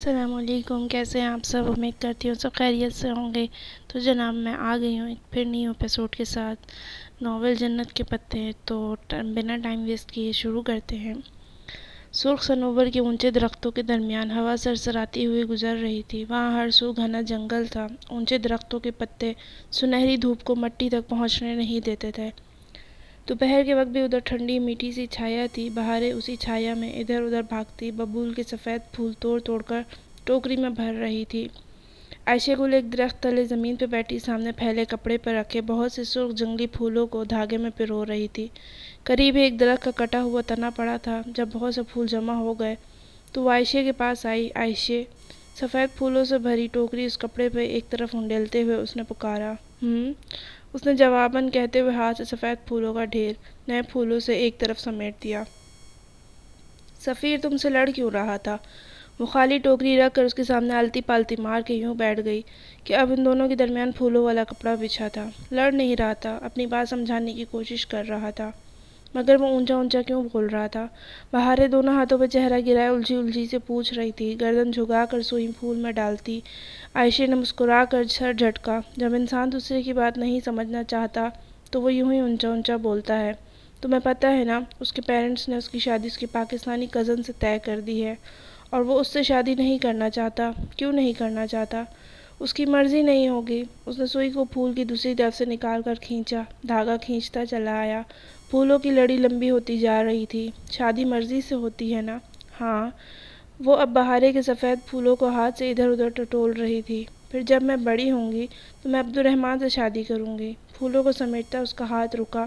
السلام علیکم، کیسے ہیں آپ سب؟ امید کرتی ہوں سب خیریت سے ہوں گے۔ تو جناب میں آ گئی ہوں ایک پھر نیو ایپیسوڈ کے ساتھ ناول جنت کے پتے۔ تو بنا ٹائم ویسٹ کیے شروع کرتے ہیں۔ سرخ صنوبر کے اونچے درختوں کے درمیان ہوا سرسراتی ہوئی گزر رہی تھی۔ وہاں ہر سو گھنا جنگل تھا۔ اونچے درختوں کے پتے سنہری دھوپ کو مٹی تک پہنچنے نہیں دیتے تھے۔ دوپہر کے وقت بھی ادھر ٹھنڈی میٹھی سی چھایا تھی۔ بہاریں اسی چھایا میں ادھر ادھر بھاگتی ببول کے سفید پھول توڑ توڑ کر ٹوکری میں بھر رہی تھی۔ عائشہ گل ایک درخت تلے زمین پہ بیٹھی سامنے پھیلے کپڑے پر رکھے بہت سے سرخ جنگلی پھولوں کو دھاگے میں پرو رہی تھی۔ قریب ایک درخت کا کٹا ہوا تنا پڑا تھا۔ جب بہت سے پھول جمع ہو گئے تو وہ عائشہ کے پاس آئی۔ عائشہ! سفید پھولوں سے بھری ٹوکری اس کپڑے پہ ایک طرف انڈیلتے ہوئے اس نے پکارا۔ اس نے جواباً کہتے ہوئے ہاتھ سے سفید پھولوں کا ڈھیر نئے پھولوں سے ایک طرف سمیٹ دیا۔ سفیر تم سے لڑ کیوں رہا تھا؟ وہ خالی ٹوکری رکھ کر اس کے سامنے آلتی پالتی مار کے یوں بیٹھ گئی کہ اب ان دونوں کے درمیان پھولوں والا کپڑا بچھا تھا۔ لڑ نہیں رہا تھا، اپنی بات سمجھانے کی کوشش کر رہا تھا، مگر وہ اونچا اونچا کیوں بول رہا تھا؟ بہاریں دونوں ہاتھوں پہ چہرہ گرائے الجھی الجھی سے پوچھ رہی تھی، گردن جھکا کر سوئی پھول میں ڈالتی۔ عائشہ نے مسکرا کر سر جھٹکا۔ جب انسان دوسرے کی بات نہیں سمجھنا چاہتا تو وہ یوں ہی اونچا اونچا بولتا ہے۔ تمہیں پتہ ہے نا، اس کے پیرنٹس نے اس کی شادی اس کی پاکستانی کزن سے طے کر دی ہے، اور وہ اس سے شادی نہیں کرنا چاہتا۔ کیوں نہیں کرنا چاہتا؟ اس کی مرضی نہیں ہوگی۔ اس نے سوئی کو پھول کی دوسری طرف سے نکال کر کھینچا۔ دھاگا کھینچتا چلا آیا۔ پھولوں کی لڑی لمبی ہوتی جا رہی تھی۔ شادی مرضی سے ہوتی ہے نا؟ ہاں۔ وہ اب بہارے کے سفید پھولوں کو ہاتھ سے ادھر ادھر ٹٹول رہی تھی۔ پھر جب میں بڑی ہوں گی تو میں عبدالرحمن سے شادی کروں گی۔ پھولوں کو سمیٹتا اس کا ہاتھ رکا۔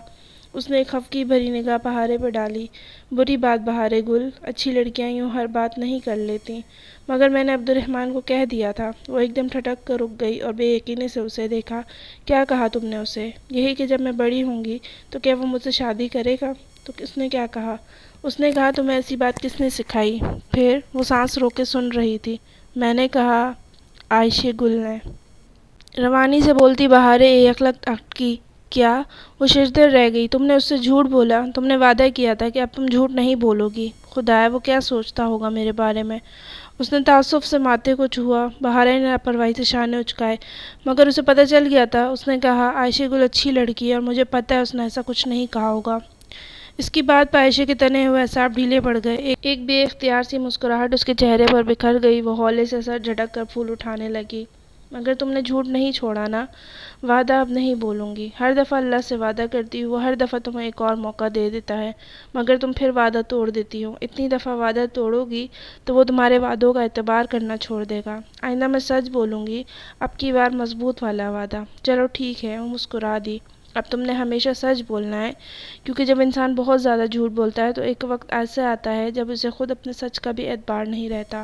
اس نے ایک خفگی بھری نگاہ بہارے پہ ڈالی۔ بری بات بہاریں گل، اچھی لڑکیاں یوں ہر بات نہیں کر لیتی، مگر میں نے عبدالرحمن کو کہہ دیا تھا۔ وہ ایک دم ٹھٹک کر رک گئی اور بے یقینی سے اسے دیکھا۔ کیا کہا تم نے اسے؟ یہی کہ جب میں بڑی ہوں گی تو کیا وہ مجھ سے شادی کرے گا؟ تو اس نے کیا کہا؟ اس نے کہا تمہیں ایسی بات کس نے سکھائی؟ پھر وہ سانس روک کے سن رہی تھی۔ میں نے کہا، عائشہ گل نے روانی سے بولتی بہاریں ایک لگ اٹکی۔ کیا؟ وہ ششدر رہ گئی۔ تم نے اس سے جھوٹ بولا؟ تم نے وعدہ کیا تھا کہ اب تم جھوٹ نہیں بولو گی۔ خدایا وہ کیا سوچتا ہوگا میرے بارے میں؟ اس نے تعصب سے ماتھے کو چھوا۔ بہاریں نے لاپرواہی سے شانے اچکائے۔ مگر اسے پتہ چل گیا تھا۔ اس نے کہا، عائشہ گل اچھی لڑکی ہے اور مجھے پتہ ہے اس نے ایسا کچھ نہیں کہا ہوگا۔ اس کی بات پہ عائشہ کے تنے ہوئے اعصاب ڈھیلے پڑ گئے۔ ایک بے اختیار سی مسکراہٹ اس کے چہرے پر بکھر گئی۔ وہ ہولے سے سر جھٹک کر پھول اٹھانے لگی۔ مگر تم نے جھوٹ نہیں چھوڑا نا؟ وعدہ اب نہیں بولوں گی۔ ہر دفعہ اللہ سے وعدہ کرتی ہوں، وہ ہر دفعہ تمہیں ایک اور موقع دے دیتا ہے، مگر تم پھر وعدہ توڑ دیتی ہو۔ اتنی دفعہ وعدہ توڑو گی تو وہ تمہارے وعدوں کا اعتبار کرنا چھوڑ دے گا۔ آئندہ میں سچ بولوں گی، اب کی بار مضبوط والا وعدہ۔ چلو ٹھیک ہے، وہ مسکرا دی۔ اب تم نے ہمیشہ سچ بولنا ہے، کیونکہ جب انسان بہت زیادہ جھوٹ بولتا ہے تو ایک وقت ایسا آتا ہے جب اسے خود اپنے سچ کا بھی اعتبار نہیں رہتا۔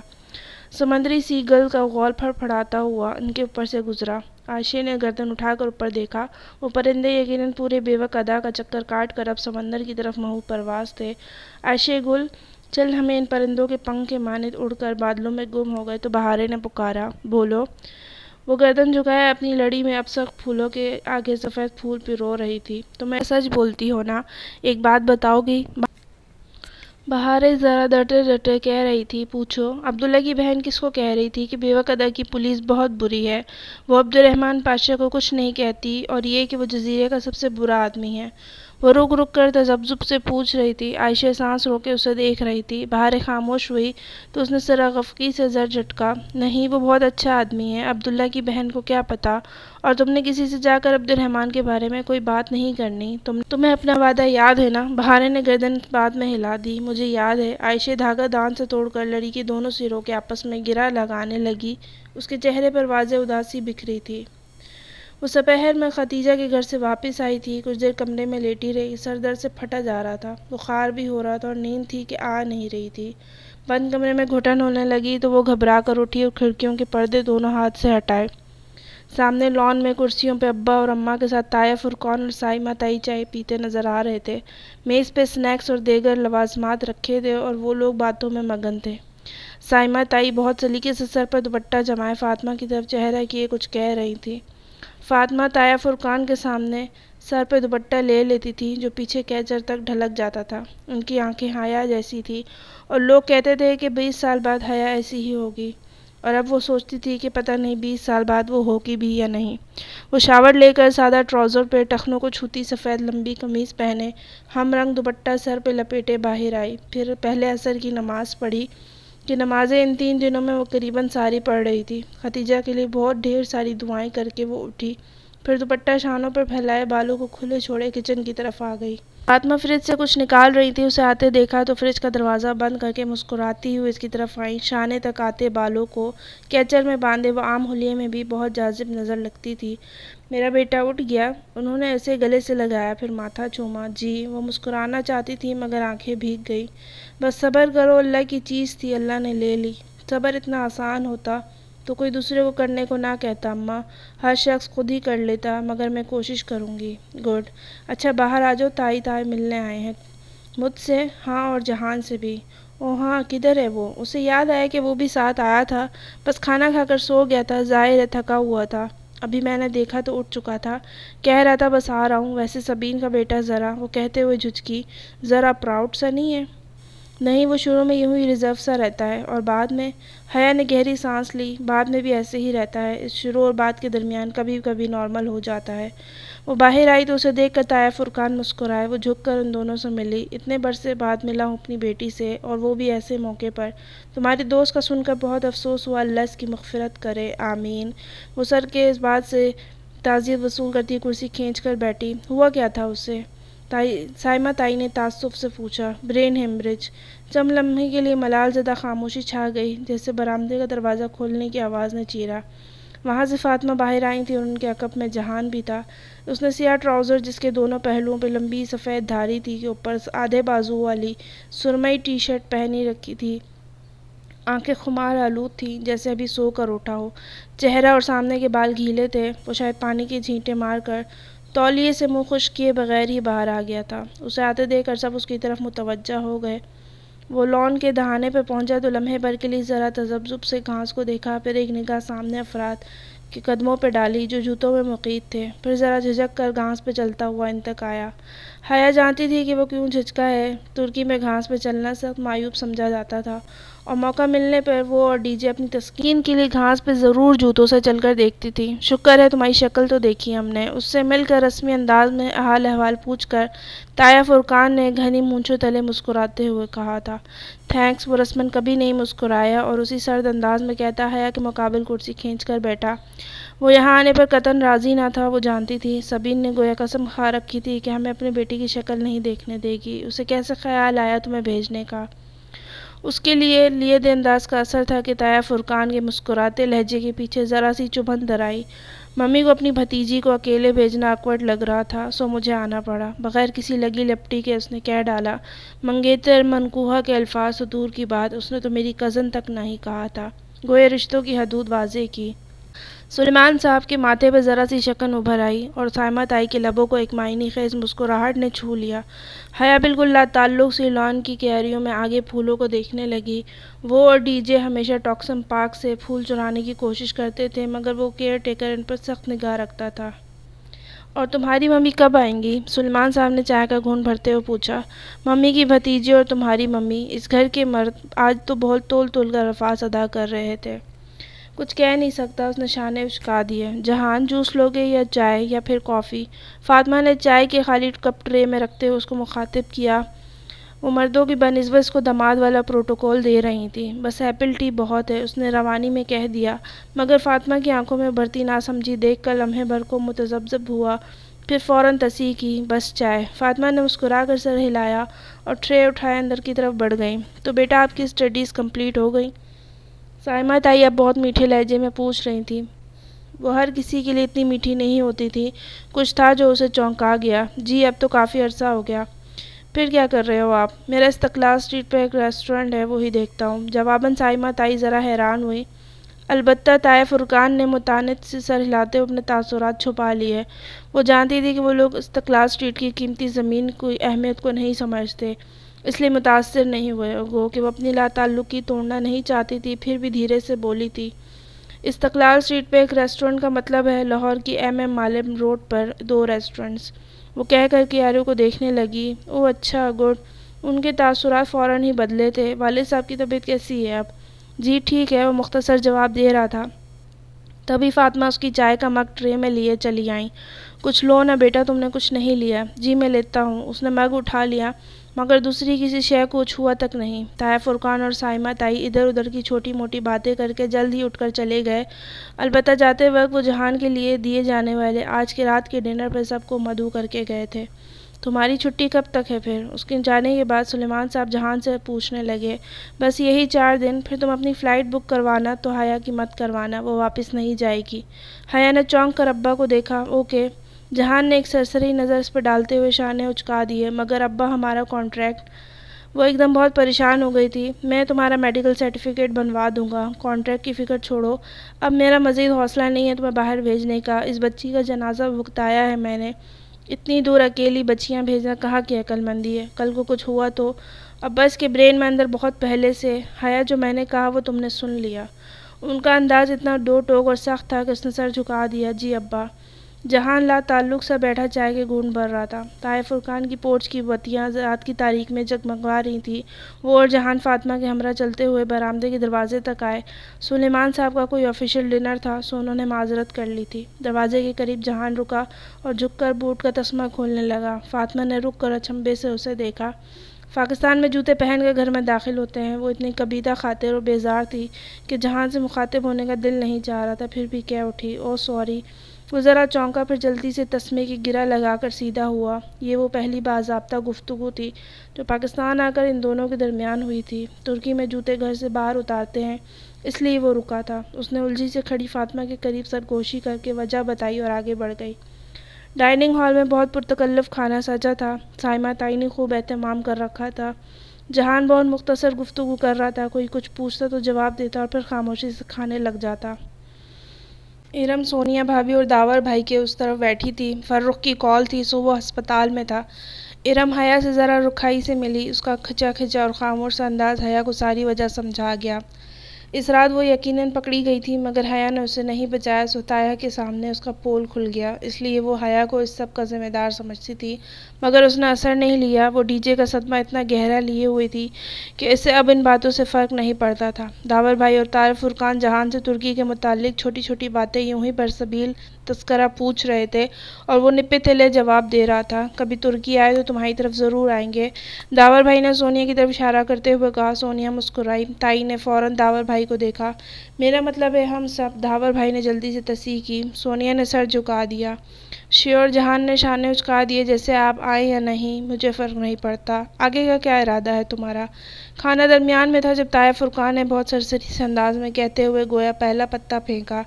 سمندری سی گل کا غول پھڑپھڑاتا ہوا ان کے اوپر سے گزرا۔ عائشہ نے گردن اٹھا کر اوپر دیکھا۔ وہ پرندے یقیناً پورے بیوک ادا کا چکر کاٹ کر اب سمندر کی طرف محو پرواز تھے۔ عائشہ گل، چل ہمیں ان پرندوں کے پنکھ کے مانند اڑ کر بادلوں میں گم ہو گئے تو بہاریں نے پکارا۔ بولو۔ وہ گردن جھکائے اپنی لڑی میں اب سخت پھولوں کے آگے سفید پھول پرو رہی تھی۔ تم سچ بولتی ہو نا؟ ایک بات بتاؤ گی؟ بہاریں ذرا ڈرتے ڈرتے کہہ رہی تھی۔ پوچھو۔ عبداللہ کی بہن کس کو کہہ رہی تھی کہ بیوک ادا کی پولیس بہت بری ہے، وہ عبدالرحمن پاشا کو کچھ نہیں کہتی، اور یہ کہ وہ جزیرے کا سب سے برا آدمی ہے؟ وہ رک رک کر تذبذب سے پوچھ رہی تھی۔ عائشہ سانس روکے اسے دیکھ رہی تھی۔ بہاریں خاموش ہوئی تو اس نے ذرا خفگی سے سر جھٹکا۔ نہیں، وہ بہت اچھا آدمی ہے، عبداللہ کی بہن کو کیا پتہ، اور تم نے کسی سے جا کر عبدالرحمن کے بارے میں کوئی بات نہیں کرنی۔ تمہیں اپنا وعدہ یاد ہے نا؟ بہاریں نے گردن بعد میں ہلا دی۔ مجھے یاد ہے۔ عائشہ دھاگا دان سے توڑ کر لڑی کے دونوں سروں کے آپس میں گرہ لگانے لگی۔ اس کے چہرے پر واضح اداسی بکھری تھی۔ وہ سپہر میں ختیجہ کے گھر سے واپس آئی تھی۔ کچھ دیر کمرے میں لیٹی رہی۔ سر درد سے پھٹا جا رہا تھا، بخار بھی ہو رہا تھا اور نیند تھی کہ آ نہیں رہی تھی۔ بند کمرے میں گھٹن ہونے لگی تو وہ گھبرا کر اٹھی اور کھڑکیوں کے پردے دونوں ہاتھ سے ہٹائے۔ سامنے لان میں کرسیوں پہ ابا اور اماں کے ساتھ تایا فرقان اور سائمہ تائی چائے پیتے نظر آ رہے تھے۔ میز پہ سنیکس اور دیگر لوازمات رکھے تھے اور وہ لوگ باتوں میں مگن تھے۔ سائمہ تائی بہت سلیقے سے سر پر دوپٹہ جمائے فاطمہ کی طرف چہرہ کیے کچھ کہہ رہی تھی۔ فاطمہ تایا فرقان کے سامنے سر پہ دوپٹہ لے لیتی تھی جو پیچھے کیچر تک ڈھلک جاتا تھا۔ ان کی آنکھیں حیا جیسی تھی اور لوگ کہتے تھے کہ 20 سال بعد حیا ایسی ہی ہوگی۔ اور اب وہ سوچتی تھی کہ پتہ نہیں 20 سال بعد وہ ہوگی بھی یا نہیں۔ وہ شاور لے کر سادہ ٹراؤزر پہ ٹخنوں کو چھوتی سفید لمبی قمیص پہنے ہم رنگ دوپٹہ سر پہ لپیٹے باہر آئی، پھر پہلے عصر کی نماز پڑھی کہ نمازیں ان 3 دنوں میں وہ قریباً ساری پڑھ رہی تھی۔ خدیجہ کے لیے بہت ڈھیر ساری دعائیں کر کے وہ اٹھی، پھر دوپٹہ شانوں پر پھیلائے بالوں کو کھلے چھوڑے کچن کی طرف آ گئی۔ فاطمہ فریج سے کچھ نکال رہی تھی، اسے آتے دیکھا تو فریج کا دروازہ بند کر کے مسکراتی ہوئی اس کی طرف آئی۔ شانے تک آتے بالوں کو کیچر میں باندھے وہ عام حلیے میں بھی بہت جاذب نظر لگتی تھی۔ میرا بیٹا اٹھ گیا؟ انہوں نے اسے گلے سے لگایا، پھر ماتھا چوما۔ جی، وہ مسکرانا چاہتی تھی مگر آنکھیں بھیگ گئی۔ بس صبر کرو، اللہ کی چیز تھی، اللہ نے لے لی۔ صبر اتنا آسان ہوتا تو کوئی دوسرے کو کرنے کو نہ کہتا اماں، ہر شخص خود ہی کر لیتا، مگر میں کوشش کروں گی۔ گڈ۔ اچھا باہر آ جاؤ، تائی ملنے آئے ہیں۔ مجھ سے؟ ہاں، اور جہان سے بھی۔ او ہاں، کدھر ہے وہ؟ اسے یاد آیا کہ وہ بھی ساتھ آیا تھا، بس کھانا کھا کر سو گیا تھا، ظاہر ہے تھکا ہوا تھا۔ ابھی میں نے دیکھا تو اٹھ چکا تھا، کہہ رہا تھا بس آ رہا ہوں۔ ویسے سبین کا بیٹا ذرا، وہ کہتے ہوئے جھجکی، ذرا پراؤڈ سا نہیں ہے؟ نہیں، وہ شروع میں یوں ہی ریزرو سا رہتا ہے، اور بعد میں؟ حیا نے گہری سانس لی۔ بعد میں بھی ایسے ہی رہتا ہے، اس شروع اور بعد کے درمیان کبھی کبھی نارمل ہو جاتا ہے۔ وہ باہر آئی تو اسے دیکھ کر طاہر فرقان مسکرائے۔ وہ جھک کر ان دونوں سے ملی۔ اتنے برسے بعد ملا ہوں اپنی بیٹی سے، اور وہ بھی ایسے موقع پر۔ تمہاری دوست کا سن کر بہت افسوس ہوا، اللہ اس کی مغفرت کرے، آمین۔ وہ سر کے اس بات سے تعزیت وصول کرتی کرسی کھینچ کر بیٹھی۔ ہوا کیا تھا اسے؟ سائمہ تائی نے تعصب سے پوچھا۔ Brain haemorrhage. چند لمحے کے لیے ملال زدہ خاموشی چھا گئی، جیسے برآمدے کا دروازہ کھولنے کی آواز نے چیرا۔ وہاں سے فاطمہ باہر آئی تھی اور ان کے عقب میں جہان بھی تھا۔ اس نے سیاہ ٹراؤزر جس کے دونوں پہلوؤں پہ لمبی سفید دھاری تھی کے اوپر آدھے بازو والی سرمئی ٹی شرٹ پہنی رکھی تھی۔ آنکھیں خمار آلود تھیں، جیسے ابھی سو کر اٹھا ہو۔ چہرہ اور سامنے کے بال گیلے تھے، وہ شاید پانی کی چھینٹیں مار کر تولیے سے منہ خشک کیے بغیر ہی باہر آ گیا تھا۔ اسے آتے دیکھ کر سب اس کی طرف متوجہ ہو گئے۔ وہ لان کے دہانے پہ پہنچا تو لمحے بھر کے لیے ذرا تذبذب سے گھاس کو دیکھا، پھر ایک نگاہ سامنے افراد کے قدموں پہ ڈالی جو جوتوں میں مقید تھے، پھر ذرا جھجک کر گھاس پہ چلتا ہوا ان تک آیا۔ حیا جانتی تھی کہ وہ کیوں جھجکا ہے۔ ترکی میں گھاس پہ چلنا سخت معیوب سمجھا جاتا تھا، اور موقع ملنے پر وہ اور ڈی جے اپنی تسکین کے لیے گھاس پہ ضرور جوتوں سے چل کر دیکھتی تھی۔ شکر ہے تمہاری شکل تو دیکھی ہم نے۔ اس سے مل کر رسمی انداز میں حال احوال پوچھ کر طاہر فرقان نے گھنی مونچھوں تلے مسکراتے ہوئے کہا تھا۔ تھینکس۔ وہ رسماً کبھی نہیں مسکرایا اور اسی سرد انداز میں کہتا حیا کے مقابل کرسی کھینچ کر بیٹھا۔ وہ یہاں آنے پر قطعاً راضی نہ تھا، وہ جانتی تھی سبین نے گویا قسم کھا رکھی تھی کہ ہمیں اپنے بیٹی کی شکل نہیں دیکھنے دے گی۔ اسے کیسے خیال آیا تمہیں بھیجنے کا؟ اس کے لیے لیدے انداز کا اثر تھا کہ طاہر فرقان کے مسکراتے لہجے کے پیچھے ذرا سی چبھن درائی۔ ممی کو اپنی بھتیجی کو اکیلے بھیجنا آکورڈ لگ رہا تھا، سو مجھے آنا پڑا۔ بغیر کسی لگی لپٹی کے اس نے کہہ ڈالا۔ منگیتر منقوہ کے الفاظ تو دور کی بات، اس نے تو میری کزن تک نہیں کہا تھا، گویا رشتوں کی حدود واضح کی۔ سلیمان صاحب کے ماتھے پہ ذرا سی شکن ابھر آئی، اور سائمہ تائی کے لبوں کو ایک معنی خیز مسکراہٹ نے چھو لیا۔ حیا بالکل لا تعلق سی لان کی کیاریوں میں آگے پھولوں کو دیکھنے لگی۔ وہ اور ڈی جے ہمیشہ ٹاکسم پارک سے پھول چرانے کی کوشش کرتے تھے، مگر وہ کیئر ٹیکر ان پر سخت نگاہ رکھتا تھا۔ اور تمہاری ممی کب آئیں گی؟ سلیمان صاحب نے چائے کا گھونٹ بھرتے ہوئے پوچھا۔ ممی کی بھتیجی اور تمہاری ممی، اس گھر کے مرد آج تو بہت تول تول کر الفاظ ادا کر رہے تھے۔ کچھ کہہ نہیں سکتا، اس نے شانے اچکا دیے۔ جہان، جوس لوگے یا چائے یا پھر کافی؟ فاطمہ نے چائے کے خالی کپ ٹرے میں رکھتے ہوئے اس کو مخاطب کیا۔ وہ مردوں کی بنسبت اس کو دماد والا پروٹوکول دے رہی تھی۔ بس ایپل ٹی بہت ہے، اس نے روانی میں کہہ دیا، مگر فاطمہ کی آنکھوں میں بڑھتی ناسمجھی دیکھ کر لمحے بھر کو متذبذب ہوا، پھر فوراً تصحیح کی، بس چائے۔ فاطمہ نے مسکرا کر سر ہلایا اور ٹرے اٹھائے اندر کی طرف بڑھ گئیں۔ تو بیٹا آپ کی اسٹڈیز کمپلیٹ ہو گئیں؟ سائمہ تائی اب بہت میٹھے لہجے میں پوچھ رہی تھی۔ وہ ہر کسی کے لیے اتنی میٹھی نہیں ہوتی تھی، کچھ تھا جو اسے چونکا گیا۔ جی، اب تو کافی عرصہ ہو گیا۔ پھر کیا کر رہے ہو آپ؟ میرا استقلال اسٹریٹ پہ ایک ریسٹورنٹ ہے، وہی دیکھتا ہوں۔ جواباً سائمہ تائی ذرا حیران ہوئی۔ البتہ طاہر فرقان نے متانت سے سر ہلاتے ہوئے اپنے تاثرات چھپا لیے۔ وہ جانتی تھی کہ وہ لوگ استقلال اسٹریٹ کی قیمتی زمین کی اہمیت کو نہیں سمجھتے، اس لیے متاثر نہیں ہوئے، اور گو کہ وہ اپنی لا تعلقی توڑنا نہیں چاہتی تھی، پھر بھی دھیرے سے بولی تھی۔ استقلال اسٹریٹ پہ ایک ریسٹورنٹ کا مطلب ہے لاہور کی ایم مالم روڈ پر 2 ریسٹورنٹس۔ وہ کہہ کر کیاریوں کو دیکھنے لگی۔ اوہ اچھا، گڈ۔ ان کے تاثرات فوراً ہی بدلے تھے۔ والد صاحب کی طبیعت کیسی ہے اب؟ جی ٹھیک ہے، وہ مختصر جواب دے رہا تھا۔ تبھی فاطمہ اس کی چائے کا مگ ٹرے میں لیے چلی آئیں۔ کچھ لو نا بیٹا، تم نے کچھ نہیں لیا۔ جی میں لیتا ہوں۔ اس نے مگ اٹھا لیا مگر دوسری کسی شے کو چھوا تک نہیں۔ طاہر فرقان اور سائمہ تائی ادھر ادھر کی چھوٹی موٹی باتیں کر کے جلد ہی اٹھ کر چلے گئے۔ البتہ جاتے وقت وہ جہان کے لیے دیے جانے والے آج کے رات کے ڈنر پر سب کو مدعو کر کے گئے تھے۔ تمہاری چھٹی کب تک ہے پھر؟ اس کے جانے کے بعد سلیمان صاحب جہان سے پوچھنے لگے۔ بس یہی 4 دن، پھر تم اپنی فلائٹ بک کروانا تو حیا کی مت کروانا، وہ واپس نہیں جائے گی۔ حیا نے چونک کر ابا کو دیکھا۔ اوکے۔ جہان نے ایک سرسری نظر اس پر ڈالتے ہوئے شانے اچکا دیے۔ مگر ابا ہمارا کانٹریکٹ؟ وہ ایک دم بہت پریشان ہو گئی تھی۔ میں تمہارا میڈیکل سرٹیفکیٹ بنوا دوں گا، کانٹریکٹ کی فکر چھوڑو۔ اب میرا مزید حوصلہ نہیں ہے تمہیں باہر بھیجنے کا، اس بچی کا جنازہ بھگتایا ہے میں نے۔ اتنی دور اکیلی بچیاں بھیجنا کہاں کی عقل مندی ہے؟ کل کو کچھ ہوا تو؟ ابا اس کے برین میں اندر بہت پہلے سے حیا جو میں نے کہا وہ تم نے سن لیا۔ ان کا انداز اتنا دو ٹوک اور سخت تھا کہ اس نے سر جھکا دیا۔ جی ابا۔ جہان لا تعلق سا بیٹھا چائے کے گھونٹ بھر رہا تھا۔ طاہر فرقان کی پورچ کی بتیاں رات کی تاریکی میں جگمگا رہی تھیں۔ وہ اور جہان فاطمہ کے ہمراہ چلتے ہوئے برآمدے کے دروازے تک آئے۔ سلیمان صاحب کا کوئی آفیشیل ڈنر تھا سو انہوں نے معذرت کر لی تھی۔ دروازے کے قریب جہان رکا اور جھک کر بوٹ کا تسمہ کھولنے لگا۔ فاطمہ نے رک کر اچنبھے سے اسے دیکھا۔ پاکستان میں جوتے پہن کر گھر میں داخل ہوتے ہیں۔ وہ اتنی کبیدہ خاطر اور بیزار تھی کہ جہان سے مخاطب ہونے کا دل نہیں چاہ رہا تھا، پھر بھی کہہ اٹھی، او سوری۔ وہ ذرا چونکا، پھر جلدی سے تسمے کی گرہ لگا کر سیدھا ہوا۔ یہ وہ پہلی باضابطہ گفتگو تھی جو پاکستان آ کر ان دونوں کے درمیان ہوئی تھی۔ ترکی میں جوتے گھر سے باہر اتارتے ہیں، اس لیے وہ رکا تھا۔ اس نے الجھی سے کھڑی فاطمہ کے قریب سرگوشی کر کے وجہ بتائی اور آگے بڑھ گئی۔ ڈائننگ ہال میں بہت پرتکلف کھانا سجا تھا۔ سائمہ تائی نے خوب اہتمام کر رکھا تھا۔ جہان بہت مختصر گفتگو کر رہا تھا، کوئی کچھ پوچھتا تو جواب دیتا اور پھر خاموشی سے کھانے لگ جاتا۔ ارم سونیا بھابھی اور داور بھائی کے اس طرف بیٹھی تھی۔ فرخ کی کال تھی سو وہ ہسپتال میں تھا۔ ارم حیا سے ذرا رکھائی سے ملی۔ اس کا کھچا کھچا اور خاموش سا انداز حیا کو ساری وجہ سمجھا گیا۔ اس رات وہ یقیناً پکڑی گئی تھی مگر حیا نے اسے نہیں بچایا سو طاہر کے سامنے اس کا پول کھل گیا۔ اس لیے وہ حیا کو اس سب کا ذمہ دار سمجھتی تھی مگر اس نے اثر نہیں لیا۔ وہ ڈی جے کا صدمہ اتنا گہرا لیے ہوئی تھی کہ اسے اب ان باتوں سے فرق نہیں پڑتا تھا۔ داور بھائی اور طاہر فرقان جہان سے ترکی کے متعلق چھوٹی چھوٹی باتیں یوں ہی برسبیل تذکرہ پوچھ رہے تھے اور وہ نپے تلے جواب دے رہا تھا۔ کبھی ترکی آئے تو تمہاری طرف ضرور آئیں گے، داور بھائی نے سونیا کی طرف اشارہ کرتے ہوئے کہا۔ سونیا مسکرائی۔ تائی نے فوراً داور بھائی کو دیکھا۔ میرا مطلب ہے ہم سب، داور بھائی نے جلدی سے تصحیح کی۔ سونیا نے سر جھکا دیا۔ شیور، جہان نے شانے اچکا دیے۔ جیسے آپ آئیں یا نہیں مجھے فرق نہیں پڑتا۔ آگے کا کیا ارادہ ہے تمہارا؟ کھانا درمیان میں تھا جب طاہر فرقان نے بہت سرسری سے انداز میں کہتے ہوئے گویا پہلا پتا پھینکا۔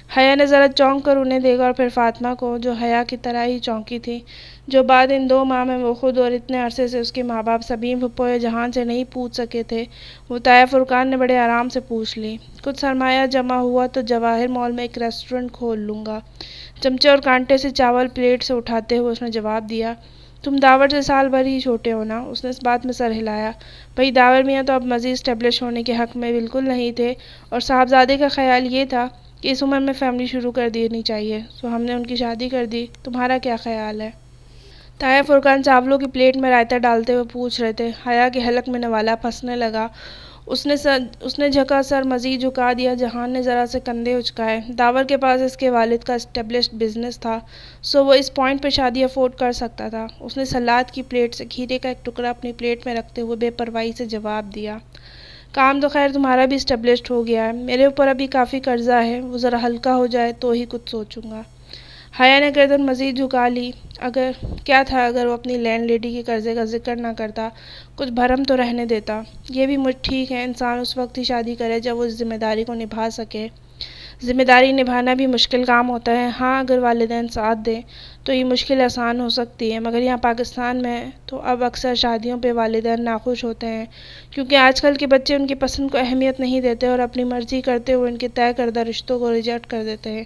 حیا نے ذرا چونک کر انہیں دیکھا اور پھر فاطمہ کو جو حیا کی طرح ہی چونکی تھی۔ جو بات ان 2 ماہ میں وہ خود اور اتنے عرصے سے اس کے ماں باپ سبین پھپھو یا جہان سے نہیں پوچھ سکے تھے وہ طاہر فرقان نے بڑے آرام سے پوچھ لی۔ کچھ سرمایہ جمع ہوا تو جواہر مال میں ایک ریسٹورنٹ کھول لوں گا۔ چمچے اور کانٹے سے چاول پلیٹ سے اٹھاتے ہوئے اس نے جواب دیا۔ تم داور سے سال بھر ہی چھوٹے ہو نا؟ اس نے اس بات میں سر ہلایا۔ بھئی داور میاں تو اب مزید اسٹیبلش ہونے کے حق میں بالکل نہیں تھے اور صاحبزادے کا خیال یہ تھا کہ اس عمر میں فیملی شروع کر دینی چاہیے، سو ہم نے ان کی شادی کر دی۔ تمہارا کیا خیال ہے؟ طاہر فرقان چاولوں کی پلیٹ میں رائتہ ڈالتے ہوئے پوچھ رہے تھے۔ حیا کے حلق میں نوالا پھنسنے لگا۔ اس نے جھکا سر مزید جھکا دیا۔ جہان نے ذرا سے کندھے اچکائے۔ داور کے پاس اس کے والد کا اسٹیبلشڈ بزنس تھا سو وہ اس پوائنٹ پہ شادی افورڈ کر سکتا تھا۔ اس نے سلاد کی پلیٹ سے کھیرے کا ایک ٹکڑا اپنی پلیٹ میں رکھتے ہوئے بے پرواہی سے جواب دیا۔ کام تو خیر تمہارا بھی اسٹیبلشڈ ہو گیا ہے، میرے اوپر ابھی کافی قرضہ ہے، وہ ذرا ہلکا ہو جائے تو ہی کچھ سوچوں گا۔ حیا نے گردن مزید جھکا لی۔ کیا تھا اگر وہ اپنی لینڈ لیڈی کے قرضے کا ذکر نہ کرتا، کچھ بھرم تو رہنے دیتا۔ یہ بھی ٹھیک ہے، انسان اس وقت ہی شادی کرے جب وہ اس ذمہ داری کو نبھا سکے۔ ذمہ داری نبھانا بھی مشکل کام ہوتا ہے۔ ہاں اگر والدین ساتھ دیں تو یہ مشکل آسان ہو سکتی ہے مگر یہاں پاکستان میں تو اب اکثر شادیوں پہ والدین ناخوش ہوتے ہیں کیونکہ آج کل کے بچے ان کی پسند کو اہمیت نہیں دیتے اور اپنی مرضی کرتے ہوئے ان کے طے کردہ رشتوں کو ریجیکٹ کر دیتے ہیں۔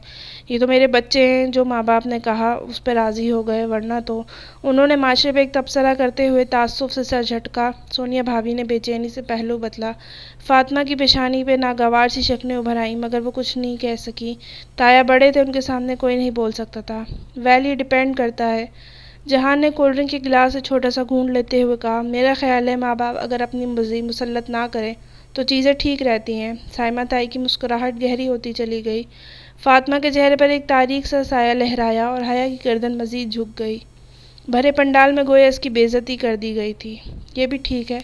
یہ تو میرے بچے ہیں، جو ماں باپ نے کہا اس پہ راضی ہو گئے، ورنہ تو انہوں نے معاشرے پہ ایک تبصرہ کرتے ہوئے تعصب سے سر جھٹکا۔ سونیا بھابھی نے بے چینی سے پہلو بدلا۔ فاطمہ کی پیشانی پہ ناگوار سی شکنیں ابھر آئیں مگر وہ کچھ نہیں کہہ سکی۔ تایا بڑے تھے، ان کے سامنے کوئی نہیں بول سکتا تھا۔ ویل یہ ڈیپینڈ کرتا ہے۔ جہان نے کولڈ ڈرنک کے گلاس سے چھوٹا سا گھونٹ لیتے ہوئے کہا۔ میرا خیال ہے ماں باپ اگر اپنی مرضی مسلط نہ کریں تو چیزیں ٹھیک رہتی ہیں۔ سائمہ تائی کی مسکراہٹ گہری ہوتی چلی گئی۔ فاطمہ کے چہرے پر ایک تاریک سا سایہ لہرایا اور حیا کی گردن مزید جھک گئی۔ بھرے پنڈال میں گویا اس کی بے عزتی کر دی گئی تھی۔ یہ بھی ٹھیک ہے۔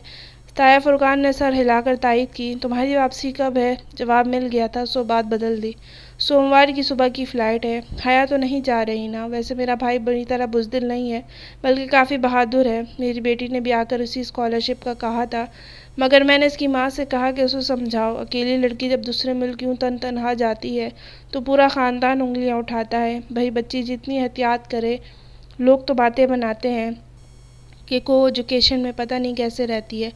تایا فرقان نے سر ہلا کر تائید کی۔ تمہاری واپسی کب ہے؟ جواب مل گیا تھا، سو بات بدل دی۔ سوموار کی صبح کی فلائٹ ہے۔ حیا تو نہیں جا رہی نا؟ ویسے میرا بھائی بڑی طرح بزدل نہیں ہے، بلکہ کافی بہادر ہے۔ میری بیٹی نے بھی آ کر اسی اسکالرشپ کا کہا تھا، مگر میں نے اس کی ماں سے کہا کہ اسے سمجھاؤ، اکیلی لڑکی جب دوسرے ملک یوں تنہا جاتی ہے تو پورا خاندان انگلیاں اٹھاتا ہے۔ بھئی بچی جتنی احتیاط کرے، لوگ تو باتیں بناتے ہیں کہ کو ایجوکیشن میں پتہ نہیں کیسے رہتی ہے،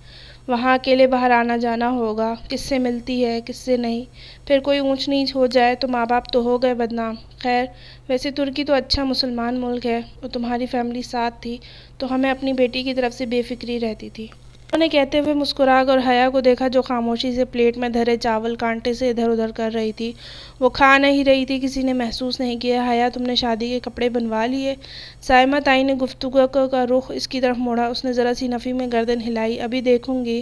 وہاں اکیلے باہر آنا جانا ہوگا، کس سے ملتی ہے کس سے نہیں، پھر کوئی اونچ نیچ ہو جائے تو ماں باپ تو ہو گئے بدنام۔ خیر، ویسے ترکی تو اچھا مسلمان ملک ہے، اور تمہاری فیملی ساتھ تھی تو ہمیں اپنی بیٹی کی طرف سے بے فکری رہتی تھی۔ انہوں نے کہتے ہوئے مسکرا کر حیا کو دیکھا جو خاموشی سے پلیٹ میں دھرے چاول کانٹے سے ادھر ادھر کر رہی تھی۔ وہ کھا نہیں رہی تھی، کسی نے محسوس نہیں کیا۔ حیا، تم نے شادی کے کپڑے بنوا لیے؟ سائمہ تائی نے گفتگو کا رخ اس کی طرف موڑا۔ اس نے ذرا سی نفی میں گردن ہلائی۔ ابھی دیکھوں گی۔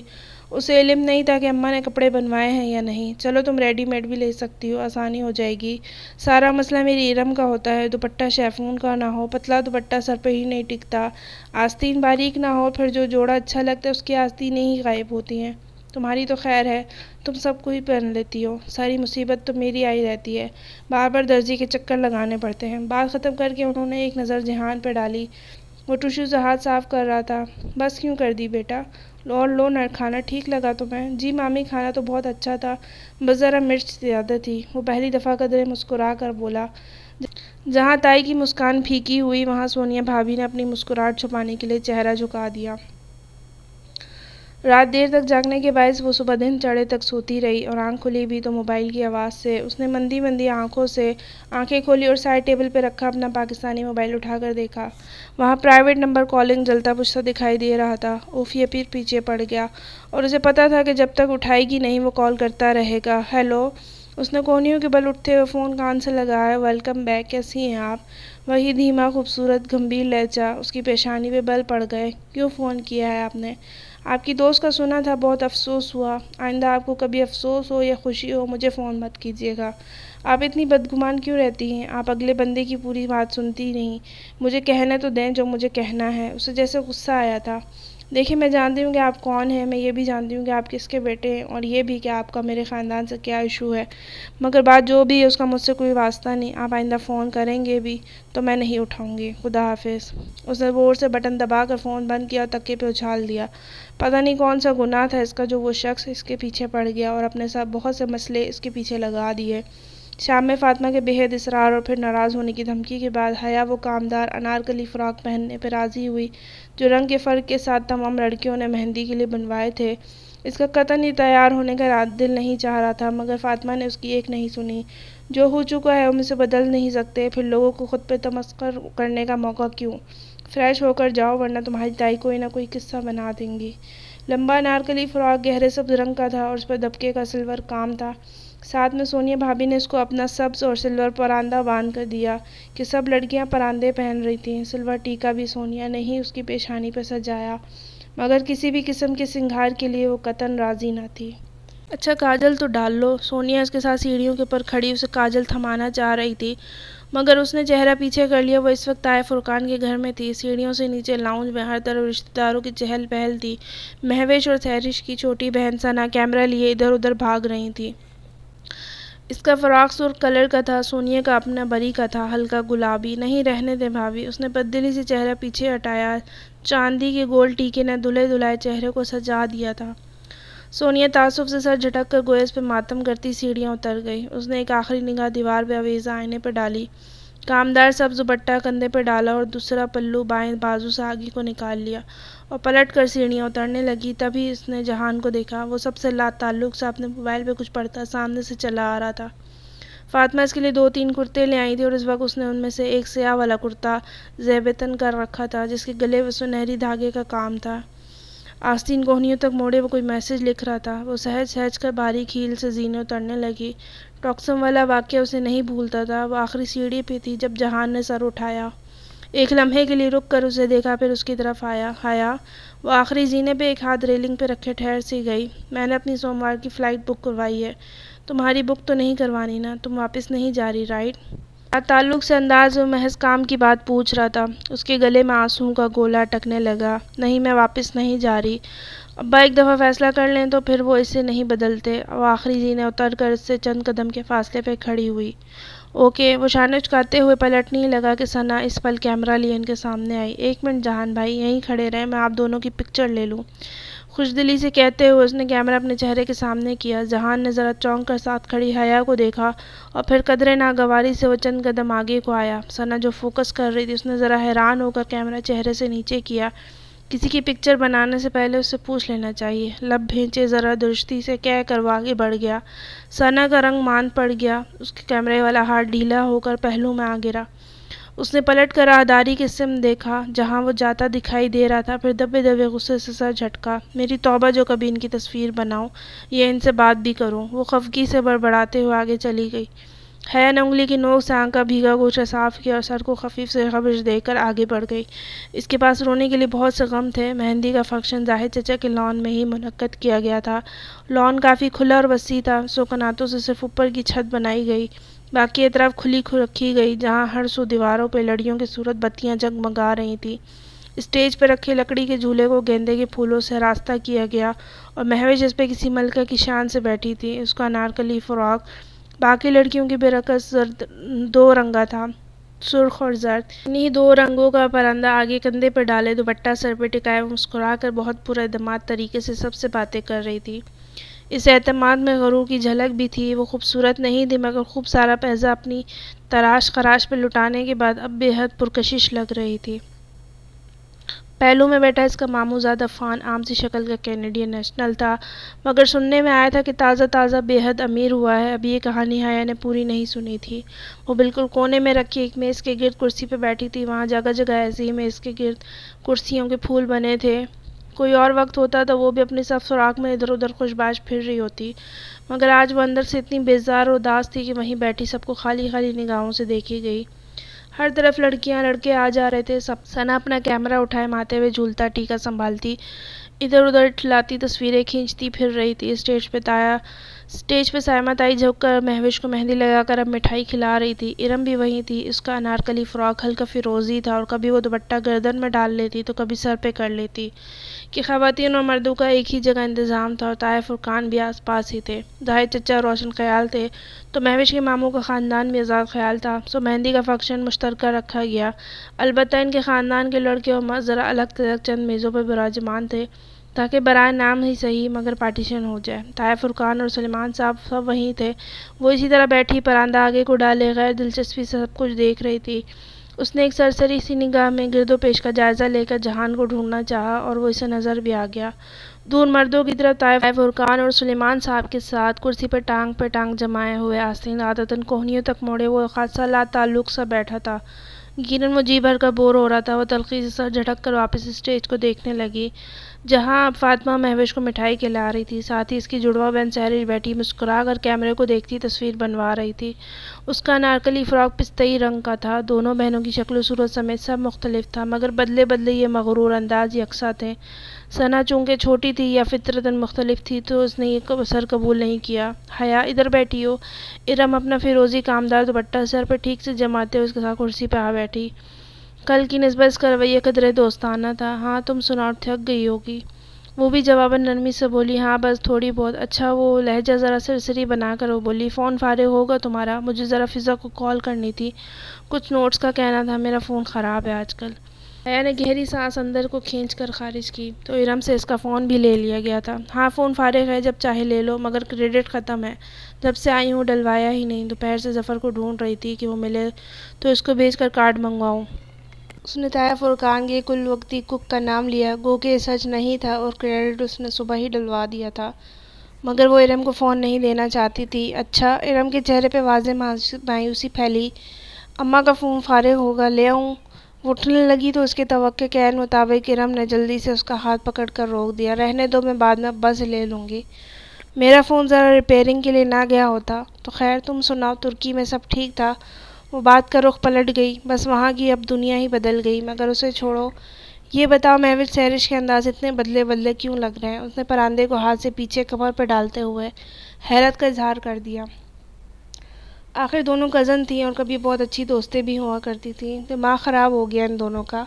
اسے علم نہیں تھا کہ اماں نے کپڑے بنوائے ہیں یا نہیں۔ چلو تم ریڈی میڈ بھی لے سکتی ہو، آسانی ہو جائے گی۔ سارا مسئلہ میری ارم کا ہوتا ہے، دوپٹہ شیفون کا نہ ہو، پتلا دوپٹہ سر پہ ہی نہیں ٹکتا، آستین باریک نہ ہو، پھر جو جوڑا اچھا لگتا ہے اس کی آستینیں ہی غائب ہوتی ہیں۔ تمہاری تو خیر ہے، تم سب کو ہی پہن لیتی ہو، ساری مصیبت تو میری آئی رہتی ہے، بار بار درزی کے چکر لگانے پڑتے ہیں۔ بات ختم کر کے انہوں نے ایک نظر جہان پہ ڈالی۔ وہ ٹشو سے ہاتھ صاف کر رہا تھا۔ بس کیوں کر دی بیٹا؟ اور لو نہ، کھانا ٹھیک لگا تمہیں؟ جی مامی، کھانا تو بہت اچھا تھا، بس ذرا مرچ زیادہ تھی۔ وہ پہلی دفعہ قدرے مسکرا کر بولا۔ جہاں تائی کی مسکان پھیکی ہوئی، وہاں سونیا بھابھی نے اپنی مسکراہٹ چھپانے کے لیے چہرہ جھکا دیا۔ رات دیر تک جاگنے کے باعث وہ صبح دن چڑھے تک سوتی رہی، اور آنکھ کھلی بھی تو موبائل کی آواز سے۔ اس نے مندی مندی آنکھوں سے آنکھیں کھولی اور سائڈ ٹیبل پہ رکھا اپنا پاکستانی موبائل اٹھا کر دیکھا۔ وہاں پرائیویٹ نمبر کالنگ جلتا بجھتا دکھائی دے رہا تھا۔ اف، یہ پھر پیچھے پڑ گیا، اور اسے پتا تھا کہ جب تک اٹھائے گی نہیں وہ کال کرتا رہے گا۔ ہیلو! اس نے کونیوں کے بل اٹھتے ہوئے فون کان سے لگایا۔ ویلکم بیک، کیسی ہیں آپ؟ وہی دھیما، خوبصورت، گمبھیر لہجہ۔ اس کی پیشانی پہ بل پڑ گئے۔ کیوں فون کیا ہے آپ نے؟ آپ کی دوست کا سنا تھا، بہت افسوس ہوا۔ آئندہ آپ کو کبھی افسوس ہو یا خوشی ہو مجھے فون مت کیجیے گا۔ آپ اتنی بدگمان کیوں رہتی ہیں؟ آپ اگلے بندے کی پوری بات سنتی نہیں، مجھے کہنے تو دیں جو مجھے کہنا ہے۔ اسے جیسے غصہ آیا تھا۔ دیکھیں، میں جانتی ہوں کہ آپ کون ہیں، میں یہ بھی جانتی ہوں کہ آپ کس کے بیٹے ہیں، اور یہ بھی کہ آپ کا میرے خاندان سے کیا ایشو ہے، مگر بات جو بھی ہے اس کا مجھ سے کوئی واسطہ نہیں۔ آپ آئندہ فون کریں گے بھی تو میں نہیں اٹھاؤں گی۔ خدا حافظ۔ اس نے زور سے بٹن دبا کر فون بند کیا اور تکیے پہ اچھال دیا۔ پتہ نہیں کون سا گناہ تھا اس کا جو وہ شخص اس کے پیچھے پڑ گیا اور اپنے ساتھ بہت سے مسئلے اس کے پیچھے لگا دیے۔ شام میں فاطمہ کے بے حد اصرار اور پھر ناراض ہونے کی دھمکی کے بعد حیا وہ کامدار انارکلی فراق پہننے پہ راضی ہوئی جو رنگ کے فرق کے ساتھ تمام لڑکیوں نے مہندی کے لیے بنوائے تھے۔ اس کا قطعاً ہی تیار ہونے کا دل نہیں چاہ رہا تھا، مگر فاطمہ نے اس کی ایک نہیں سنی۔ جو ہو چکا ہے ہم اسے بدل نہیں سکتے، پھر لوگوں کو خود پہ تمسخر کرنے کا موقع کیوں؟ فریش ہو کر جاؤ ورنہ تمہاری تائی کوئی نہ کوئی قصہ بنا دیں گی۔ لمبا انارکلی فراق گہرے سبز رنگ کا تھا اور اس پر دبکے کا سلور کام تھا۔ ساتھ میں سونیا بھابھی نے اس کو اپنا سبز اور سلور پراندہ باندھ کر دیا کہ سب لڑکیاں پراندے پہن رہی تھیں۔ سلور ٹیکا بھی سونیا نے ہی اس کی پیشانی پہ سجایا، مگر کسی بھی قسم کے سنگھار کے لیے وہ قطعاً راضی نہ تھی۔ اچھا کاجل تو ڈال لو۔ سونیا اس کے ساتھ سیڑھیوں کے پر کھڑی اسے کاجل تھمانا چاہ رہی تھی، مگر اس نے چہرہ پیچھے کر لیا۔ وہ اس وقت طاہر فرقان کے گھر میں تھی۔ سیڑھیوں سے نیچے لاؤنج میں ہر طرف رشتہ داروں کی چہل پہل تھی۔ مہوش اور سہرش کی چھوٹی بہن ثنا کیمرہ لیے ادھر ادھر بھاگ رہی تھی۔ اس کا فراق سرخ کلر کا تھا، سونیا کا اپنا بری کا تھا، ہلکا گلابی۔ نہیں، رہنے دیں بھابھی۔ اس نے بددلی سے چہرہ پیچھے ہٹایا۔ چاندی کے گول ٹیکے نے دلہے دلہائے چہرے کو سجا دیا تھا۔ سونیا تعصب سے سر جھٹک کر گویا اس پہ ماتم کرتی سیڑھیاں اتر گئی۔ اس نے ایک آخری نگاہ دیوار پہ آویزاں آئینے پہ ڈالی، کامدار سبز دوپٹہ کندھے پہ ڈالا اور دوسرا پلو بائیں بازو سے آگے کو نکال لیا اور پلٹ کر سیڑھیاں اترنے لگی۔ تبھی اس نے جہان کو دیکھا۔ وہ سب سے لا تعلق سے اپنے موبائل پہ کچھ پڑھتا سامنے سے چلا آ رہا تھا۔ فاطمہ اس کے لیے 2-3 کرتے لے آئی تھی اور اس وقت اس نے ان میں سے ایک سیاہ والا کرتا زیب تن کر رکھا تھا جس کے گلے میں سنہری دھاگے کا کام تھا۔ آستین کوہنیوں تک موڑے وہ کوئی میسج لکھ رہا تھا۔ وہ سہج سہج کر باریک ہیل سے زینے اترنے لگی۔ ٹاکسم والا واقعہ اسے نہیں بھولتا تھا۔ وہ آخری سیڑھی پہ تھی جب جہان نے سر اٹھایا۔ ایک لمحے کے لیے رک کر اسے دیکھا، پھر اس کی طرف آیا۔ حیا، وہ آخری زینے پہ ایک ہاتھ ریلنگ پہ رکھے ٹھہر سی گئی۔ میں نے اپنی سوموار کی فلائٹ بک کروائی ہے۔ تمہاری بک تو نہیں کروانی نا؟ تم واپس نہیں جا رہی رائٹ؟ تعلق سے انداز میں محض کام کی بات پوچھ رہا تھا۔ اس کے گلے میں آنسوؤں کا گولا اٹکنے لگا۔ نہیں، میں واپس نہیں جا رہی۔ ابا ایک دفعہ فیصلہ کر لیں تو پھر وہ اسے نہیں بدلتے۔ وہ آخری زینے اتر کر اس سے چند قدم کے فاصلے پہ کھڑی ہوئی۔ اوکے، وہ شانے چکاتے ہوئے پلٹنے ہی لگا کہ ثنا اس پل کیمرہ لیے ان کے سامنے آئی۔ ایک منٹ جہان بھائی، یہیں کھڑے رہیں، میں آپ دونوں کی پکچر لے لوں۔ خوش دلی سے کہتے ہوئے اس نے کیمرہ اپنے چہرے کے سامنے کیا۔ جہان نے ذرا چونک کر ساتھ کھڑی حیا کو دیکھا اور پھر قدرے ناگواری سے وہ چند قدم آگے کو آیا۔ ثنا جو فوکس کر رہی تھی، اس نے ذرا حیران ہو کر کیمرہ چہرے سے نیچے کیا۔ کسی کی پکچر بنانے سے پہلے اس سے پوچھ لینا چاہیے۔ لب بھینچے ذرا درستی سے کہہ کر وہ آگے بڑھ گیا۔ ثنا کا رنگ ماند پڑ گیا۔ اس کے کیمرے والا ہاتھ ڈھیلا ہو کر پہلو میں آ گرا۔ اس نے پلٹ کر راہداری کی سمت دیکھا جہاں وہ جاتا دکھائی دے رہا تھا، پھر دبے دبے غصے سے سر جھٹکا۔ میری توبہ جو کبھی ان کی تصویر بناؤں یا ان سے بات بھی کروں۔ وہ خفگی سے بڑبڑاتے ہوئے آگے چلی گئی۔ حیا نے انگلی کی نوک سے آنکھ کا بھیگا گوشہ صاف کیا اور سر کو خفیف سے خبش دے کر آگے بڑھ گئی۔ اس کے پاس رونے کے لیے بہت سے غم تھے۔ مہندی کا فنکشن زاہد چچا کے لان میں ہی منعقد کیا گیا تھا۔ لان کافی کھلا اور وسیع تھا۔ سوکناتوں سے صرف اوپر کی چھت بنائی گئی، باقی اطراف کھلی رکھی گئی، جہاں ہر سو دیواروں پہ لڑیوں کی صورت بتیاں جگمگا رہی تھیں۔ اسٹیج پہ رکھے لکڑی کے جھولے کو گیندے کے پھولوں سے راستہ کیا گیا اور مہوش اس پہ کسی ملکہ کی شان سے بیٹھی تھی۔ اس کا انارکلی فراق باقی لڑکیوں کی برعکس دو رنگا تھا، سرخ اور زرد۔ انہی دو رنگوں کا پرندہ آگے کندھے پہ ڈالے دوپٹہ سر پہ ٹکائے وہ مسکرا کر بہت پراعتماد طریقے سے سب سے باتیں کر رہی تھی۔ اس اعتماد میں غرور کی جھلک بھی تھی۔ وہ خوبصورت نہیں تھی مگر خوب سارا پیسہ اپنی تراش خراش پہ لٹانے کے بعد اب بے حد پرکشش لگ رہی تھی۔ پہلو میں بیٹھا اس کا ماموں زادہ فان عام سی شکل کا کینیڈین نیشنل تھا، مگر سننے میں آیا تھا کہ تازہ تازہ بے حد امیر ہوا ہے۔ اب یہ کہانی حیا نے پوری نہیں سنی تھی۔ وہ بالکل کونے میں رکھی ایک میز کے گرد کرسی پہ بیٹھی تھی۔ وہاں جگہ جگہ ایسے ہی میز کے گرد کرسیوں کے پھول بنے تھے۔ کوئی اور وقت ہوتا تو وہ بھی اپنی صف سوراخ میں ادھر ادھر خوشباش پھر رہی ہوتی، مگر آج وہ اندر سے اتنی بیزار اور اداس تھی کہ وہیں بیٹھی سب کو خالی خالی نگاہوں سے دیکھی گئی۔ ہر طرف لڑکیاں لڑکے آ جا رہے تھے۔ ثنا اپنا کیمرہ اٹھائے ماتھے ہوئے جھولتا ٹیکا سنبھالتی ادھر ادھر ٹھلاتی تصویریں کھینچتی پھر رہی تھی۔ اسٹیج پہ سائمہ تائی جھک کر مہوش کو مہندی لگا کر اب مٹھائی کھلا رہی تھی۔ ارم بھی وہیں تھی۔ اس کا انارکلی فراق ہلکا فیروزی تھا اور کبھی وہ دوپٹہ گردن میں ڈال لیتی تو کبھی سر پہ کر لیتی کہ خواتین اور مردوں کا ایک ہی جگہ انتظام تھا، اور طائے فرقان بھی آس پاس ہی تھے۔ زاہد چچا روشن خیال تھے تو مہوش کے ماموں کا خاندان بھی آزاد خیال تھا، سو مہندی کا فنکشن مشترکہ رکھا گیا۔ البتہ ان کے خاندان کے لڑکے اور مرد ذرا الگ تھلگ چند میزوں پہ براجمان تھے تاکہ برائے نام ہی صحیح مگر پارٹیشن ہو جائے۔ طائے فرقان اور سلیمان صاحب سب وہیں تھے۔ وہ اسی طرح بیٹھی پراندہ آگے کو ڈالے غیر دلچسپی سے سب کچھ دیکھ رہی تھی۔ اس نے ایک سرسری سی نگاہ میں گرد و پیش کا جائزہ لے کر جہان کو ڈھونڈنا چاہا اور وہ اسے نظر بھی آ گیا۔ دور مردوں کی طرف طائے فرقان اور سلیمان صاحب کے ساتھ کرسی پہ ٹانگ جمائے ہوئے آستین عادتاً کوہنیوں تک موڑے وہ خاصا لا تعلق سا بیٹھا تھا۔ یقیناً وہ جی بھر کا بور ہو رہا تھا۔ وہ تلخی سے سر جھٹک کر واپس اسٹیج کو دیکھنے لگی جہاں اب فاطمہ مہوش کو مٹھائی کھلا رہی تھی، ساتھ ہی اس کی جڑواں بہن سہرش بیٹھی مسکرا کر کیمرے کو دیکھتی تصویر بنوا رہی تھی۔ اس کا انارکلی فراق پستئی رنگ کا تھا۔ دونوں بہنوں کی شکل و صورت سمیت سب مختلف تھا، مگر بدلے بدلے یہ مغرور انداز یکساں تھے۔ ثنا چونکہ چھوٹی تھی یا فطرتاً مختلف تھی تو اس نے یہ اثر قبول نہیں کیا۔ حیا ادھر بیٹھی ہو؟ ارم اپنا فیروزی کامدار دوپٹہ سر پہ ٹھیک سے جماتے ہوئے اس کے ساتھ کرسی پہ آ بیٹھی۔ کل کی نسبت اس کا رویہ قدرے دوستانہ تھا۔ ہاں تم سناؤ، تھک گئی ہوگی؟ وہ بھی جواباً نرمی سے بولی، ہاں بس تھوڑی بہت۔ اچھا، وہ لہجہ ذرا سرسری بنا کر وہ بولی، فون فارغ ہوگا تمہارا؟ مجھے ذرا فضا کو کال کرنی تھی، کچھ نوٹس کا کہنا تھا، میرا فون خراب ہے آج کل۔ حیا نے گہری سانس اندر کو کھینچ کر خارج کی تو ارم سے اس کا فون بھی لے لیا گیا تھا۔ ہاں فون فارغ ہے، جب چاہے لے لو، مگر کریڈٹ ختم ہے، جب سے آئی ہوں ڈلوایا ہی نہیں۔ دوپہر سے ظفر کو ڈھونڈ رہی تھی کہ وہ ملے تو اس کو بھیج کر کارڈ منگواؤں۔ اس نے طائے فرقان کے کل وقتی کک کا نام لیا، گو کہ یہ سچ نہیں تھا اور کریڈٹ اس نے صبح ہی ڈلوا دیا تھا، مگر وہ ارم کو فون نہیں دینا چاہتی تھی۔ اچھا، ارم کے چہرے پہ واضح مایوسی پھیلی۔ اماں کا فون فارغ ہوگا، لے آؤں؟ وہ اٹھنے لگی تو اس کے توقع کے عین مطابق ارم نے جلدی سے اس کا ہاتھ پکڑ کر روک دیا۔ رہنے دو، میں بعد میں ابا سے لے لوں گی۔ میرا فون ذرا ریپیئرنگ کے لیے نہ گیا ہوتا تو؟ خیر تم سناؤ، ترکی میں سب ٹھیک تھا؟ وہ بات کا رخ پلٹ گئی، بس وہاں کی اب دنیا ہی بدل گئی۔ مگر اسے چھوڑو، یہ بتاؤ محور سحرش کے انداز اتنے بدلے بدلے کیوں لگ رہے ہیں؟ اس نے پراندے کو ہاتھ سے پیچھے کمر پر ڈالتے ہوئے حیرت کا اظہار کر دیا۔ آخر دونوں کزن تھیں اور کبھی بہت اچھی دوستیں بھی ہوا کرتی تھیں۔ دماغ خراب ہو گیا ان دونوں کا۔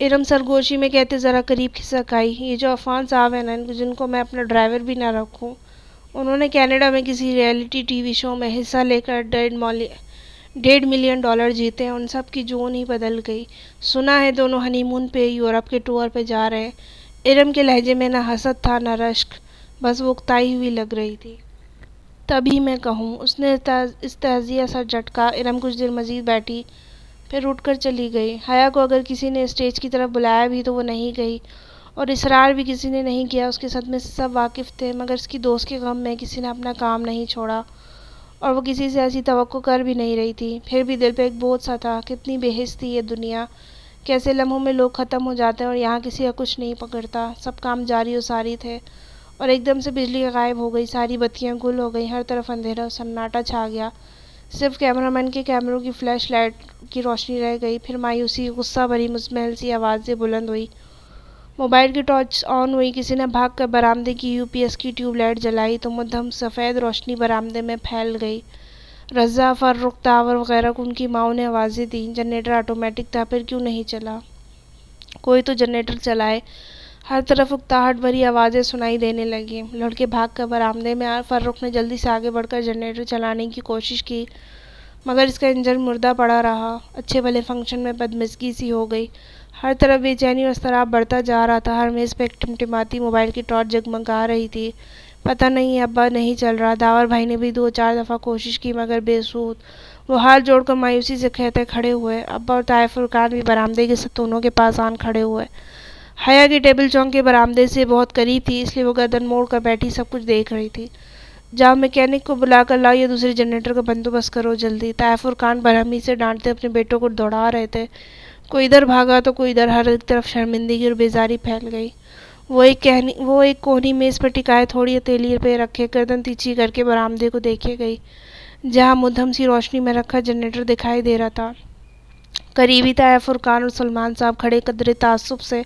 ارم سرگوشی میں کہتے ذرا قریب کھسک آئی، یہ جو عفان صاحب ہیں نا، جن کو میں اپنا ڈرائیور بھی نہ رکھوں، انہوں نے کینیڈا میں کسی ریئلٹی ٹی وی شو میں حصہ لے کر $1.5 ملین جیتے ہیں۔ ان سب کی جون ہی بدل گئی۔ سنا ہے دونوں ہنی مون پہ یورپ کے ٹور پہ جا رہے ہیں۔ ارم کے لہجے میں نہ حسد تھا نہ رشک، بس وہ اکتائی ہوئی لگ رہی تھی۔ تبھی میں کہوں، اس نے استہزاء سا جھٹکا۔ ارم کچھ دیر مزید بیٹھی، پھر اٹھ کر چلی گئی۔ حیا کو اگر کسی نے اسٹیج کی طرف بلایا بھی تو وہ نہیں گئی، اور اصرار بھی کسی نے نہیں کیا۔ اس کے صدمے سے سب واقف تھے، مگر اس کی دوست کے غم میں کسی نے اپنا کام نہیں چھوڑا، اور وہ کسی سے ایسی توقع کر بھی نہیں رہی تھی۔ پھر بھی دل پہ ایک بوجھ سا تھا، کتنی بے حس تھی یہ دنیا، کیسے لمحوں میں لوگ ختم ہو جاتے ہیں اور یہاں کسی کا کچھ نہیں پکڑتا۔ سب کام جاری و ساری تھے، اور ایک دم سے بجلی غائب ہو گئی، ساری بتیاں گل ہو گئیں، ہر طرف اندھیرا اور سناٹا چھا گیا۔ صرف کیمرہ مین کے کیمروں کی فلیش لائٹ کی روشنی رہ گئی۔ پھر مایوسی، غصہ بھری مزمحل سی آوازیں بلند ہوئی۔ موبائل کی ٹارچ آن ہوئی، کسی نے بھاگ کر برآمدے کی یو پی ایس کی ٹیوب لائٹ جلائی تو مدھم سفید روشنی برآمدے میں پھیل گئی۔ رضا، فرخ، طاہر وغیرہ کو ان کی ماؤں نے آوازیں دیں۔ جنریٹر آٹومیٹک تھا، پھر کیوں نہیں چلا؟ کوئی تو جنریٹر چلائے۔ ہر طرف اکتاہٹ بھری آوازیں سنائی دینے لگیں۔ لڑکے بھاگ کر برآمدے میں آئے۔ فرخ نے جلدی سے آگے بڑھ کر جنریٹر چلانے کی کوشش کی، مگر اس کا انجن مردہ پڑا رہا۔ اچھے بھلے فنکشن میں بدمزگی سی ہو گئی۔ ہر طرف بے چینی اور اضطراب بڑھتا جا رہا تھا۔ ہر میز پہ ایک ٹمٹماتی موبائل کی ٹارچ جگمگا رہی تھی۔ پتہ نہیں ابا نہیں چل رہا۔ داور بھائی نے بھی 2-4 دفعہ کوشش کی، مگر بے سود۔ وہ ہاتھ جوڑ کر مایوسی سے کہتے کھڑے ہوئے۔ ابا اور طاہر فرقان بھی برآمدے کے ستونوں کے پاس آن کھڑے ہوئے۔ حیا کی ٹیبل چونک کے برآمدے سے بہت قریب تھی، اس لیے وہ گردن موڑ کر بیٹھی سب کچھ دیکھ رہی تھی۔ جاؤ میکینک کو بلا کر لاؤ، یا دوسرے جنریٹر کا بندوبست کرو جلدی۔ طاہر فرقان برہمی سے ڈانٹتے اپنے بیٹوں کو دوڑا رہے تھے۔ کوئی ادھر بھاگا تو کوئی ادھر، ہر ایک طرف شرمندگی اور بیزاری پھیل گئی۔ وہ ایک کوہنی میز پر ٹکائے تھوڑی ہتھیلی پہ رکھے گردن تیچی کر کے برآمدے کو دیکھے گئی، جہاں مدھم سی روشنی میں رکھا جنریٹر دکھائی دے رہا تھا۔ قریبی طاہر فرقان اور سلمان صاحب کھڑے قدرے تعصب سے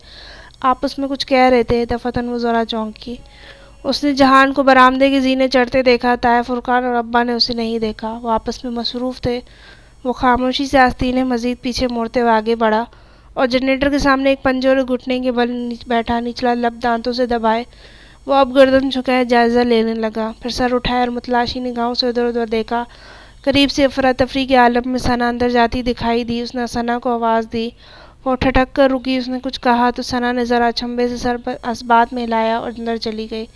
آپس میں کچھ کہہ رہے تھے۔ دفعتاً وہ ذرا چونکی۔ اس نے جہان کو برآمدے کے زینے چڑھتے دیکھا۔ طاہر فرقان اور ابا نے اسے نہیں دیکھا، وہ آپس میں مصروف تھے۔ وہ خاموشی سے آستینیں مزید پیچھے موڑتے ہوئے آگے بڑھا، اور جنریٹر کے سامنے ایک پنجے اور گھٹنے کے بل بیٹھا، نچلا لب دانتوں سے دبائے۔ وہ اب گردن جھکائے جائزہ لینے لگا، پھر سر اٹھایا اور متلاشی نگاہوں سے ادھر ادھر دیکھا۔ قریب سے افراتفری کے عالم میں ثنا اندر جاتی دکھائی دی۔ اس نے ثنا کو آواز دی۔ وہ ٹھٹک کر رکی۔ اس نے کچھ کہا تو ثنا نے ذرا اچنبھے سے سر اثبات میں ہلایا اور اندر چلی گئی۔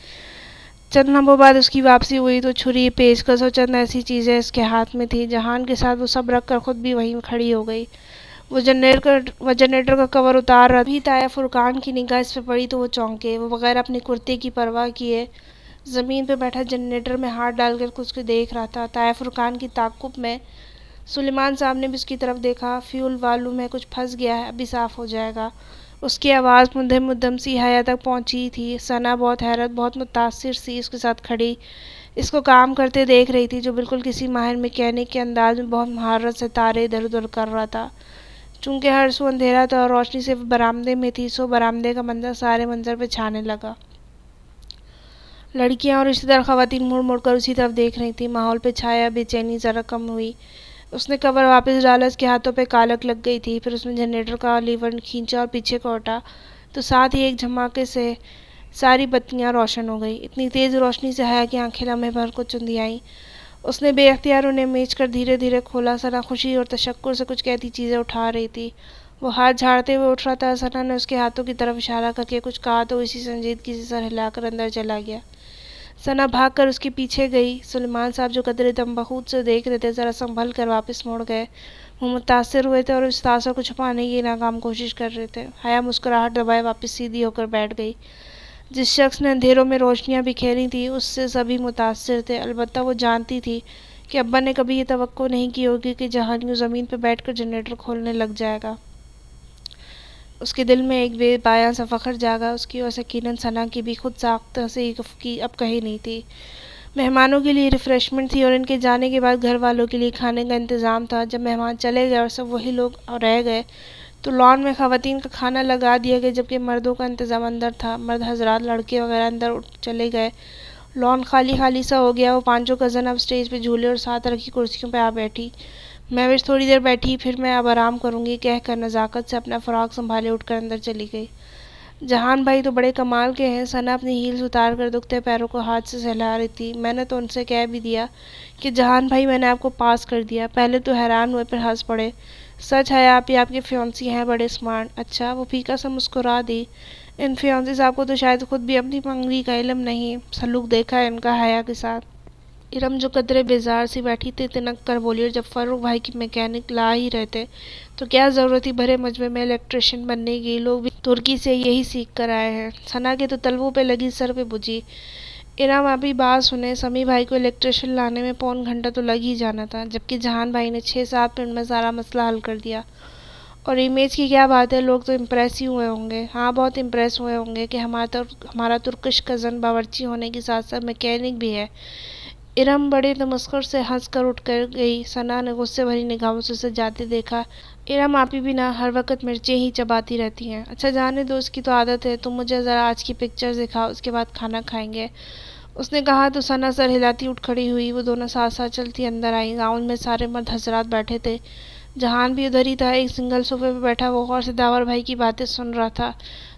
چند لمحوں بعد اس کی واپسی ہوئی تو چھری، پیچکس اور چند ایسی چیزیں اس کے ہاتھ میں تھیں۔ جہان کے ساتھ وہ سب رکھ کر خود بھی وہیں کھڑی ہو گئی۔ وہ جنریٹر کا کور اتار رہا تھا۔ بھی طاہر فرقان کی نگاہ اس پہ پڑی تو وہ چونکے۔ وہ بغیر اپنے کرتے کی پرواہ کیے زمین پہ بیٹھا جنریٹر میں ہاتھ ڈال کر کچھ دیکھ رہا تھا۔ طاہر فرقان کی تعقب میں سلیمان صاحب نے بھی اس کی طرف دیکھا۔ فیول والو میں کچھ پھنس گیا ہے، ابھی صاف ہو جائے گا۔ اس کی آواز مدھم سی حیا تک پہنچی تھی۔ ثنا بہت حیرت، بہت متاثر سی اس کے ساتھ کھڑی، اس کو کام کرتے دیکھ رہی تھی، جو بالکل کسی ماہر میکینک کے انداز میں بہت مہارت سے تارے ادھر ادھر کر رہا تھا۔ چونکہ ہر سو اندھیرا تھا اور روشنی صرف برآمدے میں تھی، سو برآمدے کا منظر سارے منظر پہ چھانے لگا۔ لڑکیاں اور رشتہ دار خواتین مڑ مڑ کر اسی طرف دیکھ رہی تھیں۔ ماحول پہ چھایا بے چینی ذرا کم ہوئی۔ اس نے کور واپس ڈالا۔ اس کے ہاتھوں پہ کالک لگ گئی تھی۔ پھر اس نے جنریٹر کا لیور کھینچا اور پیچھے کو ہٹا تو ساتھ ہی ایک جھماکے سے ساری بتیاں روشن ہو گئی۔ اتنی تیز روشنی سے حیا کی آنکھیں لمحے بھر کو چندیائیں۔ اس نے بے اختیار انہیں میچ کر دھیرے دھیرے کھولا۔ ثنا خوشی اور تشکر سے کچھ کہتی چیزیں اٹھا رہی تھی۔ وہ ہاتھ جھاڑتے ہوئے اٹھ رہا تھا۔ ثنا نے اس کے ہاتھوں کی طرف اشارہ کر کے کچھ کہا تو اسی سنجیدگی سے سر ہلا کر اندر چلا گیا۔ ثنا بھاگ کر اس کے پیچھے گئی۔ سلیمان صاحب جو قدرے دم بخود سے دیکھ رہے تھے، ذرا سنبھل کر واپس مڑ گئے۔ وہ متاثر ہوئے تھے اور اس تاثر کو چھپانے کی ناکام کوشش کر رہے تھے۔ حیا مسکراہٹ دبائے واپس سیدھی ہو کر بیٹھ گئی۔ جس شخص نے اندھیروں میں روشنیاں بکھیری تھیں، اس سے سبھی متاثر تھے۔ البتہ وہ جانتی تھی کہ ابا نے کبھی یہ توقع نہیں کی ہوگی کہ جہان یوں زمین پہ بیٹھ کر جنریٹر کھولنے لگ جائے گا۔ اس کے دل میں ایک بے پایاں سا فخر جاگا۔ اس کی اور یقیناً ثنا کی بھی خود ساختہ سے اب کہیں نہیں تھی۔ مہمانوں کے لیے ریفریشمنٹ تھی اور ان کے جانے کے بعد گھر والوں کے لیے کھانے کا انتظام تھا۔ جب مہمان چلے گئے اور سب وہی لوگ رہ گئے تو لان میں خواتین کا کھانا لگا دیا گیا، جبکہ مردوں کا انتظام اندر تھا۔ مرد حضرات، لڑکے وغیرہ اندر چلے گئے۔ لان خالی خالی سا ہو گیا۔ وہ پانچوں کزن اب اسٹیج پہ جھولے اور ساتھ رکھی کرسیوں پہ آ بیٹھی۔ مہوش تھوڑی دیر بیٹھی، پھر میں اب آرام کروں گی کہہ کر نزاکت سے اپنا فراق سنبھالے اٹھ کر اندر چلی گئی۔ جہان بھائی تو بڑے کمال کے ہیں۔ ثنا اپنی ہیلز اتار کر دکھتے پیروں کو ہاتھ سے سہلا رہی تھی۔ میں نے تو ان سے کہہ بھی دیا کہ جہان بھائی میں نے آپ کو پاس کر دیا۔ پہلے تو حیران ہوئے، پھر ہنس پڑے۔ سچ ہے آپ کے فیونسی ہیں بڑے اسمارٹ۔ اچھا؟ وہ پھیکا سا مسکرا دی۔ ان فیونسی صاحب کو تو شاید خود بھی اپنی پنگڑی کا علم نہیں۔ سلوک دیکھا ہے ان کا حیا کے ساتھ۔ ارم جو قدرے بیزار سی بیٹھی تھی تنک کر بولی، اور جب فروخ بھائی کی میکینک لا ہی رہے تھے تو کیا ضرورت تھی بھرے مجمع میں الیکٹریشین بننے کی؟ لوگ بھی ترکی سے یہی سیکھ کر آئے ہیں۔ ثنا کے تو تلووں پہ لگی، سر پہ بجھی۔ ارم ابھی بات سنیں، سمی بھائی کو الیکٹریشین لانے میں پون گھنٹہ تو لگ ہی جانا تھا، جبکہ جہان بھائی نے 6-7 منٹ میں سارا مسئلہ حل کر دیا۔ اور امیج کی کیا بات ہے، لوگ تو امپریس ہی ہوئے ہوں گے۔ ہاں، بہت امپریس ہوئے ہوں گے کہ ہمارا ترکش کزن باورچی ہونے کے ساتھ ساتھ میکینک بھی ہے۔ ارم بڑے تمسخر سے ہنس کر اٹھ کر گئی۔ ثنا نے غصے بھری نگاہوں سے اسے جاتے دیکھا۔ ارم آپی بھی نہ ہر وقت مرچیں ہی چباتی رہتی ہیں۔ اچھا جانے دو، اس کی تو عادت ہے۔ تم مجھے ذرا آج کی پکچر دکھاؤ، اس کے بعد کھانا کھائیں گے، اس نے کہا تو ثنا سر ہلاتی اٹھ کھڑی ہوئی۔ وہ دونوں ساتھ ساتھ چلتی اندر آئیں۔ لاؤنج میں سارے مرد حضرات بیٹھے تھے۔ جہان بھی ادھر ہی تھا، ایک سنگل صوفے پہ بیٹھا۔ وہ غور سے داور بھائی کی باتیں سن رہا تھا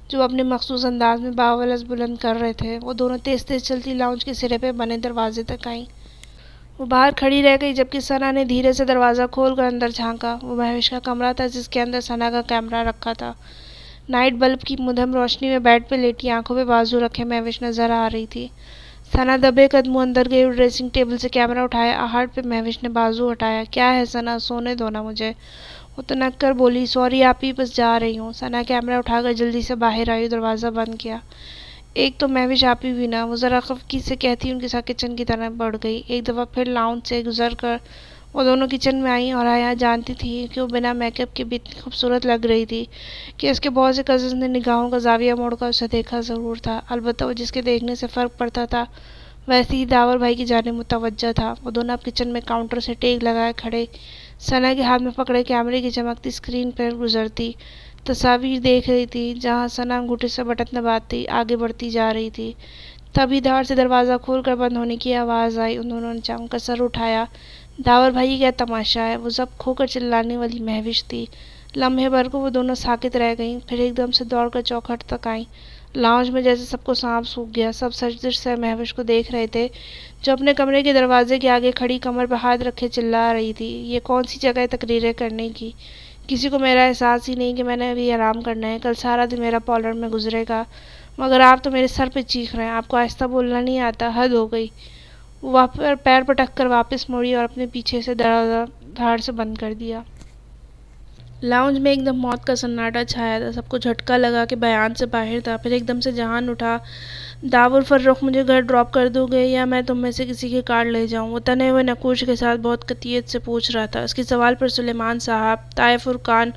جو اپنے مخصوص انداز میں باولز بلند کر رہے تھے۔ وہ دونوں تیز تیز چلتی لاؤنج کے سرے پہ بنے دروازے تک آئیں۔ وہ باہر کھڑی رہ گئی، جبکہ ثنا نے دھیرے سے دروازہ کھول کر اندر جھانکا۔ وہ مہوش کا کمرہ تھا جس کے اندر ثنا کا کیمرہ رکھا تھا۔ نائٹ بلب کی مدھم روشنی میں بیڈ پہ لیٹی، آنکھوں پہ بازو رکھے مہوش نظر آ رہی تھی۔ ثنا دبے قدموں اندر گئی اور ڈریسنگ ٹیبل سے کیمرہ اٹھایا۔ آہٹ پہ مہوش نے بازو ہٹایا۔ کیا ہے ثنا، سونے دو نا مجھے، وہ تنک کر بولی۔ سوری آپی، بس جا رہی ہوں۔ ثنا کیمرہ اٹھا کر جلدی سے باہر آئی اور دروازہ بند کیا۔ ایک تو مہوش آپی بھی نہ، وہ ذرا خفگی سے کہتی ان کے ساتھ کچن کی طرف بڑھ گئی۔ ایک دفعہ پھر لاؤنج سے گزر کر وہ دونوں کچن میں آئیں اور حیا جانتی تھی کہ وہ بنا میک اپ کے بھی اتنی خوبصورت لگ رہی تھی کہ اس کے بہت سے کزنز نے نگاہوں کا زاویہ موڑ کر اسے دیکھا ضرور تھا، البتہ وہ جس کے دیکھنے سے فرق پڑتا تھا ویسے ہی داور بھائی کی جانب متوجہ تھا۔ وہ دونوں اب کچن میں کاؤنٹر سے ٹیک لگائے کھڑے، ثنا کے ہاتھ میں پکڑے کیمرے کی چمکتی اسکرین پر گزرتی تصاویر دیکھ رہی تھی۔ جہاں ثنا انگوٹھے سے بٹن دباتی آگے بڑھتی جا رہی تھی، تبھی دھڑ سے دروازہ کھول کر بند ہونے کی آواز آئی۔ ان دونوں نے چونک کر سر اٹھایا۔ داور بھائی کیا تماشا ہے، وہ ضبط کھو کر چلانے والی مہوش تھی۔ لمحے بھر کو وہ دونوں ساکت رہ گئیں، پھر ایک دم سے دوڑ کر چوکھٹ تک آئیں۔ لاؤنج میں جیسے سب کو سانپ سونکھ گیا۔ سب سجدر سے مہوش کو دیکھ رہے تھے جو اپنے کمرے کے دروازے کے آگے کھڑی کمر پہ ہاتھ رکھے چلا رہی تھی۔ یہ کون سی جگہ ہے تقریریں کرنے کی؟ کسی کو میرا احساس ہی نہیں کہ میں نے ابھی آرام کرنا ہے، کل سارا دن میرا پارلر میں گزرے گا، مگر آپ تو میرے سر پہ چیخ رہے ہیں، آپ کو آہستہ بولنا نہیں آتا، حد ہو گئی۔ وہ پیر پٹک کر واپس مڑی اور اپنے پیچھے سے دروازہ دھاڑ سے بند کر دیا۔ لاؤنج میں ایک دم موت کا سناٹا چھایا تھا، سب کو جھٹکا لگا کہ بیان سے باہر تھا۔ پھر ایک دم سے جہان اٹھا، داور فرخ مجھے گھر ڈراپ کر دو گے یا میں تم میں سے کسی کے کارڈ لے جاؤں؟ وہ تنے ہوئے نقوش کے ساتھ بہت قطعیت سے پوچھ رہا تھا۔ اس کے سوال پر سلیمان صاحب، طائف فرقان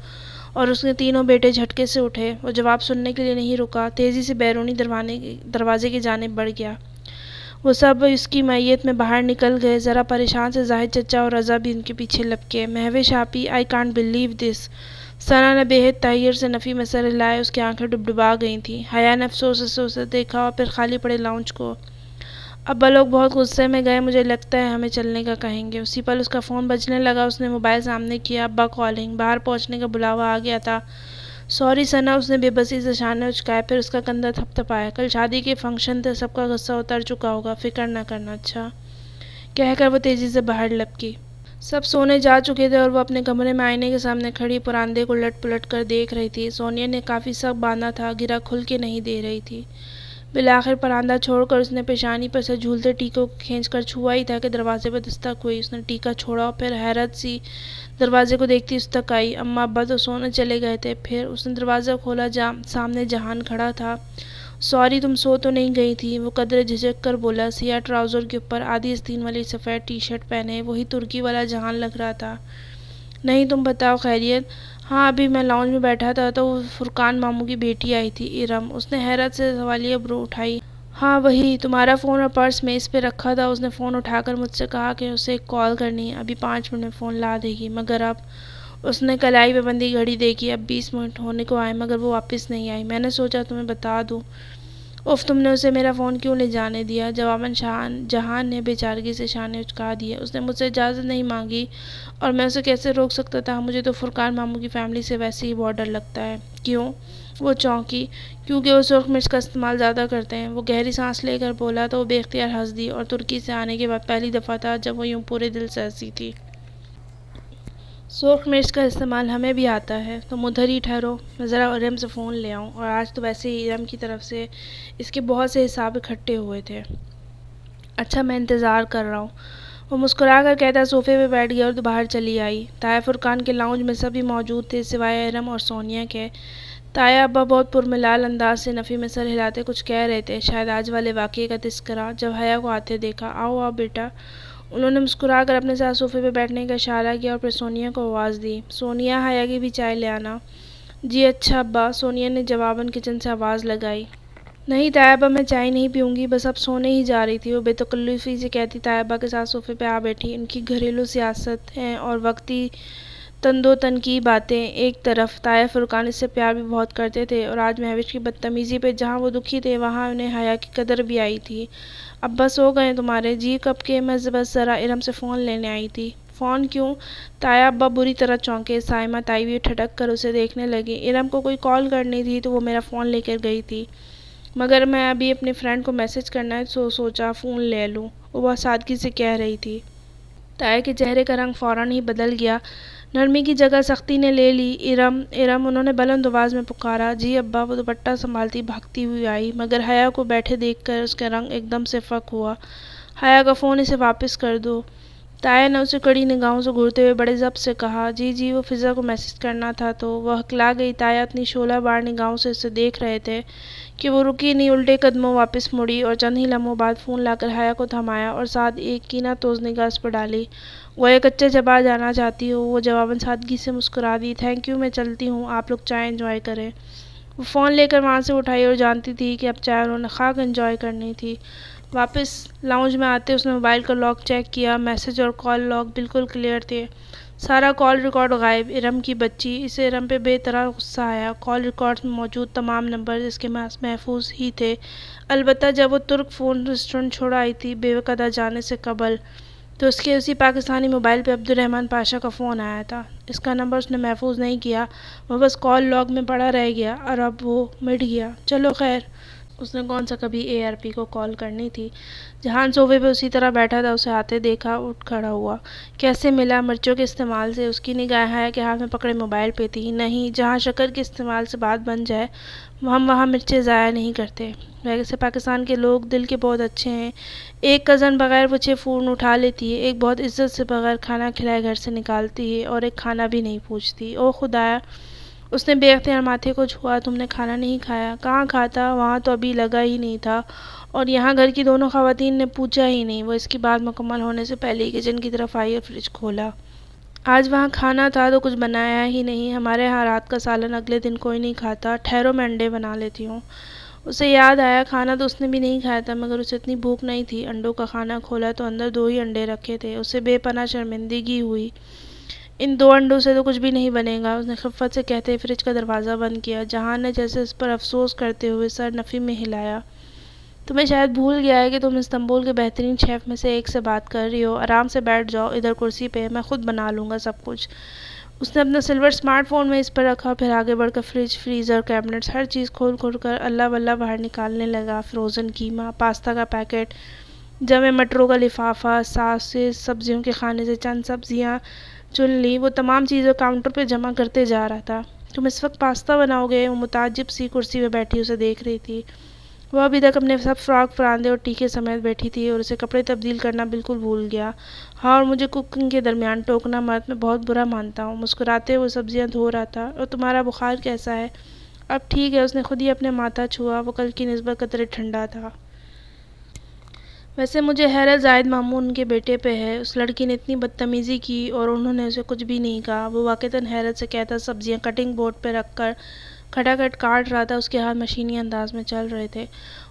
اور اس کے تینوں بیٹے جھٹکے سے اٹھے۔ وہ جواب سننے کے لیے نہیں رکا، تیزی سے بیرونی دروازے کی جانب بڑھ گیا۔ وہ سب اس کی معیت میں باہر نکل گئے۔ ذرا پریشان سے زاہد چچا اور رضا بھی ان کے پیچھے لپکے۔ مہوش آپی، آئی کانٹ بلیو دس۔ ثنا نے بے حد تحیر سے نفی میں سر ہلائے، اس کی آنکھیں ڈبڈبا گئی تھیں۔ حیا نے افسوس سے اسے دیکھا اور پھر خالی پڑے لاؤنج کو۔ ابا لوگ بہت غصے میں گئے، مجھے لگتا ہے ہمیں چلنے کا کہیں گے۔ اسی پل اس کا فون بجنے لگا، اس نے موبائل سامنے کیا، ابا کالنگ، باہر پہنچنے کا بلاوا آ گیا تھا۔ سوری ثنا، اس نے بے بسی سے شانے اچکائے، پھر اس کا کندھا تھپ تھپایا۔ کل شادی کے فنکشن تھے، سب کا غصہ اتر چکا ہوگا، فکر نہ کرنا، اچھا؟ کہہ کر وہ تیزی سے باہر لپکی۔ سب سونے جا چکے تھے اور وہ اپنے کمرے میں آئینے کے سامنے کھڑی پراندے کو الٹ پلٹ کر دیکھ رہی تھی۔ سونیا نے کافی سخت باندھا تھا، گرہ کھل کے نہیں دے رہی تھی۔ بالآخر پراندہ چھوڑ کر اس نے پیشانی پر سے جھولتے ٹیکوں کو کھینچ کر چھوا ہی تھا کہ دروازے پر دستک ہوئی۔ اس نے ٹیکا چھوڑا اور پھر حیرت سی دروازے کو دیکھتی اس تک آئی۔ اماں ابا تو سونے چلے گئے تھے۔ پھر اس نے دروازہ کھولا، سامنے جہان کھڑا تھا۔ سوری، تم سو تو نہیں گئی تھی؟ وہ قدرے جھجک کر بولا۔ سیاہ ٹراؤزر کے اوپر آدھی آستین والی سفید ٹی شرٹ پہنے وہی ترکی والا جہان لگ رہا تھا۔ نہیں، تم بتاؤ، خیریت؟ ہاں، ابھی میں لاؤنج میں بیٹھا تھا تو فرقان ماموں کی بیٹی آئی تھی، ارم۔ اس نے حیرت سے سوالیہ برو اٹھائی۔ ہاں وہی، تمہارا فون اور پرس میز پہ رکھا تھا۔ اس نے فون اٹھا کر مجھ سے کہا کہ اسے ایک کال کرنی ہے، ابھی 5 منٹ میں فون لا دے گی، مگر اب اس نے کلائی پہ بندی گھڑی دیکھی، اب 20 منٹ ہونے کو آئے مگر وہ واپس نہیں آئی۔ میں نے سوچا تمہیں بتا دوں۔ اف، تم نے اسے میرا فون کیوں لے جانے دیا؟ جواباً جہان نے بے چارگی سے شانے اچکا دیے۔ اس نے مجھ سے اجازت نہیں مانگی اور میں اسے کیسے روک سکتا تھا؟ مجھے تو فرقان ماموں کی فیملی سے ویسے ہی بہت ڈر لگتا ہے۔ کیوں؟ وہ چونکی۔ کیونکہ وہ سرخ مرچ کا استعمال زیادہ کرتے ہیں۔ وہ گہری سانس لے کر بولا تو وہ بے اختیار ہنس دی، اور ترکی سے آنے کے بعد پہلی دفعہ تھا جب وہ یوں پورے دل سے ہنسی تھی۔ سرخ مرچ کا استعمال ہمیں بھی آتا ہے، تم ادھر ہی ٹھہرو، میں ذرا ارم سے فون لے آؤں۔ اور آج تو ویسے ہی ارم کی طرف سے اس کے بہت سے حساب اکٹھے ہوئے تھے۔ اچھا، میں انتظار کر رہا ہوں۔ وہ مسکرا کر کہتا صوفے پہ بیٹھ گیا اور باہر چلی آئی۔ تایا فرقان کے لاؤنج میں سبھی موجود تھے سوائے ارم اور سونیا کے۔ تایا ابا بہت پرملال انداز سے نفی میں سر ہلاتے کچھ کہہ رہے تھے، شاید آج والے واقعے کا تذکرہ۔ جب حیا کو آتے دیکھا، آؤ آؤ بیٹا، انہوں نے مسکرا کر اپنے ساتھ صوفے پہ بیٹھنے کا اشارہ کیا اور پھر سونیا کو آواز دی، سونیا، حیا کی بھی چائے لے آنا۔ جی اچھا ابا، سونیا نے جواباً کچن سے آواز لگائی۔ نہیں تایا ابا، میں چائے نہیں پیوں گی، بس اب سونے ہی جا رہی تھی، وہ بے تکلفی سے کہتی تایا ابا کے ساتھ صوفے پہ آ بیٹھی۔ ان کی گھریلو سیاست ہیں اور وقتی تندو تن کی باتیں ایک طرف۔ تایا فرقان اس سے پیار بھی بہت کرتے تھے اور آج مہوش کی بدتمیزی پہ جہاں وہ دکھی تھے وہاں انہیں حیا کی قدر بھی آئی تھی۔ ابا سو گئے تمہارے؟ جی کب کے، میں بس ذرا ارم سے فون لینے آئی تھی۔ فون کیوں؟ تایا ابا بری طرح چونکے۔ سائمہ تائی بھی ٹھٹک کر اسے دیکھنے لگی۔ ارم کو کوئی کال کرنی تھی تو وہ میرا فون لے کر گئی تھی، مگر میں ابھی اپنے فرینڈ کو میسج کرنا ہے تو سوچا فون لے لوں، وہ بہت سادگی سے کہہ رہی تھی۔ تایا کے چہرے کا رنگ فوراً ہی بدل گیا، نرمی کی جگہ سختی نے لے لی۔ ارم، ارم، انہوں نے بلند آواز میں پکارا۔ جی ابا، وہ دوپٹہ سنبھالتی بھاگتی ہوئی آئی، مگر حیا کو بیٹھے دیکھ کر اس کا رنگ ایک دم سے فک ہوا۔ حیا کا فون اسے واپس کر دو۔ تایا نے اسے کڑی نگاہوں سے گھورتے ہوئے بڑے ضبط سے کہا۔ جی وہ فضا کو میسج کرنا تھا تو۔ وہ ہکلا گئی۔ تایا اتنی شعلہ بار نگاہوں سے اسے دیکھ رہے تھے کہ وہ رکی نہیں، الٹے قدموں واپس مڑی اور چند ہی لمحوں بعد فون لا کر حیا کو تھمایا اور ساتھ ایک کینہ توز نگاہ اس پر ڈالی، گویا کچے چبا جانا چاہتی ہو۔ وہ جواباً سادگی سے مسکرا دی، تھینک یو، میں چلتی ہوں، آپ لوگ چائے انجوائے کریں۔ وہ فون لے کر وہاں سے اٹھائی اور جانتی تھی کہ اب چائے انہوں نے خاک انجوائے کرنی تھی۔ واپس لاؤنج میں آتے اس نے موبائل کا لاک چیک کیا، میسج اور کال لاگ بالکل کلیئر تھے، سارا کال ریکارڈ غائب۔ ارم کی بچی، اسے ارم پہ بے طرح غصہ آیا۔ کال ریکارڈز میں موجود تمام نمبر اس کے محفوظ ہی تھے، البتہ جب وہ ترک فون ریسٹورنٹ چھوڑ آئی تھی بے قدا جانے سے قبل، تو اس کے اسی پاکستانی موبائل پہ عبدالرحمن پاشا کا فون آیا تھا۔ اس کا نمبر اس نے محفوظ نہیں کیا، وہ بس کال لاگ میں پڑا رہ گیا اور اب وہ مٹ گیا۔ چلو خیر، اس نے کون سا کبھی اے آر پی کو کال کرنی تھی۔ جہان صوفے پہ اسی طرح بیٹھا تھا، اسے آتے دیکھا، اٹھ کھڑا ہوا۔ کیسے ملا؟ مرچوں کے استعمال سے۔ اس کی نگاہیں حیا کے ہاتھ میں پکڑے موبائل پہ تھی۔ نہیں، جہاں شکر کے استعمال سے بات بن جائے ہم وہاں مرچیں ضائع نہیں کرتے۔ ویسے پاکستان کے لوگ دل کے بہت اچھے ہیں۔ ایک کزن بغیر پوچھے فون اٹھا لیتی ہے، ایک بہت عزت سے بغیر کھانا کھلائے گھر سے نکالتی ہے، اور ایک کھانا بھی نہیں پوچھتی۔ او خدایا، اس نے بے اختیار ماتھے کو چھوا، تم نے کھانا نہیں کھایا؟ کہاں کھاتا، وہاں تو ابھی لگا ہی نہیں تھا، اور یہاں گھر کی دونوں خواتین نے پوچھا ہی نہیں۔ وہ اس کی بات مکمل ہونے سے پہلے ہی کچن کی طرف آئی اور فریج کھولا۔ آج وہاں کھانا تھا تو کچھ بنایا ہی نہیں، ہمارے ہاں رات کا سالن اگلے دن کوئی نہیں کھاتا، ٹھہرو میں انڈے بنا لیتی ہوں۔ اسے یاد آیا کھانا تو اس نے بھی نہیں کھایا تھا، مگر اسے اتنی بھوک نہیں تھی۔ انڈوں کا خانہ کھولا تو اندر 2 ہی انڈے رکھے تھے، اسے بے پناہ شرمندگی ہوئی۔ ان 2 انڈوں سے تو کچھ بھی نہیں بنے گا، اس نے خفت سے کہتے فریج کا دروازہ بند کیا۔ جہان نے جیسے اس پر افسوس کرتے ہوئے سر نفی میں ہلایا۔ تمہیں شاید بھول گیا ہے کہ تم استنبول کے بہترین شیف میں سے ایک سے بات کر رہی ہو، آرام سے بیٹھ جاؤ ادھر کرسی پہ، میں خود بنا لوں گا سب کچھ۔ اس نے اپنا سلور اسمارٹ فون میں اس پر رکھا، پھر آگے بڑھ کر فریج، فریزر، کیبنٹس، ہر چیز کھول کھول کر اللہ واللہ باہر نکالنے لگا۔ فروزن قیمہ، پاستا کا پیکٹ، جمے مٹروں کا لفافہ، ساسز، سبزیوں کے خانے سے چند سبزیاں چن لی، وہ تمام چیزیں کاؤنٹر پہ جمع کرتے جا رہا تھا۔ تم اس وقت پاستا بناؤ گے؟ وہ متعجب سی کرسی پہ بیٹھی اسے دیکھ رہی تھی۔ وہ ابھی تک اپنے سب فراق فراندے اور ٹیکے سمیت بیٹھی تھی اور اسے کپڑے تبدیل کرنا بالکل بھول گیا۔ ہاں، اور مجھے کوکنگ کے درمیان ٹوکنا مت، میں بہت برا مانتا ہوں۔ مسکراتے ہوئے سبزیاں دھو رہا تھا۔ اور تمہارا بخار کیسا ہے؟ اب ٹھیک ہے، اس نے خود ہی اپنے ماتھا چھوا، وہ کل کی نسبت قطرے ٹھنڈا تھا۔ ویسے مجھے حیرت زاہد ماموں ان کے بیٹے پہ ہے، اس لڑکی نے اتنی بدتمیزی کی اور انہوں نے اسے کچھ بھی نہیں کہا۔ وہ واقعتاً حیرت سے کہتا سبزیاں کٹنگ بورڈ پہ رکھ کر کھٹاکھٹ کاٹ رہا تھا، اس کے ہاتھ مشینی انداز میں چل رہے تھے۔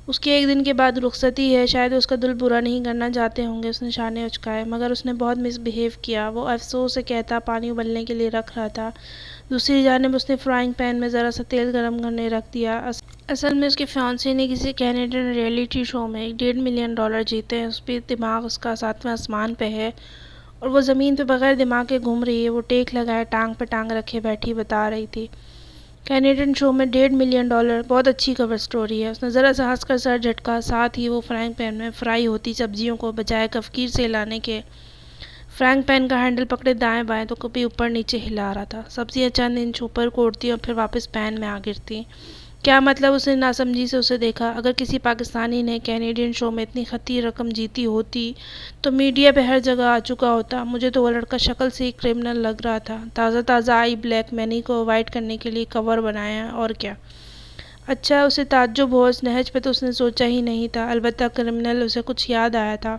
اس کے ایک دن کے بعد رخصتی ہے، شاید اس کا دل برا نہیں کرنا چاہتے ہوں گے، اس نے شانے اچکائے، مگر اس نے بہت مس بہیو کیا۔ وہ افسوس سے کہتا پانی ابلنے کے لیے رکھ رہا تھا۔ دوسری جانب اس نے فرائنگ پین میں ذرا سا تیل گرم کرنے رکھ دیا۔ اصل میں اس کے فیانسی نے کسی کینیڈین ریئلٹی شو میں $1.5 ملین جیتے ہیں۔ اس پہ دماغ اس کا 7ویں آسمان پہ ہے اور وہ زمین پہ بغیر دماغ کے گھوم رہی ہے۔ وہ ٹیک لگائے ٹانگ پہ ٹانگ رکھے بیٹھی بتا رہی تھی، کینیڈین شو میں $1.5 ملین، بہت اچھی کور سٹوری ہے۔ اس نے ذرا سا ہنس کر سر جھٹکا، ساتھ ہی وہ فرائنگ پین میں فرائی ہوتی سبزیوں کو بجائے کفگیر سے ہلانے کے فرائنگ پین کا ہینڈل پکڑے دائیں بائیں تو کبھی اوپر نیچے ہلا رہا تھا۔ سبزیاں چند انچ اوپر کو اڑتی اور پھر واپس پین میں آ گرتی۔ کیا مطلب؟ اس نے ناسمجھی سے اسے دیکھا۔ اگر کسی پاکستانی نے کینیڈین شو میں اتنی خطی رقم جیتی ہوتی تو میڈیا پہ ہر جگہ آ چکا ہوتا۔ مجھے تو وہ لڑکا شکل سے ہی کرمنل لگ رہا تھا۔ تازہ آئی بلیک منی کو اوائڈ کرنے کے لیے کور بنایا اور کیا۔ اچھا، اسے تعجب ہو، اس نہج پہ تو اس نے سوچا ہی نہیں تھا۔ البتہ کرمنل، اسے کچھ یاد آیا تھا۔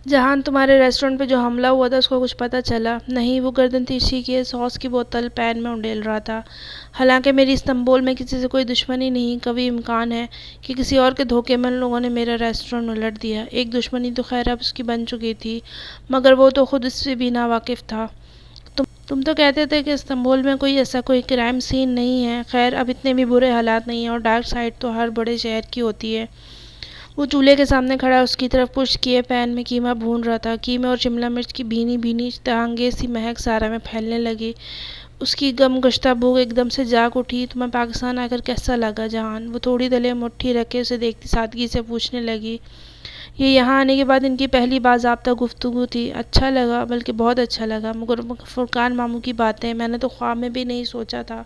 جہان، تمہارے ریسٹورنٹ پہ جو حملہ ہوا تھا اس کو کچھ پتہ چلا؟ نہیں، وہ گردن ترچھی کیے ساس کی بوتل پین میں انڈیل رہا تھا۔ حالانکہ میری استنبول میں کسی سے کوئی دشمنی نہیں، کبھی امکان ہے کہ کسی اور کے دھوکے میں ان لوگوں نے میرا ریسٹورنٹ الٹ دیا۔ ایک دشمنی تو خیر اب اس کی بن چکی تھی، مگر وہ تو خود اس سے بھی ناواقف تھا۔ تم تو کہتے تھے کہ استنبول میں ایسا کوئی کرائم سین نہیں ہے۔ خیر اب اتنے بھی برے حالات نہیں ہیں، اور ڈارک سائڈ تو ہر بڑے شہر کی ہوتی ہے۔ وہ چولہے کے سامنے کھڑا اس کی طرف پشت کیے پین میں قیمہ بھون رہا تھا۔ قیمے اور شملہ مرچ کی بھینی بھینی اشتہانگیز سی مہک سارا میں پھیلنے لگی۔ اس کی غم گشتہ بھوک ایک دم سے جاگ اٹھی۔ تمہیں پاکستان آ کر کیسا لگا جہان؟ وہ تھوڑی دلے مٹھی رکھے اسے دیکھتی سادگی سے پوچھنے لگی۔ یہ یہاں آنے کے بعد ان کی پہلی باضابطہ گفتگو تھی۔ اچھا لگا، بلکہ بہت اچھا لگا، مگر فرقان ماموں کی باتیں، میں نے تو خواب میں بھی نہیں سوچا تھا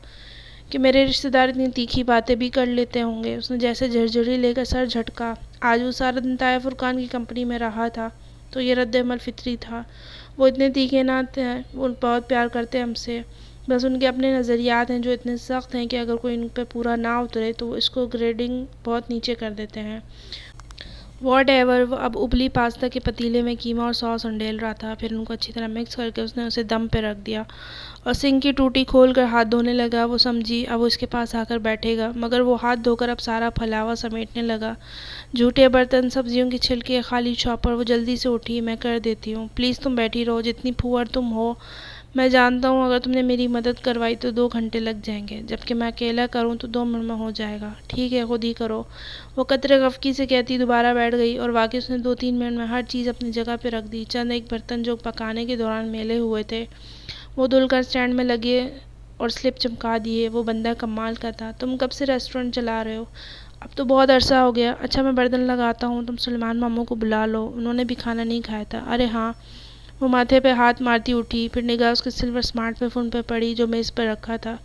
کہ میرے رشتہ دار اتنی تیکھی باتیں بھی کر لیتے ہوں گے۔ اس نے جیسے جھرجھری لے کر سر جھٹکا۔ آج وہ سارا دن طاہر فرقان کی کمپنی میں رہا تھا تو یہ رد عمل فطری تھا۔ وہ اتنے تیکھے نہ تھے، وہ بہت پیار کرتے ہم سے، بس ان کے اپنے نظریات ہیں جو اتنے سخت ہیں کہ اگر کوئی ان پہ پورا نہ اترے تو وہ اس کو گریڈنگ بہت نیچے کر دیتے ہیں۔ What ever. وہ اب ابلی پاستا کے پتیلے میں قیمہ اور ساس انڈیل رہا تھا، پھر ان کو اچھی طرح مکس کر کے اس نے اسے دم پہ رکھ دیا اور سنک کی ٹوٹی کھول کر ہاتھ دھونے لگا۔ وہ سمجھی اب وہ اس کے پاس آ کر بیٹھے گا، مگر وہ ہاتھ دھو کر اب سارا پھلاوا سمیٹنے لگا۔ جھوٹے برتن، سبزیوں کی چھلکے، خالی چاپر۔ وہ جلدی سے اٹھی۔ میں کر دیتی ہوں، پلیز تم بیٹھی رہو، جتنی پھوہر تم ہو۔ میں جانتا ہوں اگر تم نے میری مدد کروائی تو 2 گھنٹے لگ جائیں گے، جبکہ میں اکیلا کروں تو 2 منٹ میں ہو جائے گا۔ ٹھیک ہے، خود ہی کرو، وہ قطرے خفگی سے کہتی دوبارہ بیٹھ گئی، اور واقعی اس نے 2-3 منٹ میں ہر چیز اپنی جگہ پہ رکھ دی۔ چند ایک برتن جو پکانے کے دوران میلے ہوئے تھے وہ دھل کر سٹینڈ میں لگے اور سلپ چمکا دیے۔ وہ بندہ کمال کا تھا۔ تم کب سے ریسٹورنٹ چلا رہے ہو؟ اب تو بہت عرصہ ہو گیا۔ اچھا میں برتن لگاتا ہوں، تم سلیمان ماموں کو بلا لو، انہوں نے بھی کھانا نہیں کھایا تھا۔ ارے ہاں۔ وہ ماتھے پہ ہاتھ مارتی اٹھی، پھر نگاہ اس کے سلور سمارٹ فون پہ پڑی جو میز پر رکھا تھا۔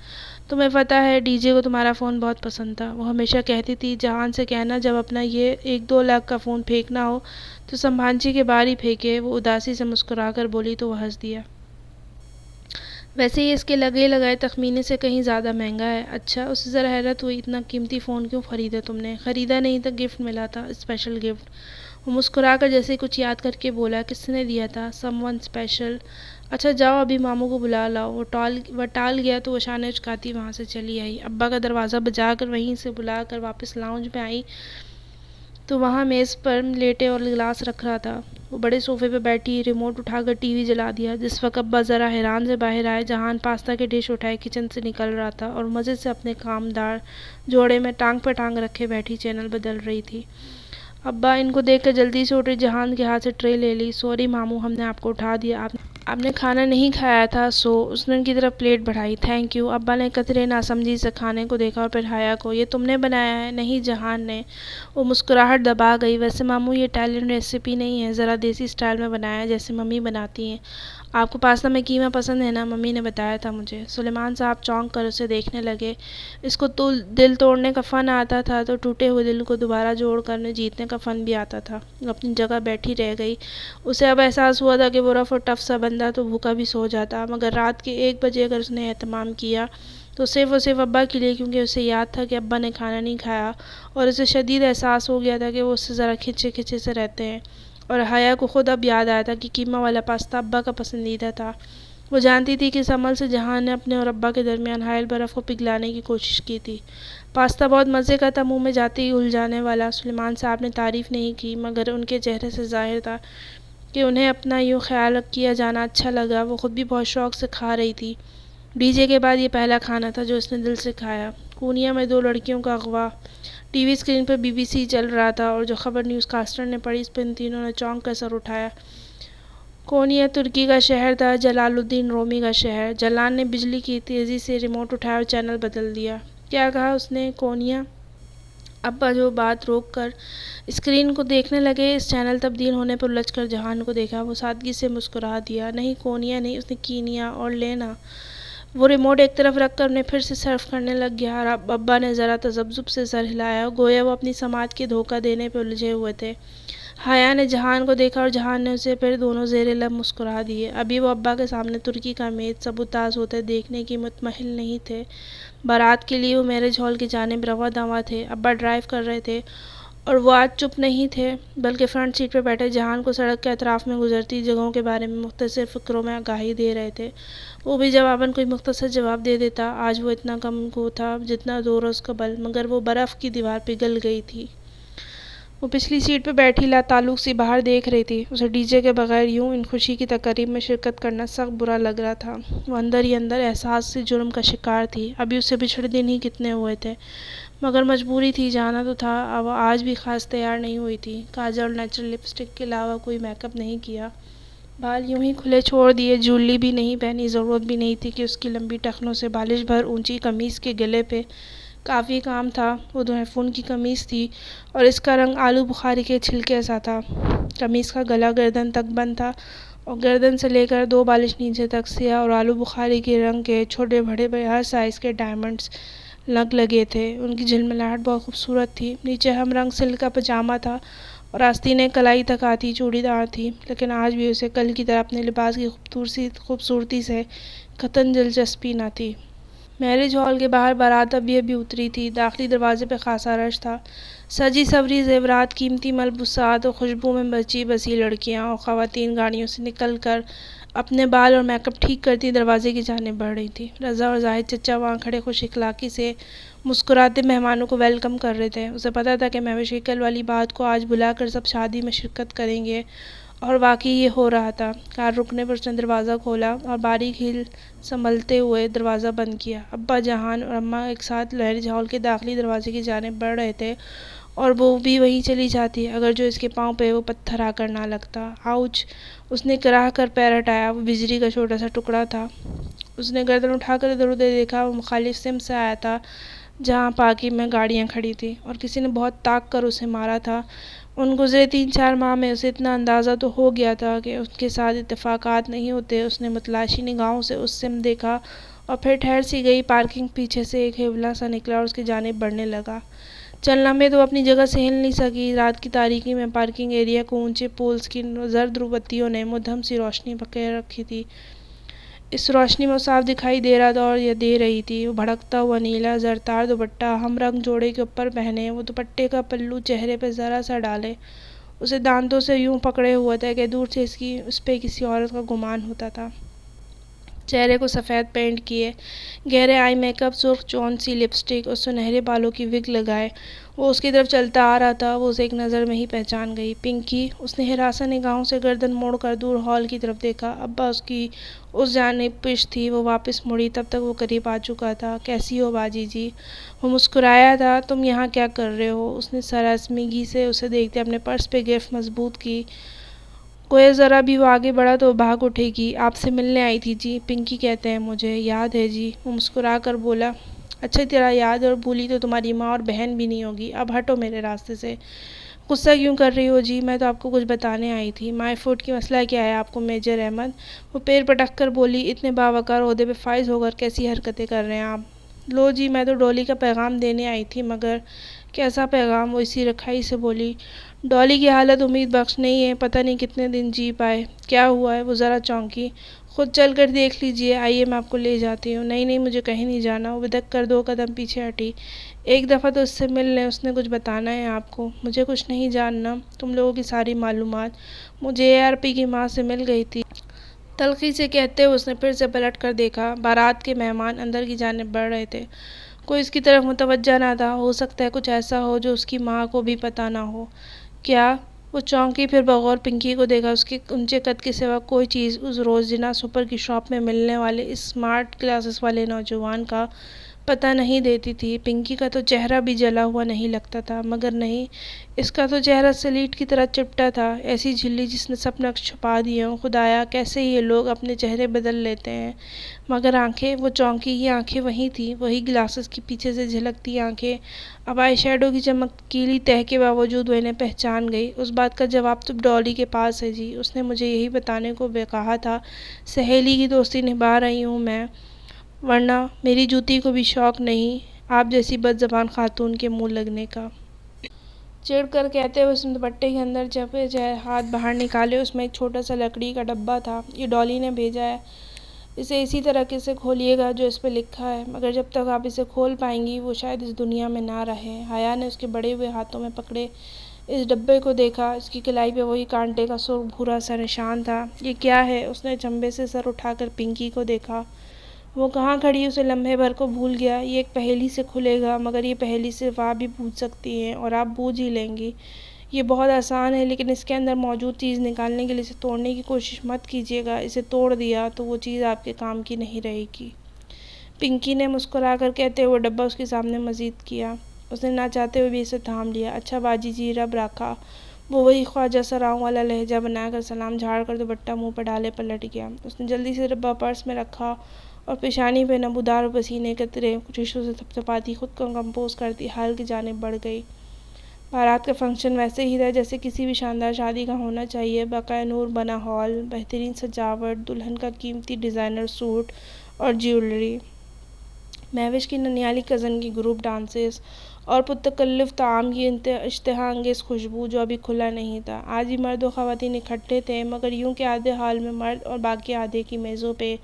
تمہیں پتہ ہے ڈی جے کو تمہارا فون بہت پسند تھا۔ وہ ہمیشہ کہتی تھی جہان سے کہنا جب اپنا یہ 1-2 لاکھ کا فون پھینکنا ہو تو سمبھانچی کے باہر ہی پھینکے۔ وہ اداسی سے مسکرا کر بولی تو وہ ہنس دیا۔ ویسے یہ اس کے لگے لگائے تخمینے سے کہیں زیادہ مہنگا ہے۔ اچھا، اسے ذرا حیرت ہوئی، اتنا قیمتی فون کیوں خریدا تم نے؟ خریدا نہیں تھا، گفٹ ملا تھا، اسپیشل گفٹ۔ وہ مسکرا کر جیسے کچھ یاد کر کے بولا، کس نے دیا تھا؟ Some one special. اچھا جاؤ ابھی ماموں کو بلا لاؤ۔ وہ ٹال گیا تو وہ شانے اچکاتی وہاں سے چلی آئی۔ ابا کا دروازہ بجا کر وہیں سے بلا کر واپس لاؤنج میں آئی تو وہاں میز پر لیٹے اور گلاس رکھ رہا تھا۔ وہ بڑے صوفے پہ بیٹھی ریموٹ اٹھا کر ٹی وی جلا دیا۔ جس وقت ابا ذرا حیران سے باہر آئے، جہان پاستا کے ڈش اٹھائے کچن سے نکل رہا تھا اور مزے سے اپنے کامدار جوڑے میں ٹانگ پہ ٹانگ رکھے بیٹھی چینل بدل رہی تھی۔ ابا ان کو دیکھ کر جلدی سے اٹھے، جہان کے ہاتھ سے ٹرے لے لی۔ سوری ماموں، ہم نے آپ کو اٹھا دیا، آپ نے کھانا نہیں کھایا تھا سو۔ اس نے ان کی طرف پلیٹ بڑھائی۔ Thank you. ابا نے قطرے ناسمجھی سے کھانے کو دیکھا اور پھر حیا کو۔ یہ تم نے بنایا ہے؟ نہیں، جہان نے۔ وہ مسکراہٹ دبا گئی۔ ویسے ماموں یہ اٹالین ریسیپی نہیں ہے، ذرا دیسی سٹائل میں بنایا ہے جیسے ممی بناتی ہیں۔ آپ کو پاستا میں قیمہ پسند ہے نا؟ ممی نے بتایا تھا مجھے۔ سلیمان صاحب چونک کر اسے دیکھنے لگے۔ اس کو تو دل توڑنے کا فن آتا تھا تو ٹوٹے ہوئے دل کو دوبارہ جوڑ کر جیتنے کا فن بھی آتا تھا۔ وہ اپنی جگہ بیٹھی رہ گئی۔ اسے اب احساس ہوا تھا کہ وہ رف اور ٹف سا بندہ تو بھوکا بھی سو جاتا، مگر رات کے 1 بجے اگر اس نے اہتمام کیا تو صرف اور صرف ابا کے لیے، کیونکہ اسے یاد تھا کہ ابا نے کھانا نہیں کھایا اور اسے شدید احساس ہو گیا تھا کہ وہ اس سے ذرا کھچے کھچے سے رہتے ہیں۔ اور حیا کو خود اب یاد آیا تھا کہ قیمہ والا پاستا ابا کا پسندیدہ تھا۔ وہ جانتی تھی کہ اس عمل سے جہان نے اپنے اور ابا کے درمیان حائل برف کو پگھلانے کی کوشش کی تھی۔ پاستا بہت مزے کا تھا، منہ میں جاتے ہی گھل جانے والا۔ سلیمان صاحب نے تعریف نہیں کی، مگر ان کے چہرے سے ظاہر تھا کہ انہیں اپنا یوں خیال کیا جانا اچھا لگا۔ وہ خود بھی بہت شوق سے کھا رہی تھی۔ ڈی جے کے بعد یہ پہلا کھانا تھا جو اس نے دل سے کھایا۔ کونیا میں 2 لڑکیوں کا اغوا۔ ٹی وی اسکرین پر BBC چل رہا تھا اور جو خبر نیوز کاسٹر نے پڑھی اس پر ان تینوں نے چونک کر سر اٹھایا۔ کونیا ترکی کا شہر تھا، جلال الدین رومی کا شہر۔ جلان نے بجلی کی تیزی سے ریموٹ اٹھایا اور چینل بدل دیا۔ کیا کہا اس نے؟ کونیا ابا جو بات روک کر اسکرین کو دیکھنے لگے۔ اس چینل تبدیل ہونے پر الجھ کر جہان کو دیکھا۔ وہ سادگی سے مسکرا دیا۔ نہیں کونیا نہیں، اس نے کینیا اور لینا۔ وہ ریموٹ ایک طرف رکھ کر انہیں پھر سے سرف کرنے لگ گیا۔ ابا نے ذرا تذبذب سے سر ہلایا، گویا وہ اپنی سماعت کے دھوکہ دینے پہ الجھے ہوئے تھے۔ حیا نے جہان کو دیکھا اور جہان نے اسے، پھر دونوں زیر لب مسکرا دیے۔ ابھی وہ ابا کے سامنے ترکی کا میز سبوتاز ہوتے دیکھنے کی متمحل نہیں تھے۔ بارات کے لیے وہ میرج ہال کی جانب رواں دواں تھے۔ ابا ڈرائیو کر رہے تھے اور وہ آج چپ نہیں تھے، بلکہ فرنٹ سیٹ پر بیٹھے جہان کو سڑک کے اطراف میں گزرتی جگہوں کے بارے میں مختصر فقروں میں آگاہی دے رہے تھے۔ وہ بھی جواباً کوئی مختصر جواب دے دیتا۔ آج وہ اتنا کم گو تھا جتنا 2 روز قبل، مگر وہ برف کی دیوار پگھل گئی تھی۔ وہ پچھلی سیٹ پہ بیٹھی لا تعلق سی باہر دیکھ رہی تھی۔ اسے ڈی جے کے بغیر یوں ان خوشی کی تقاریب میں شرکت کرنا سخت برا لگ رہا تھا۔ وہ اندر ہی اندر احساس سے جرم کا شکار تھی۔ ابھی اسے بچھڑے دن ہی کتنے ہوئے تھے، مگر مجبوری تھی، جانا تو تھا۔ وہ آج بھی خاص تیار نہیں ہوئی تھی۔ کاجل اور نیچرل لپسٹک کے علاوہ کوئی میک اپ نہیں کیا۔ بال یوں ہی کھلے چھوڑ دیے، جویلری بھی نہیں پہنی۔ ضرورت بھی نہیں تھی کہ اس کی لمبی ٹخنوں سے بالش بھر اونچی قمیص کے گلے پہ کافی کام تھا۔ وہ 2 فن کی قمیص تھی اور اس کا رنگ آلو بخاری کے چھلکے سا تھا۔ قمیص کا گلا گردن تک بند تھا اور گردن سے لے کر 2 بالش نیچے تک سیاہ اور آلو بخاری کے رنگ کے چھوٹے بڑے ہر سائز کے ڈائمنڈز لگے تھے۔ ان کی جھلملاہٹ بہت خوبصورت تھی۔ نیچے ہم رنگ سلک کا پاجامہ تھا اور آستینیں کلائی تک آتی چوڑی دار تھیں، لیکن آج بھی اسے کل کی طرح اپنے لباس کی خوبصورتی سے قطعاً دلچسپی نہ تھی۔ میرج ہال کے باہر بارات ابھی اتری تھی۔ داخلی دروازے پہ خاصا رش تھا۔ سجی سوری زیورات، قیمتی ملبوسات اور خوشبو میں بچی بسی لڑکیاں اور خواتین گاڑیوں سے نکل کر اپنے بال اور میک اپ ٹھیک کرتی دروازے کی جانب بڑھ رہی تھی۔ رضا اور زاہد چچا وہاں کھڑے خوش اخلاقی سے مسکراتے مہمانوں کو ویلکم کر رہے تھے۔ اسے پتہ تھا کہ مہوش کل والی بات کو آج بھلا کر سب شادی میں شرکت کریں گے، اور واقعی یہ ہو رہا تھا۔ کار رکنے پر اس نے دروازہ کھولا اور باریک ہیل سنبھلتے ہوئے دروازہ بند کیا۔ ابا، جہان اور اماں ایک ساتھ میرج ہال کے داخلی دروازے کی جانب بڑھ رہے تھے اور وہ بھی وہیں چلی جاتی اگر جو اس کے پاؤں پہ وہ پتھر آ کر نہ لگتا۔ آؤچ! اس نے کراہ کر پیر ہٹایا۔ وہ بجلی کا چھوٹا سا ٹکڑا تھا۔ اس نے گردن اٹھا کر ادھر ادھر دیکھا۔ وہ مخالف سمت سے آیا تھا جہاں پارکنگ میں گاڑیاں کھڑی تھیں، اور کسی نے بہت تاک کر اسے مارا تھا۔ ان گزرے 3-4 ماہ میں اسے اتنا اندازہ تو ہو گیا تھا کہ اس کے ساتھ اتفاقات نہیں ہوتے۔ اس نے متلاشی نگاہوں سے اس سمت دیکھا اور پھر ٹھہر سی گئی۔ پارکنگ پیچھے سے ایک ہیولا سا نکلا اور اس کی جانب بڑھنے لگا۔ چند لمحے تو وہ اپنی جگہ سے ہل نہیں سکی۔ رات کی تاریکی میں پارکنگ ایریا کو اونچے پولز کی زرد رو بتیوں نے مدھم سی روشنی پکڑے رکھی تھی۔ اس روشنی میں وہ صاف دکھائی دے رہا تھا اور یہ دے رہی تھی۔ وہ بھڑکتا ہوا نیلا زرتار دوپٹہ ہم رنگ جوڑے کے اوپر پہنے، وہ دوپٹے کا پلو چہرے پہ ذرا سا ڈالے، اسے دانتوں سے یوں پکڑے ہوئے تھا کہ دور سے اس پہ کسی عورت کا گمان ہوتا تھا۔ چہرے کو سفید پینٹ کیے، گہرے آئی میک اپ، سرخ چون سی لپسٹک اور سنہرے بالوں کی وگ لگائے وہ اس کی طرف چلتا آ رہا تھا۔ وہ اسے ایک نظر میں ہی پہچان گئی۔ پنکی! اس نے ہراساں نگاہوں سے گردن موڑ کر دور ہال کی طرف دیکھا۔ ابا اس کی اس جانب پش تھی۔ وہ واپس مڑی، تب تک وہ قریب آ چکا تھا۔ کیسی ہو باجی جی؟ وہ مسکرایا تھا۔ تم یہاں کیا کر رہے ہو؟ اس نے سراسیمگی سے اسے دیکھتے اپنے پرس پہ گرفت مضبوط کی، گویا ذرا بھی وہ آگے بڑھا تو وہ بھاگ اٹھے گی۔ آپ سے ملنے آئی تھی جی، پنکی کہتے ہیں مجھے۔ یاد ہے جی، وہ مسکرا کر بولا۔ اچھی طرح یاد ہے، اور بھولی تو تمہاری ماں اور بہن بھی نہیں ہوگی۔ اب ہٹو میرے راستے سے۔ غصہ کیوں کر رہی ہو جی؟ میں تو آپ کو کچھ بتانے آئی تھی۔ مائی فوٹ کی مسئلہ کیا ہے آپ کو میجر احمد؟ وہ پیر پٹک کر بولی۔ اتنے باوقار عہدے پہ فائز ہو کر کیسی حرکتیں کر رہے ہیں آپ؟ لو جی، میں تو ڈولی کا پیغام دینے آئی تھی، مگر کیسا پیغام؟ وہ اسی رکھائی سے بولی۔ ڈولی کی حالت امید بخش نہیں ہے، پتہ نہیں کتنے دن جی پائے۔ کیا ہوا ہے؟ وہ ذرا چونکی۔ خود چل کر دیکھ لیجیے، آئیے میں آپ کو لے جاتی ہوں۔ نہیں نہیں، مجھے کہیں نہیں جانا۔ وہ بدک کر 2 قدم پیچھے ہٹی۔ ایک دفعہ تو اس سے مل لیں، اس نے کچھ بتانا ہے آپ کو۔ مجھے کچھ نہیں جاننا، تم لوگوں کی ساری معلومات۔ مجھے ARP کی ماں سے مل گئی تھی، تلخی سے کہتے ہوئے اس نے پھر سے پلٹ کر دیکھا۔ بارات کے مہمان اندر کی جانب بڑھ رہے تھے۔ کوئی اس کی طرف متوجہ نہ تھا۔ ہو سکتا ہے کچھ ایسا ہو جو اس کی ماں کو بھی پتہ نہ ہو۔ کیا؟ وہ چونکی، پھر بغور پنکی کو دیکھا۔ اس کے اونچے قد کے سوا کوئی چیز اس روزنہ سپر کی شاپ میں ملنے والے اسمارٹ گلاسز والے نوجوان کا پتہ نہیں دیتی تھی۔ پنکی کا تو چہرہ بھی جلا ہوا نہیں لگتا تھا، مگر نہیں، اس کا تو چہرہ سلیٹ کی طرح چپٹا تھا، ایسی جھلی جس نے سب نقش چھپا دیے ہوں۔ خدایا، کیسے یہ لوگ اپنے چہرے بدل لیتے ہیں! مگر آنکھیں، وہ چونکی کی آنکھیں وہی تھیں، وہی گلاسز کے پیچھے سے جھلکتی آنکھیں۔ اب آئی شیڈو کی چمکیلی تہہ کے باوجود وہ انہیں پہچان گئی۔ اس بات کا جواب تو ڈولی کے پاس ہے جی، اس نے مجھے یہی بتانے کو کہا تھا۔ سہیلی کی دوستی نبھا رہی ہوں میں، ورنہ میری جوتی کو بھی شوق نہیں آپ جیسی بد زبان خاتون کے منہ لگنے کا۔ چڑھ کر کہتے ہوئے اس نے دوپٹے کے اندر چھپے ہاتھ باہر نکالے۔ اس میں ایک چھوٹا سا لکڑی کا ڈبہ تھا۔ یہ ڈولی نے بھیجا ہے، اسے اسی طریقے سے کھولیے گا جو اس پہ لکھا ہے، مگر جب تک آپ اسے کھول پائیں گی وہ شاید اس دنیا میں نہ رہے۔ حیا نے اس کے بڑے ہوئے ہاتھوں میں پکڑے اس ڈبے کو دیکھا۔ اس کی کلائی پہ وہی کانٹے کا سرخ بھورا سا نشان تھا۔ یہ کیا ہے؟ اس نے چنبے سے سر اٹھا کر پنکی کو دیکھا۔ وہ کہاں کھڑی اسے لمحے بھر کو بھول گیا۔ یہ ایک پہیلی سے کھلے گا، مگر یہ پہیلی صرف آپ ہی بوجھ سکتی ہیں، اور آپ بوجھ ہی لیں گی۔ یہ بہت آسان ہے، لیکن اس کے اندر موجود چیز نکالنے کے لیے اسے توڑنے کی کوشش مت کیجیے گا۔ اسے توڑ دیا تو وہ چیز آپ کے کام کی نہیں رہے گی۔ پنکی نے مسکرا کر کہتے ہوئے ڈبہ اس کے سامنے مضبوط کیا۔ اس نے نہ چاہتے ہوئے بھی اسے تھام لیا۔ اچھا باجی جی، رب راکھا۔ وہ وہی خواجہ سراؤں والا لہجہ بنا کر سلام جھاڑ کر دوپٹہ منہ پر ڈالے پلٹ گیا۔ اس نے جلدی سے ڈبہ پرس میں رکھا اور پیشانی پہ نمودار پسینے کے قطرے کچھ حصوں سے تھپتھپاتی خود کو کمپوز کرتی حال کی جانب بڑھ گئی۔ بارات کا فنکشن ویسے ہی تھا جیسے کسی بھی شاندار شادی کا ہونا چاہیے۔ بقائے نور بنا ہال، بہترین سجاوٹ، دلہن کا قیمتی ڈیزائنر سوٹ اور جیولری، مہوش کی ننیالی کزن کی گروپ ڈانسز، اور پرتکلف طعام کی اشتہا انگیز خوشبو جو ابھی کھلا نہیں تھا۔ آج بھی مرد و خواتین اکٹھے تھے، مگر یوں کہ آدھے ہال میں مرد اور باقی آدھے کی میزوں پہ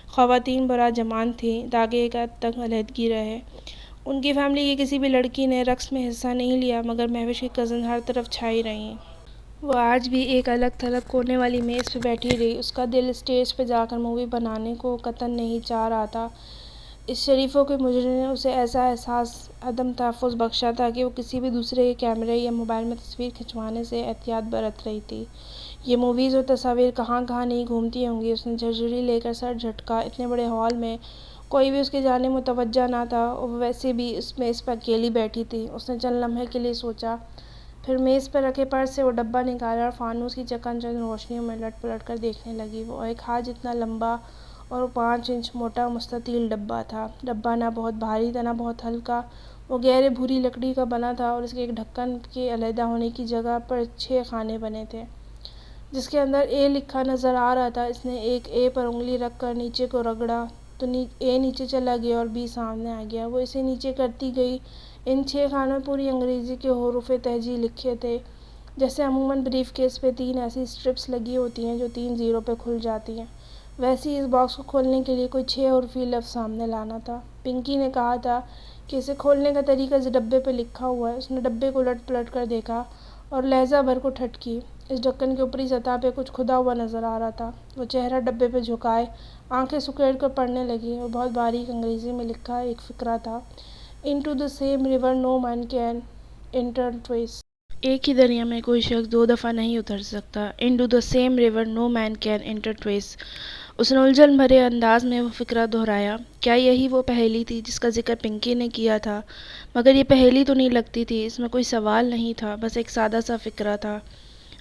خواتین برا جمان تھیں تاکہ ایک حد تک علیحدگی رہے۔ ان کی فیملی کی کسی بھی لڑکی نے رقص میں حصہ نہیں لیا، مگر مہوش کی کزن ہر طرف چھائی رہیں۔ وہ آج بھی ایک الگ تھلگ کونے والی میز پہ بیٹھی رہی۔ اس کا دل اسٹیج پہ جا کر مووی بنانے کو قطعاً نہیں چاہ رہا تھا۔ اس شریفوں کے مجرم نے اسے ایسا احساس عدم تحفظ بخشا تھا کہ وہ کسی بھی دوسرے کے کیمرے یا موبائل میں تصویر کھنچوانے سے احتیاط برت رہی تھی۔ یہ موویز اور تصاویر کہاں کہاں نہیں گھومتی ہوں گی۔ اس نے جھرجھری لے کر سر جھٹکا۔ اتنے بڑے ہال میں کوئی بھی اس کی جانب متوجہ نہ تھا، اور وہ ویسے بھی اس میز پہ اکیلی بیٹھی تھی۔ اس نے چند لمحے کے لیے سوچا، پھر میز پر رکھے پرس سے وہ ڈبہ نکالا اور فانوس کی چکن چند روشنیوں میں لٹ پلٹ کر دیکھنے لگی۔ وہ ایک ہاتھ جتنا لمبا اور 5 انچ موٹا مستطیل ڈبہ تھا۔ ڈبہ نہ بہت بھاری تھا نہ بہت ہلکا، وہ گہرے بھوری لکڑی کا بنا تھا، اور اس کے ایک ڈھکن کے علیحدہ ہونے کی جگہ پر 6 خانے بنے تھے جس کے اندر اے لکھا نظر آ رہا تھا۔ اس نے ایک اے پر انگلی رکھ کر نیچے کو رگڑا تو اے نیچے چلا گیا اور بی سامنے آ گیا۔ وہ اسے نیچے کرتی گئی۔ ان 6 خانوں میں پوری انگریزی کے حروف تہجی لکھے تھے، جیسے عموماً بریف کیس پہ 3 ایسی اسٹرپس لگی ہوتی ہیں جو 3 زیروں پہ کھل جاتی ہیں، ویسے ہی اس باکس کو کھولنے کے لیے کوئی 6 حرفی لفظ سامنے لانا تھا۔ پنکی نے کہا تھا کہ اسے کھولنے کا طریقہ اس ڈبے پہ لکھا ہوا ہے۔ اس نے ڈبے کو الٹ پلٹ کر دیکھا اور لہجہ بھر کو ٹھٹکی۔ اس ڈھکن کی اوپری سطح پہ کچھ کھدا ہوا نظر آ رہا تھا۔ وہ چہرہ ڈبے پہ جھکائے آنکھیں سکیڑ کر پڑھنے لگی، اور بہت باریک انگریزی میں لکھا ایک فقرہ تھا: "Into the same river no man can enter twice." ایک ہی دریا میں کوئی شخص 2 دفعہ نہیں اتر سکتا۔ "Into the same river no man can enter twice." اس نے الجھن بھرے انداز میں وہ فقرہ دہرایا۔ کیا یہی وہ پہیلی تھی جس کا ذکر پنکی نے کیا تھا؟ مگر یہ پہیلی تو نہیں لگتی تھی، اس میں کوئی سوال نہیں تھا، بس ایک سادہ سا فقرہ تھا: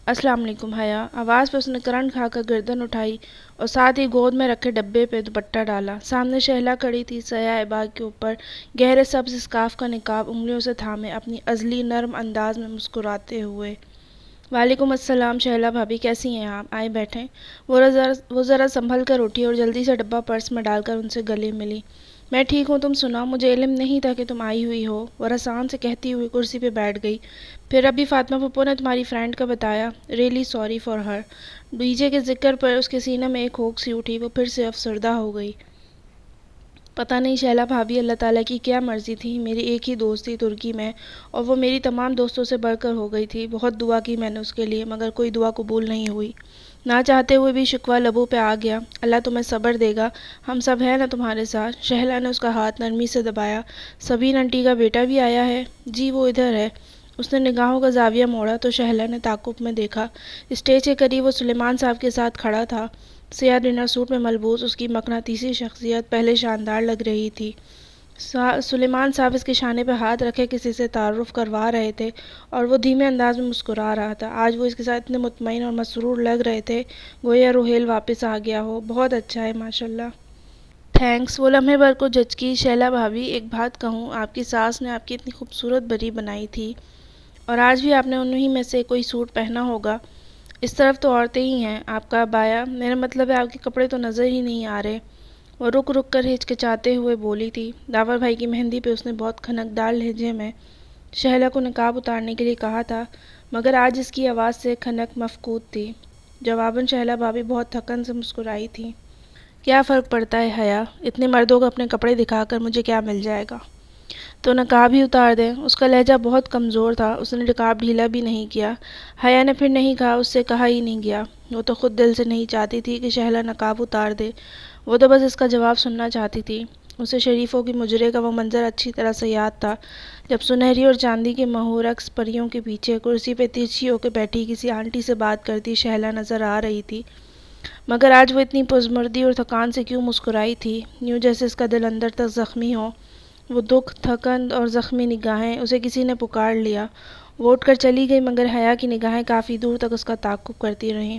"السلام علیکم حیا." آواز پہ اس نے کرنٹ کھا کر گردن اٹھائی اور ساتھ ہی گود میں رکھے ڈبے پہ دوپٹہ ڈالا۔ سامنے شہلا کھڑی تھی، سیاہ ابا کے اوپر گہرے سبز اسکارف کا نقاب انگلیوں سے تھامے، اپنی ازلی نرم انداز میں مسکراتے ہوئے۔ "وعلیکم السلام شہلا بھابھی، کیسی ہیں آپ؟ آئیں بیٹھیں۔" وہ ذرا سنبھل کر اٹھی اور جلدی سے ڈبہ پرس میں ڈال کر ان سے گلے ملی۔ "میں ٹھیک ہوں، تم سناؤ؟ مجھے علم نہیں تھا کہ تم آئی ہوئی ہو." وہ رسان سے کہتی ہوئی کرسی پہ بیٹھ گئی۔ "پھر ابھی فاطمہ پھپھو نے تمہاری فرینڈ کا بتایا؟ Really sorry for her." D J کے ذکر پر اس کے سینے میں ایک ہوک سی اٹھی۔ وہ پھر سے افسردہ ہو گئی۔ "پتہ نہیں شہلا بھابھی، اللہ تعالیٰ کی کیا مرضی تھی۔ میری ایک ہی دوست تھی ترکی میں، اور وہ میری تمام دوستوں سے بڑھ کر ہو گئی تھی۔ بہت دعا کی میں نے اس کے لیے، مگر کوئی دعا قبول نہیں ہوئی۔ نہ چاہتے ہوئے بھی شکوہ لبوں پہ آ گیا۔ اللہ تمہیں صبر دے گا، ہم سب ہیں نا تمہارے ساتھ۔ شہلا نے اس کا ہاتھ نرمی سے دبایا۔ سبین آنٹی کا بیٹا بھی آیا ہے؟ جی وہ ادھر ہے۔ اس نے نگاہوں کا زاویہ موڑا تو شہلا نے تعجب میں دیکھا۔ اسٹیج کے قریب وہ سلیمان صاحب کے ساتھ کھڑا تھا۔ سیاہ ڈنر سوٹ میں ملبوس اس کی مقناطیسی شخصیت پہلے شاندار لگ رہی تھی۔ سلیمان صاحب اس کے شانے پہ ہاتھ رکھے کسی سے تعارف کروا رہے تھے اور وہ دھیمے انداز میں مسکرا رہا تھا۔ آج وہ اس کے ساتھ اتنے مطمئن اور مسرور لگ رہے تھے گویا روحیل واپس آ گیا ہو۔ بہت اچھا ہے ماشاءاللہ۔ تھینکس۔ وہ لمحے بھر کو جھجکی۔ شیلا بھابھی ایک بات کہوں، آپ کی ساس نے آپ کی اتنی خوبصورت بری بنائی تھی اور آج بھی آپ نے انہی میں سے کوئی سوٹ پہنا ہوگا۔ اس طرف تو عورتیں ہی ہیں۔ آپ کا عبایا، میرا مطلب ہے آپ کے کپڑے تو نظر ہی نہیں آ رہے۔ وہ رک رک کر ہچکچاتے ہوئے بولی تھی۔ داور بھائی کی مہندی پہ اس نے بہت کھنکدار لہجے میں شہلا کو نقاب اتارنے کے لیے کہا تھا، مگر آج اس کی آواز سے کھنک مفقود تھی۔ جواباً شہلا بھابھی بہت تھکن سے مسکرائی تھی۔ کیا فرق پڑتا ہے حیا، اتنے مردوں کو اپنے کپڑے دکھا کر مجھے کیا مل جائے گا؟ تو نقاب ہی اتار دیں۔ اس کا لہجہ بہت کمزور تھا، اس نے نقاب ڈھیلا بھی نہیں کیا۔ حیا نے پھر نہیں کہا، اس سے کہا ہی نہیں گیا۔ وہ تو خود دل سے نہیں چاہتی تھی کہ شہلا نقاب اتار دے، وہ تو بس اس کا جواب سننا چاہتی تھی۔ اسے شریفوں کی مجرے کا وہ منظر اچھی طرح سے یاد تھا جب سنہری اور چاندی کے مہورقص پریوں کے پیچھے کرسی پہ ترچھی ہو کے بیٹھی کسی آنٹی سے بات کرتی شہلا نظر آ رہی تھی، مگر آج وہ اتنی پزمردی اور تھکان سے کیوں مسکرائی تھی، یوں جیسے اس کا دل اندر تک زخمی ہو۔ وہ دکھ، تھکن اور زخمی نگاہیں، اسے کسی نے پکار لیا۔ وہ اٹھ کر چلی گئی مگر حیا کی نگاہیں کافی دور تک اس کا تعاقب کرتی رہیں۔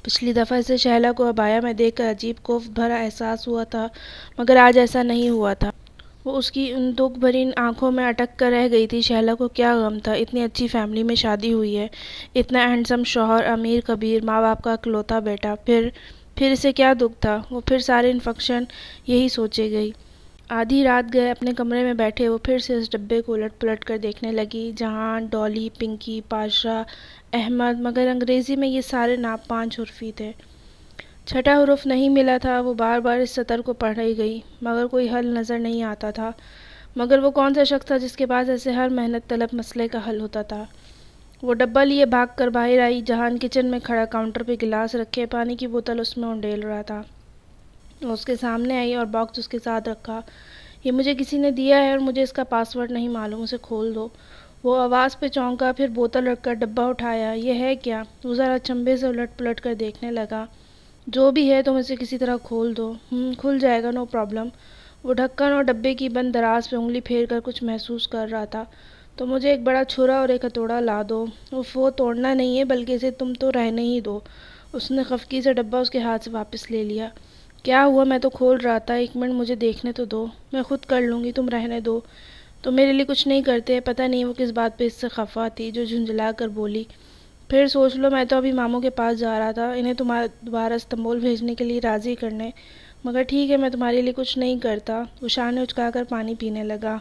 پچھلی دفعہ اسے شہلا کو عبایا میں دیکھ کر عجیب کوفت بھرا احساس ہوا تھا، مگر آج ایسا نہیں ہوا تھا۔ وہ اس کی ان دکھ بھری آنکھوں میں اٹک کر رہ گئی تھی۔ شہلا کو کیا غم تھا، اتنی اچھی فیملی میں شادی ہوئی ہے، اتنا ہینڈسم شوہر، امیر کبیر، ماں باپ کا اکلوتا بیٹا، پھر اسے کیا دکھ تھا؟ وہ پھر سارے انفیکشن یہی سوچے گئی۔ آدھی رات گئے اپنے کمرے میں بیٹھے وہ پھر سے اس ڈبے کو الٹ پلٹ کر دیکھنے لگی۔ جہان، ڈولی، پنکی، پاشا، احمد، مگر انگریزی میں یہ سارے نام 5 حرفی تھے۔ چھٹا حرف نہیں ملا تھا۔ وہ بار بار اس سطر کو پڑھی گئی مگر کوئی حل نظر نہیں آتا تھا۔ مگر وہ کون سا شخص تھا جس کے پاس ایسے ہر محنت طلب مسئلے کا حل ہوتا تھا؟ وہ ڈبہ لیے بھاگ کر باہر آئی۔ جہان کچن میں کھڑا کاؤنٹر پہ گلاس رکھے پانی کی بوتل اس میں انڈیل رہا تھا۔ وہ اس کے سامنے آئی اور باکس اس کے ساتھ رکھا۔ یہ مجھے کسی نے دیا ہے اور مجھے اس کا پاس ورڈ نہیں معلوم، اسے کھول دو۔ وہ آواز پہ چونکا، پھر بوتل رکھ کر ڈبہ اٹھایا۔ یہ ہے کیا؟ وہ ذرا چنبے سے الٹ پلٹ کر دیکھنے لگا۔ جو بھی ہے تم اسے کسی طرح کھول دو۔ کھل جائے گا، نو پرابلم۔ وہ ڈھکن اور ڈبے کی بند دراز پہ انگلی پھیر کر کچھ محسوس کر رہا تھا۔ تو مجھے ایک بڑا چھرا اور ایک ہتھوڑا لا دو۔ وہ توڑنا نہیں ہے بلکہ اسے تم تو رہنے ہی دو۔ اس نے خفگی سے ڈبہ اس کے ہاتھ سے واپس لے لیا۔ کیا ہوا؟ میں تو کھول رہا تھا، 1 منٹ مجھے دیکھنے تو دو، میں خود کر لوں گی، تم رہنے دو۔ تم میرے لیے کچھ نہیں کرتے۔ پتہ نہیں وہ کس بات پہ اس سے خفا تھی جو جھنجھلا کر بولی، پھر سوچ لو، میں تو ابھی ماموں کے پاس جا رہا تھا انہیں تمہارا دوبارہ استنبول بھیجنے کے لیے راضی کرنے، مگر ٹھیک ہے میں تمہارے لیے کچھ نہیں کرتا۔ وہ شانے اچکا کر پانی پینے لگا۔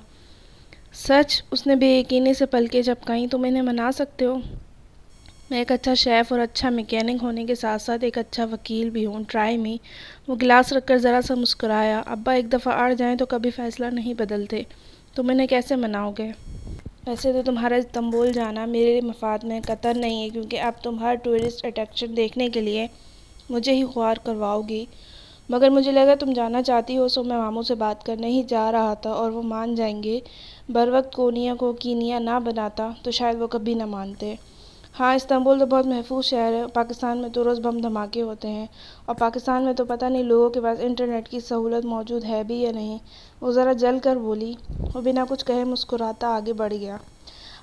سچ؟ اس نے بے یقینی سے پلکیں جھپکائیں۔ تم انہیں منا سکتے ہو؟ میں ایک اچھا شیف اور اچھا میکینک ہونے کے ساتھ ساتھ ایک اچھا وکیل بھی ہوں، ٹرائی می۔ وہ گلاس رکھ کر ذرا سا مسکرایا۔ ابا ایک دفعہ اڑ جائیں تو کبھی فیصلہ نہیں بدلتے، تم انہیں کیسے مناؤ گے؟ ویسے تو تمہارا استنبول جانا میرے لیے مفاد میں قطر نہیں ہے، کیونکہ اب تم ہر ٹورسٹ اٹریکشن دیکھنے کے لیے مجھے ہی خوار کرواؤ گی، مگر مجھے لگا تم جانا چاہتی ہو، سو میں ماموں سے بات کرنے ہی جا رہا تھا اور وہ مان جائیں گے۔ بروقت کونیا کو کینیا نہ بناتا تو شاید وہ کبھی نہ مانتے۔ ہاں استنبول تو بہت محفوظ شہر ہے، پاکستان میں تو روز بم دھماکے ہوتے ہیں، اور پاکستان میں تو پتہ نہیں لوگوں کے پاس انٹرنیٹ کی سہولت موجود ہے بھی یا نہیں۔ وہ ذرا جل کر بولی۔ وہ بنا کچھ کہے مسکراتا آگے بڑھ گیا۔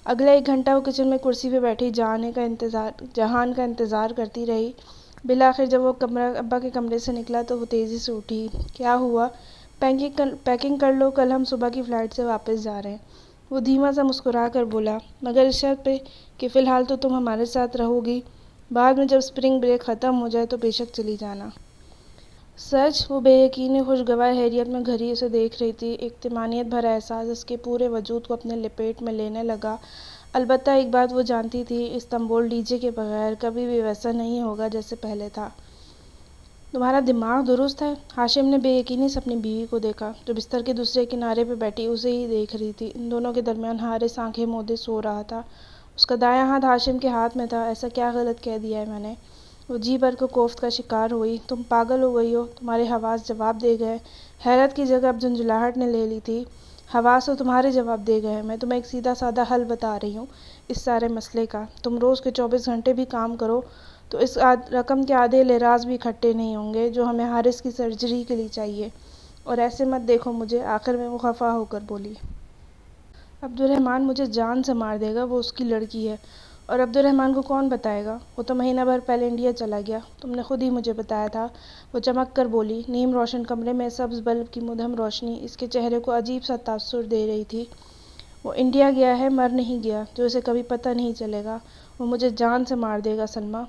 اگلا 1 گھنٹہ وہ کچن میں کرسی پہ بیٹھی جہان کا انتظار کرتی رہی۔ بالآخر جب وہ ابا کے کمرے سے نکلا تو وہ تیزی سے اٹھی۔ کیا ہوا؟ پیکنگ کر لو، کل ہم صبح کی فلائٹ سے واپس جا رہے ہیں۔ وہ دھیما سا مسکرا کر بولا، مگر اس شرط پہ کہ فی الحال تو تم ہمارے ساتھ رہو گی، بعد میں جب اسپرنگ بریک ختم ہو جائے تو بے شک چلی جانا۔ سچ؟ وہ بے یقینی خوشگوار حیرت میں گھری اسے دیکھ رہی تھی۔ ایک طمانینت بھرا احساس اس کے پورے وجود کو اپنے لپیٹ میں لینے لگا۔ البتہ ایک بات وہ جانتی تھی، استنبول ڈی جے کے بغیر کبھی بھی ویسا نہیں ہوگا جیسے پہلے تھا۔ تمہارا دماغ درست ہے؟ ہاشم نے بے یقینی سے اپنی بیوی کو دیکھا جو بستر کے دوسرے کنارے پہ بیٹھی اسے ہی دیکھ رہی تھی۔ ان دونوں کے درمیان حارث آنکھیں مودے سو رہا تھا۔ اس کا دایاں ہاتھ ہاشم کے ہاتھ میں تھا۔ ایسا کیا غلط کہہ دیا ہے میں نے؟ وہ جی بھر کو کوفت کا شکار ہوئی۔ تم پاگل ہو گئی ہو، تمہارے حواس جواب دے گئے۔ حیرت کی جگہ اب جھنجھلاہٹ نے لے لی تھی۔ حواس تو تمہارے جواب دے گئے، میں تمہیں ایک سیدھا سادہ حل بتا رہی ہوں اس سارے مسئلے کا۔ تم روز کے 24 گھنٹے بھی کام کرو تو اس رقم کے آدھے لیراز بھی اکٹھے نہیں ہوں گے جو ہمیں حارث کی سرجری کے لیے چاہیے۔ اور ایسے مت دیکھو مجھے، آخر میں وہ خفا ہو کر بولی۔ عبد الرحمن مجھے جان سے مار دے گا، وہ اس کی لڑکی ہے۔ اور عبد الرحمن کو کون بتائے گا؟ وہ تو مہینہ بھر پہلے انڈیا چلا گیا، تم نے خود ہی مجھے بتایا تھا۔ وہ چمک کر بولی۔ نیم روشن کمرے میں سبز بلب کی مدھم روشنی اس کے چہرے کو عجیب سا تاثر دے رہی تھی۔ وہ انڈیا گیا ہے، مر نہیں گیا، جو اسے کبھی پتہ نہیں چلے گا۔ وہ مجھے جان سے مار دے گا سلمیٰ۔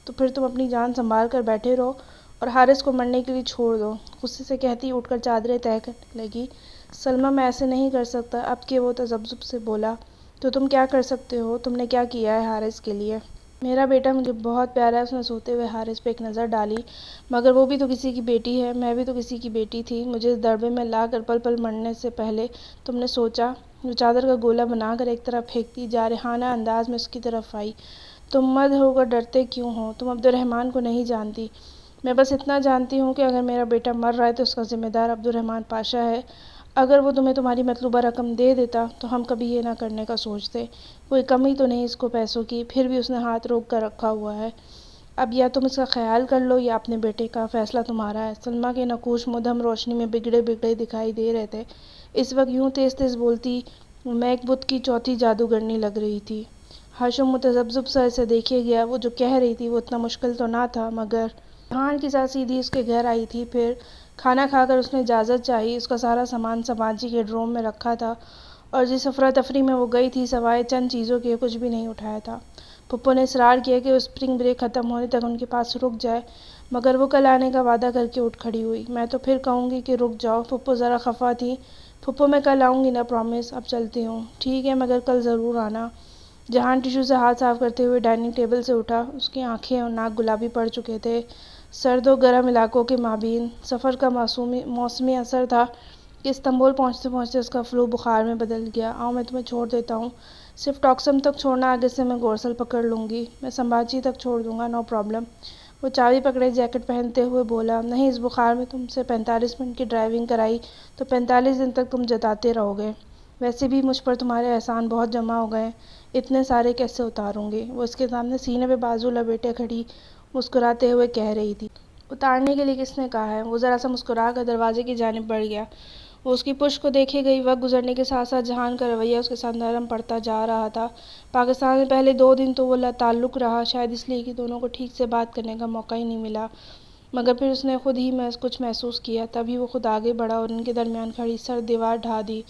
تو پھر تم اپنی جان سنبھال کر بیٹھے رہو اور حارث کو مرنے کے لیے چھوڑ دو، غصے سے کہتی اٹھ کر چادریں طے کرنے لگی۔ سلمیٰ میں ایسے نہیں کر سکتا، اب کہ وہ تذبذب سے بولا۔ تو تم کیا کر سکتے ہو؟ تم نے کیا کیا ہے حارث کے لیے؟ میرا بیٹا مجھے بہت پیارا ہے۔ اس نے سوتے ہوئے حارث پہ ایک نظر ڈالی۔ مگر وہ بھی تو کسی کی بیٹی ہے، میں بھی تو کسی کی بیٹی تھی۔ مجھے اس دربے میں لا کر پل پل مرنے سے پہلے تم نے سوچا؟ وہ چادر کا گولا بنا کر ایک طرف پھینکتی جارحانہ انداز میں اس کی طرف آئی۔ تم مرد ہو کر ڈرتے کیوں ہو؟ تم عبد الرحمن کو نہیں جانتی۔ میں بس اتنا جانتی ہوں کہ اگر میرا بیٹا مر رہا ہے تو اس کا ذمہ دار عبد الرحمن پاشا ہے۔ اگر وہ تمہیں تمہاری مطلوبہ رقم دے دیتا تو ہم کبھی یہ نہ کرنے کا سوچتے۔ کوئی کمی تو نہیں اس کو پیسوں کی، پھر بھی اس نے ہاتھ روک کر رکھا ہوا ہے۔ اب یا تم اس کا خیال کر لو یا اپنے بیٹے کا، فیصلہ تمہارا ہے۔ سلمیٰ کے نقوش مدھم روشنی میں بگڑے بگڑے دکھائی دے رہے تھے۔ اس وقت یوں تیز تیز بولتی میں ایک بت کی چوتھی جادوگرنی لگ رہی تھی۔ ہاشم متذبذب سا اسے دیکھے گیا۔ وہ جو کہہ رہی تھی وہ اتنا مشکل تو نہ تھا، مگر جہان کی ساتھ سیدھی اس کے گھر آئی تھی۔ پھر کھانا کھا کر اس نے اجازت چاہی۔ اس کا سارا سامان سماجی کے ڈروم میں رکھا تھا اور جس افراتفری میں وہ گئی تھی سوائے چند چیزوں کے کچھ بھی نہیں اٹھایا تھا۔ پھپھو نے اصرار کیا کہ وہ اسپرنگ بریک ختم ہونے تک ان کے پاس رک جائے، مگر وہ کل آنے کا وعدہ کر کے اٹھ کھڑی ہوئی۔ میں تو پھر کہوں گی کہ رک جاؤ۔ پھپھو ذرا خفا تھی۔ پھپھو میں کل آؤں گی نا، پرامس۔ اب چلتی ہوں۔ ٹھیک ہے، مگر کل ضرور آنا۔ جہان ٹیشو سے ہاتھ صاف کرتے ہوئے ڈائننگ ٹیبل سے اٹھا۔ اس کی آنکھیں اور ناک گلابی پڑ چکے تھے۔ سرد و گرم علاقوں کے مابین سفر کا موسمی اثر تھا کہ استنبول پہنچتے پہنچتے اس کا فلو بخار میں بدل گیا۔ آؤ میں تمہیں چھوڑ دیتا ہوں، صرف ٹاکسم تک چھوڑنا، آگے سے میں گورسل پکڑ لوں گی۔ میں سمباجی تک چھوڑ دوں گا، نو پرابلم۔ وہ چابی پکڑے جیکٹ پہنتے ہوئے بولا۔ نہیں، اس بخار میں تم سے 45 منٹ کی ڈرائیونگ کرائی تو 45 دن تک تم جتاتے رہو گے۔ ویسے بھی مجھ پر تمہارے احسان بہت جمع ہو گئے، اتنے سارے کیسے اتاروں گی؟ وہ اس کے سامنے سینے پہ بازو لپیٹے کھڑی مسکراتے ہوئے کہہ رہی تھی۔ اتارنے کے لیے کس نے کہا ہے؟ وہ ذرا سا مسکرا کر دروازے کی جانب بڑھ گیا۔ وہ اس کی پشت کو دیکھے گئی۔ وقت گزرنے کے ساتھ ساتھ جہان کا رویہ اس کے ساتھ نرم پڑتا جا رہا تھا۔ پاکستان میں پہلے 2 دن تو وہ لاتعلق رہا، شاید اس لیے کہ دونوں کو ٹھیک سے بات کرنے کا موقع ہی نہیں ملا، مگر پھر اس نے خود ہی کچھ محسوس کیا، تبھی وہ خود آگے بڑھا اور ان کے درمیان کھڑی سرد دیوار ڈھا دی۔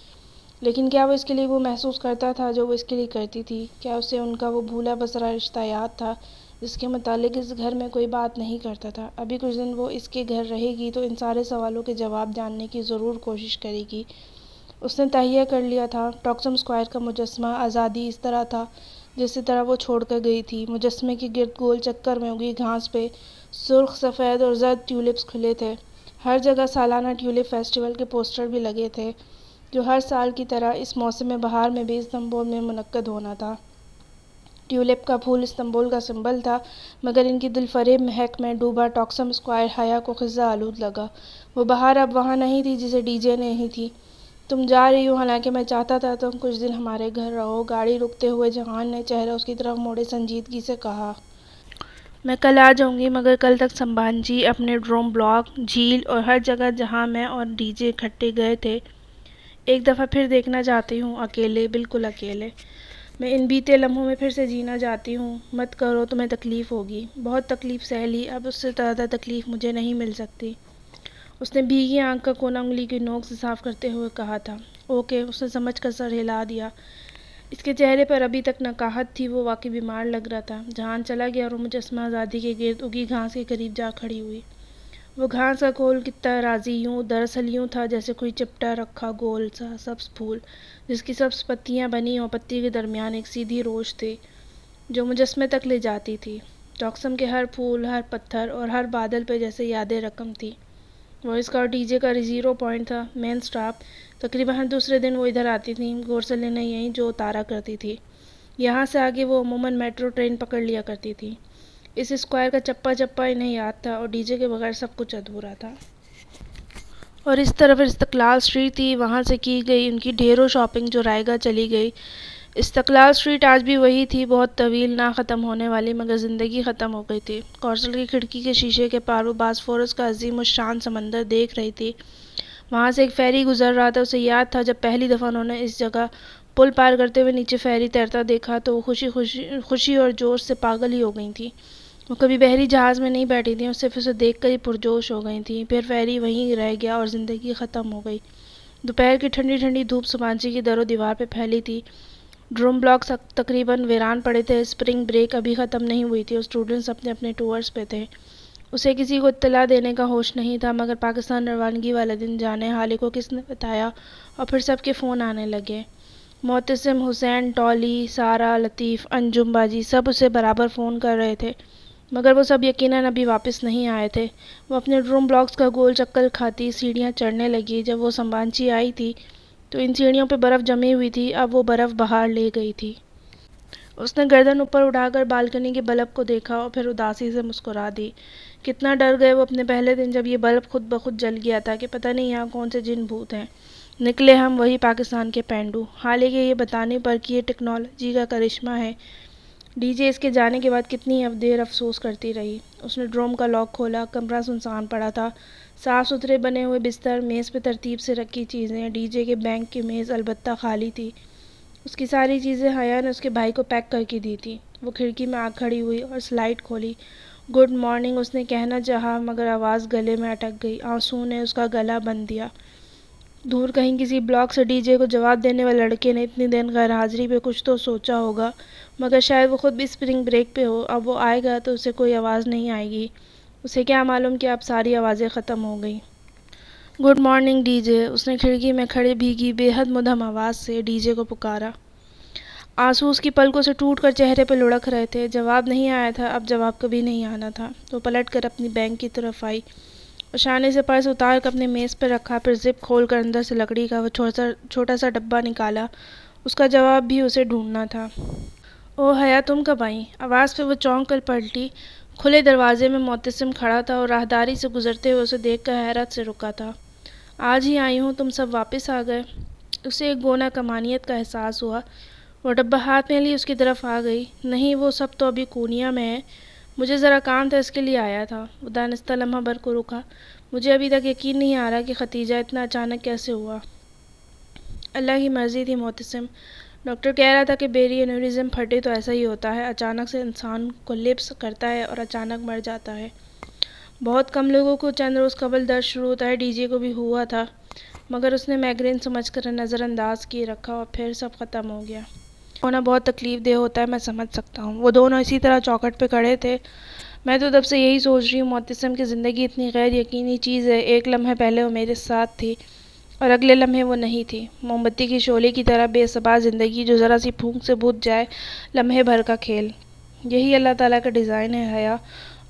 لیکن کیا وہ اس کے لیے وہ محسوس کرتا تھا جو وہ اس کے لیے کرتی تھی؟ کیا اسے ان کا وہ بھولا بسرا رشتہ یاد تھا جس کے متعلق اس گھر میں کوئی بات نہیں کرتا تھا؟ ابھی کچھ دن وہ اس کے گھر رہے گی تو ان سارے سوالوں کے جواب جاننے کی ضرور کوشش کرے گی۔ اس نے تہیہ کر لیا تھا۔ ٹاکسم اسکوائر کا مجسمہ آزادی اس طرح تھا جس طرح وہ چھوڑ کر گئی تھی۔ مجسمے کے گرد گول چکر میں اگی گھاس پہ سرخ، سفید اور زرد ٹیولپس کھلے تھے۔ ہر جگہ سالانہ ٹیولپ فیسٹیول کے پوسٹر بھی لگے تھے جو ہر سال کی طرح اس موسم بہار میں بھی استنبول میں منعقد ہونا تھا۔ ٹیولپ کا پھول استنبول کا سمبل تھا، مگر ان کی دلفریب مہک میں ڈوبا ٹاکسم اسکوائر حیا کو خزہ آلود لگا۔ وہ بہار اب وہاں نہیں تھی جسے ڈی جے نہیں تھی۔ تم جا رہی ہو، حالانکہ میں چاہتا تھا تم کچھ دن ہمارے گھر رہو۔ گاڑی رکتے ہوئے جہان نے چہرہ اس کی طرف موڑے سنجیدگی سے کہا۔ میں کل آ جاؤں گی، مگر کل تک سمبھانجی اپنے ڈروم بلاک، جھیل اور ہر جگہ جہاں میں اور ڈی جے اکٹھے گئے تھے ایک دفعہ پھر دیکھنا چاہتی ہوں، اکیلے، بالکل اکیلے۔ میں ان بیتے لمحوں میں پھر سے جینا چاہتی ہوں۔ مت کرو، تمہیں تکلیف ہوگی۔ بہت تکلیف سہ لی، اب اس سے زیادہ تکلیف مجھے نہیں مل سکتی۔ اس نے بھیگی آنکھ کا کونا انگلی کی نوک سے صاف کرتے ہوئے کہا تھا۔ اوکے، اس نے سمجھ کر سر ہلا دیا۔ اس کے چہرے پر ابھی تک نقاہت تھی، وہ واقعی بیمار لگ رہا تھا۔ جہان چلا گیا اور وہ مجسمہ آزادی کے گرد اگی گھاس کے قریب جا کھڑی ہوئی۔ وہ گھاس کا کھول کتنا راضی دراصل یوں تھا جیسے کوئی چپٹا رکھا گول سا سبز پھول جس کی سبز پتیاں بنی اور پتی کے درمیان ایک سیدھی روش تھی جو مجسمے تک لے جاتی تھی۔ ٹاکسم کے ہر پھول، ہر پتھر اور ہر بادل پہ جیسے یادیں رقم تھی۔ وائس کا اور ڈی جے کا 0 پوائنٹ تھا، مین سٹاپ۔ تقریباً ہر دوسرے دن وہ ادھر آتی تھیں، گورسل لینے یہیں جو اتارا کرتی تھی۔ یہاں سے آگے وہ عموماً میٹرو ٹرین پکڑ لیا کرتی تھی۔ اس اسکوائر کا چپا چپا انہیں یاد تھا اور ڈی جے کے بغیر سب کچھ ادھورا تھا۔ اور اس طرف استقلال اسٹریٹ تھی، وہاں سے کی گئی ان کی ڈھیروں شاپنگ جو رائے گاہ چلی گئی۔ استقلال اسٹریٹ آج بھی وہی تھی، بہت طویل، نہ ختم ہونے والی، مگر زندگی ختم ہو گئی تھی۔ کورسل کی کھڑکی کے شیشے کے پار وہ باسفورس کا عظیم الشان سمندر دیکھ رہی تھی۔ وہاں سے ایک فیری گزر رہا تھا، اسے یاد تھا جب پہلی دفعہ انہوں نے اس جگہ پل پار کرتے ہوئے نیچے فیری تیرتا دیکھا تو وہ خوشی اور جوش سے پاگل ہی ہو گئی تھیں۔ وہ کبھی بحری جہاز میں نہیں بیٹھی تھیں اور صرف اسے دیکھ کر ہی پرجوش ہو گئی تھیں۔ پھر فیری وہیں رہ گیا اور زندگی ختم ہو گئی۔ دوپہر کی ٹھنڈی ٹھنڈی دھوپ سمانچی کی در و دیوار پہ پھیلی تھی۔ ڈروم بلاکس تقریباً ویران پڑے تھے، اسپرنگ بریک ابھی ختم نہیں ہوئی تھی اور اسٹوڈنٹس اپنے اپنے ٹورز پہ تھے۔ اسے کسی کو اطلاع دینے کا ہوش نہیں تھا، مگر پاکستان روانگی والے دن جانے حالے کو کس نے بتایا، اور پھر سب کے فون آنے لگے۔ معتصم، حسین، ٹولی، سارہ، لطیف، انجم باجی سب اسے برابر فون کر رہے تھے، مگر وہ سب یقیناً ابھی واپس نہیں آئے تھے۔ وہ اپنے ڈروم بلاکس کا گول چکر کھاتی سیڑھیاں چڑھنے لگی۔ جب وہ سمبانچی آئی تھی تو ان سیڑھیوں پہ برف جمی ہوئی تھی، اب وہ برف باہر لے گئی تھی۔ اس نے گردن اوپر اٹھا کر بالکنی کے بلب کو دیکھا اور پھر اداسی سے مسکرا دی۔ کتنا ڈر گئے وہ اپنے پہلے دن جب یہ بلب خود بخود جل گیا تھا کہ پتہ نہیں یہاں کون سے جن بھوت ہیں۔ نکلے ہم وہی پاکستان کے پینڈو، حالانکہ یہ بتانے پر کہ یہ ٹیکنالوجی کا کرشمہ ہے۔ ڈی جے اس کے جانے کے بعد کتنی دیر افسوس کرتی رہی۔ اس نے ڈروم کا لاک کھولا، کمرہ سنسان پڑا تھا۔ صاف ستھرے بنے ہوئے بستر، میز پہ ترتیب سے رکھی چیزیں، ڈی جے کے بینک کی میز البتہ خالی تھی۔ اس کی ساری چیزیں حیا نے اس کے بھائی کو پیک کر کے دی تھی۔ وہ کھڑکی میں آ کھڑی ہوئی اور سلائڈ کھولی۔ گڈ مارننگ اس نے کہنا چاہا، مگر آواز گلے میں اٹک گئی۔ آنسوؤں نے اس کا گلا بند دیا۔ دور کہیں کسی بلاک سے ڈی جے کو جواب دینے والے لڑکے نے اتنی دن غیر حاضری پہ کچھ تو سوچا ہوگا، مگر شاید وہ خود بھی اسپرنگ بریک پہ ہو۔ اب وہ آئے گا تو اسے کوئی آواز نہیں آئے گی۔ اسے کیا معلوم کہ اب ساری آوازیں ختم ہو گئیں۔ گڈ مارننگ ڈی جے، اس نے کھڑکی میں کھڑے بھیگی بے حد مدھم آواز سے ڈی جے کو پکارا۔ آنسو اس کی پلکوں سے ٹوٹ کر چہرے پہ لڑک رہے تھے۔ جواب نہیں آیا تھا، اب جواب کبھی نہیں آنا تھا۔ وہ پلٹ کر اپنی بینک کی طرف آئی اور شانے سے پرس اتار کر اپنے میز پہ رکھا، پھر زپ کھول کر اندر سے لکڑی کا وہ چھوٹا سا ڈبہ نکالا۔ اس کا جواب بھی اسے ڈھونڈنا تھا۔ او حیا، تم کب آئیں؟ آواز پہ وہ چونک کر پلٹی۔ کھلے دروازے میں معتصم کھڑا تھا اور راہداری سے گزرتے ہوئے اسے دیکھ کر حیرت سے رکا تھا۔ آج ہی آئی ہوں، تم سب واپس آ گئے؟ اسے ایک گونا کمانیت کا احساس ہوا۔ وہ ڈبہ ہاتھ میں لی اس کی طرف آ گئی۔ نہیں، وہ سب تو ابھی کونیا میں ہے، مجھے ذرا کام تھا، اس کے لیے آیا تھا۔ وہ دانستہ لمحہ بھر کو رکا۔ مجھے ابھی تک یقین نہیں آ رہا کہ ختیجہ اتنا اچانک کیسے ہوا۔ اللہ کی مرضی تھی معتصم۔ ڈاکٹر کہہ رہا تھا کہ بیری انیورزم پھٹے تو ایسا ہی ہوتا ہے، اچانک سے انسان کولیپس کرتا ہے اور اچانک مر جاتا ہے۔ بہت کم لوگوں کو چند روز قبل درد شروع ہوتا ہے، ڈی جے کو بھی ہوا تھا، مگر اس نے مائیگرین سمجھ کر نظر انداز کیے رکھا اور پھر سب ختم ہو گیا۔ ہونا بہت تکلیف دہ ہوتا ہے، میں سمجھ سکتا ہوں۔ وہ دونوں اسی طرح چوکھٹ پہ کھڑے تھے۔ میں تو تب سے یہی سوچ رہی ہوں معتصم کہ زندگی اتنی غیر یقینی چیز ہے۔ ایک لمحے پہلے وہ میرے ساتھ تھی اور اگلے لمحے وہ نہیں تھی۔ موم بتی کی شعلے کی طرح بے ثبات زندگی جو ذرا سی پھونک سے بجھ جائے، لمحے بھر کا کھیل۔ یہی اللہ تعالیٰ کا ڈیزائن ہے حیا،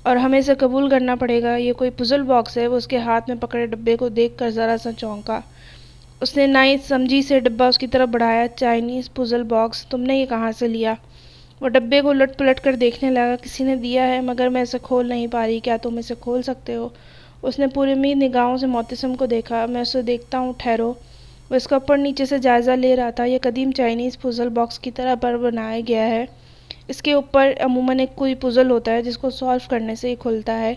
اور ہمیں اسے قبول کرنا پڑے گا۔ یہ کوئی پزل باکس ہے؟ وہ اس کے ہاتھ میں پکڑے ڈبے کو دیکھ کر ذرا سا چونکا۔ اس نے نائی سمجھی سے ڈبہ اس کی طرف بڑھایا۔ Chinese puzzle box? تم نے یہ کہاں سے لیا؟ وہ ڈبے کو الٹ پلٹ کر دیکھنے لگا۔ کسی نے دیا ہے، مگر میں اسے کھول نہیں پا رہی۔ کیا تم اسے کھول سکتے ہو؟ اس نے پوری امید نگاہوں سے معتصم کو دیکھا۔ میں اسے دیکھتا ہوں، ٹھہرو۔ وہ اس کا اوپر نیچے سے جائزہ لے رہا تھا۔ یہ قدیم چائنیز پزل باکس کی طرح بنایا گیا ہے۔ اس کے اوپر عموماً ایک کوئی پزل ہوتا ہے جس کو سالو کرنے سے یہ کھلتا ہے،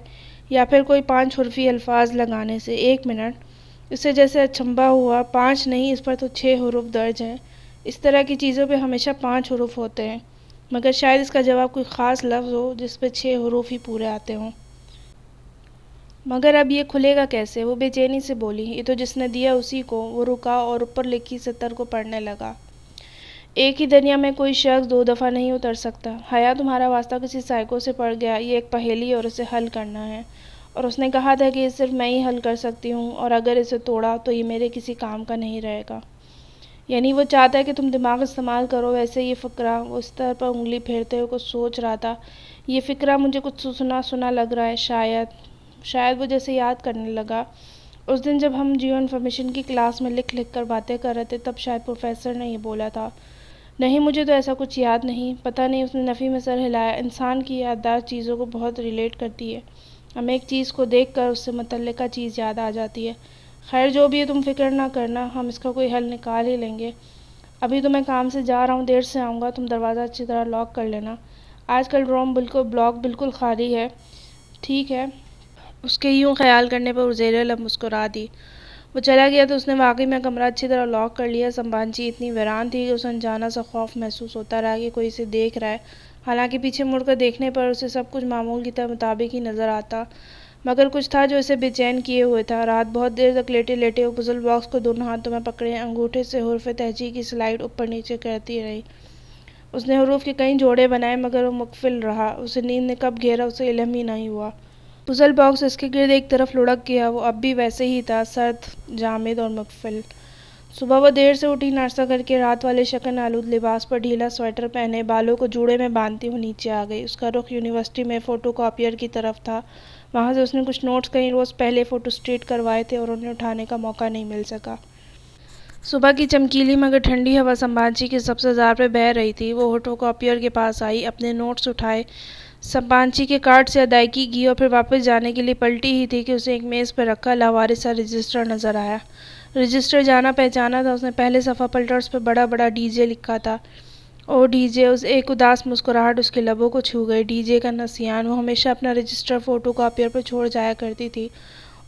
یا پھر کوئی 5 حرفی الفاظ لگانے سے۔ ایک منٹ، اسے جیسے اچنبھا ہوا۔ 5 نہیں، اس پر تو 6 حروف درج ہیں۔ اس طرح کی چیزوں پہ ہمیشہ 5 حروف ہوتے ہیں، مگر شاید اس کا جواب کوئی خاص لفظ ہو جس پہ 6 حروف ہی پورے آتے ہوں۔ مگر اب یہ کھلے گا کیسے؟ وہ بے چینی سے بولی۔ یہ تو جس نے دیا اسی کو۔ وہ رکا اور اوپر لکھی سطر کو پڑھنے لگا۔ ایک ہی دریا میں کوئی شخص 2 دفعہ نہیں اتر سکتا۔ حیا، تمہارا واسطہ کسی سائیکو سے پڑ گیا۔ یہ ایک پہیلی اور اسے حل کرنا ہے، اور اس نے کہا تھا کہ یہ صرف میں ہی حل کر سکتی ہوں، اور اگر اسے توڑا تو یہ میرے کسی کام کا نہیں رہے گا۔ یعنی وہ چاہتا ہے کہ تم دماغ استعمال کرو۔ ویسے یہ فقرہ، وہ اس طرح پر انگلی پھیرتے ہوئے کچھ سوچ رہا تھا، یہ فقرہ مجھے کچھ سنا سنا لگ رہا ہے۔ شاید وہ جیسے یاد کرنے لگا۔ اس دن جب ہم جیو انفارمیشن کی کلاس میں لکھ کر باتیں کر رہے تھے، تب شاید پروفیسر نے یہ بولا تھا۔ نہیں، مجھے تو ایسا کچھ یاد نہیں۔ پتہ نہیں، اس نے نفی میں سر ہلایا۔ انسان کی یادداشت چیزوں کو بہت ریلیٹ کرتی ہے۔ ہمیں ایک چیز کو دیکھ کر اس سے متعلقہ چیز یاد آ جاتی ہے۔ خیر جو بھی ہے، تم فکر نہ کرنا، ہم اس کا کوئی حل نکال ہی لیں گے۔ ابھی تو میں کام سے جا رہا ہوں، دیر سے آؤں گا، تم دروازہ اچھی طرح لاک کر لینا۔ آج کل بلاک بالکل خالی ہے۔ ٹھیک ہے۔ اس کے یوں خیال کرنے پر زیر لب مسکرا دی۔ وہ چلا گیا تو اس نے واقعی میں کمرہ اچھی طرح لاک کر لیا۔ سمبھانچی اتنی ویران تھی کہ اسے انجانا سا خوف محسوس ہوتا رہا کہ کوئی اسے دیکھ رہا ہے، حالانکہ پیچھے مڑ کر دیکھنے پر اسے سب کچھ معمول کی مطابق ہی نظر آتا، مگر کچھ تھا جو اسے بے چین کیے ہوئے تھا۔ رات بہت دیر تک لیٹے لیٹے وہ پزل باکس کو دونوں ہاتھوں میں پکڑے انگوٹھے سے حروف تہجی کی سلائیڈ اوپر نیچے کرتی رہی۔ اس نے حروف کے کئی جوڑے بنائے مگر وہ مغفل رہا۔ اسے نیند نے کب گھیرا اسے علم ہی نہیں ہوا۔ پزل باکس اس کے گرد ایک طرف لڑک گیا۔ وہ اب بھی ویسے ہی تھا، سرد، جامد اور مغفل۔ صبح وہ دیر سے اٹھی، ناشتہ کر کے رات والے شکن آلود لباس پر ڈھیلا سویٹر پہنے بالوں کو جوڑے میں باندھتی ہوئی نیچے آ گئی۔ اس کا رخ یونیورسٹی میں فوٹو کاپیئر کی طرف تھا۔ وہاں سے اس نے کچھ نوٹس کئی روز پہلے فوٹو اسٹیٹ کروائے تھے اور انہیں اٹھانے کا موقع نہیں مل سکا۔ صبح کی چمکیلی مگر ٹھنڈی ہوا سمبھانچی کے سبزہ پہ بہہ رہی تھی۔ وہ فوٹو کاپیئر کے پاس آئی، اپنے نوٹس اٹھائے، سمبھانچی کے کارڈ سے ادائیگی کی اور پھر واپس جانے کے لیے پلٹی ہی تھی کہ اسے ایک میز پر رکھا لاوارث سا رجسٹر نظر آیا۔ رجسٹر جانا پہچانا تھا۔ اس نے پہلے صفحہ پلٹا اور اس پر بڑا بڑا ڈی جے لکھا تھا۔ O D J! ایک اداس مسکراہٹ اس کے لبوں کو چھو گئی۔ ڈی جے کا نسیان! وہ ہمیشہ اپنا رجسٹر فوٹو کاپیئر پر چھوڑ جایا کرتی تھی۔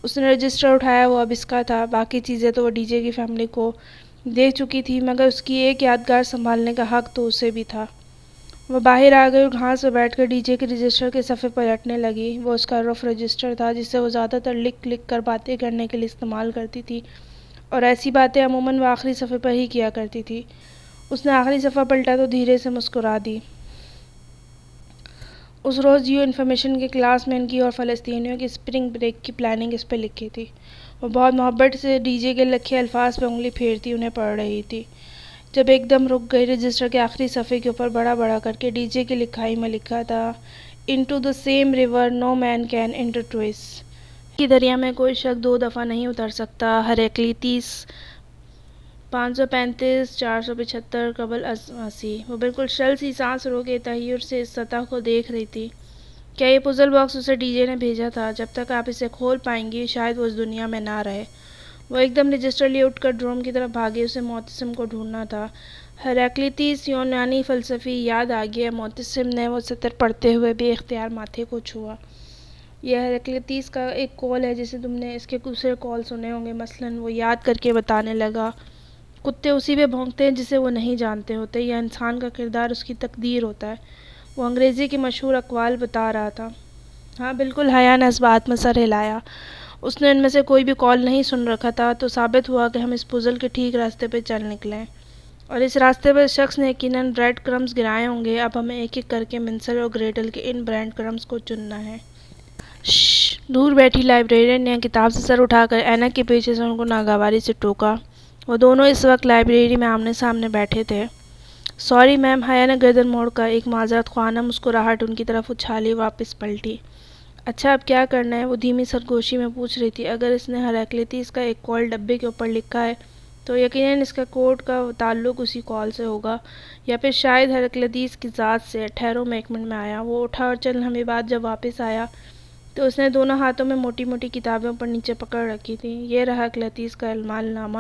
اس نے رجسٹر اٹھایا، وہ اب اس کا تھا۔ باقی چیزیں تو وہ ڈی جے کی فیملی کو دے چکی تھی، مگر اس کی ایک یادگار سنبھالنے کا حق تو اسے بھی تھا۔ وہ باہر آ گئی اور گھاس پر بیٹھ کر ڈی جے کے رجسٹر کے صفحے پلٹنے لگی۔ وہ اس کا رف رجسٹر تھا جسے وہ زیادہ تر لکھ لکھ کر باتیں کرنے کے لیے استعمال کرتی تھی، اور ایسی باتیں عموماً وہ آخری صفحے پر ہی کیا کرتی تھی۔ اس نے آخری صفحہ پلٹا تو دھیرے سے مسکرا دی۔ اس روز جیو انفارمیشن کے کلاس میں ان کی اور فلسطینیوں کی اسپرنگ بریک کی پلاننگ اس پہ لکھی تھی۔ وہ بہت محبت سے ڈی جے کے لکھے الفاظ پہ انگلی پھیرتی انہیں پڑھ رہی تھی، جب ایک دم رک گئی۔ رجسٹر کے آخری صفحے کے اوپر بڑا بڑا کر کے ڈی جے کی لکھائی میں لکھا تھا، "into the same river no man can enter twice". کی دریا میں کوئی شخص دو دفعہ نہیں اتر سکتا۔ ہیراکلیٹس 535 475 قبل از مسیح۔ وہ بالکل شل سی سانس روکے تحیر سے اس سطح کو دیکھ رہی تھی۔ کیا یہ پزل باکس اسے ڈی جے نے بھیجا تھا؟ جب تک آپ اسے کھول پائیں گی شاید وہ اس دنیا میں نہ رہے۔ وہ ایک دم رجسٹر لیے اٹھ کر ڈروم کی طرف بھاگی۔ اسے معتصم کو ڈھونڈنا تھا۔ ہیراکلیٹس یونانی فلسفی یاد آ گیا۔ معتصم نے وہ سطر پڑھتے ہوئے بے اختیار ماتھے کو چھوا۔ یہ ہیراکلیٹس کا ایک قول ہے جسے تم نے اس کے دوسرے قول سنے ہوں گے، مثلاً وہ یاد کر کے بتانے لگا، کتے اسی پہ بھونکتے ہیں جسے وہ نہیں جانتے ہوتے، یا انسان کا کردار اس کی تقدیر ہوتا ہے۔ وہ انگریزی کے مشہور اقوال بتا رہا تھا۔ ہاں بالکل، حیا نے اس بات میں سر ہلایا۔ اس نے ان میں سے کوئی بھی قول نہیں سن رکھا تھا، تو ثابت ہوا کہ ہم اس پزل کے ٹھیک راستے پہ چل نکلے، اور اس راستے پر اس شخص نے یقیناً بریڈ کرمز گرائے ہوں گے۔ اب ہمیں ایک ایک کر کے منسل اور گریٹل کے ان بریڈ کرمز کو چننا ہے۔ شش! دور بیٹھی لائبریرین نے کتاب سے سر اٹھا کر اینک کے پیچھے سے ان کو ناگواری سے ٹوکا۔ وہ دونوں اس وقت لائبریری میں آمنے سامنے بیٹھے تھے۔ Sorry ma'am! حیا نے گردن موڑ کر ایک معذرت خواہانہ مسکراہٹ ان کی طرف اچھالی، واپس پلٹی۔ اچھا اب کیا کرنا ہے؟ وہ دھیمی سرگوشی میں پوچھ رہی تھی۔ اگر اس نے ہیراکلیٹس کا ایک قول ڈبے کے اوپر لکھا ہے تو یقیناً اس کا کوڈ کا تعلق اسی قول سے ہوگا، یا پھر شاید ہیراکلیٹس کی ذات سے۔ ٹھہرو، میں ایک منٹ میں آیا۔ وہ اٹھا اور چند لمحے بعد جب واپس آیا تو اس نے دونوں ہاتھوں میں موٹی موٹی کتابیں اوپر نیچے پکڑ رکھی تھیں۔ یہ رہا ہیراکلیٹس کا اعمال نامہ۔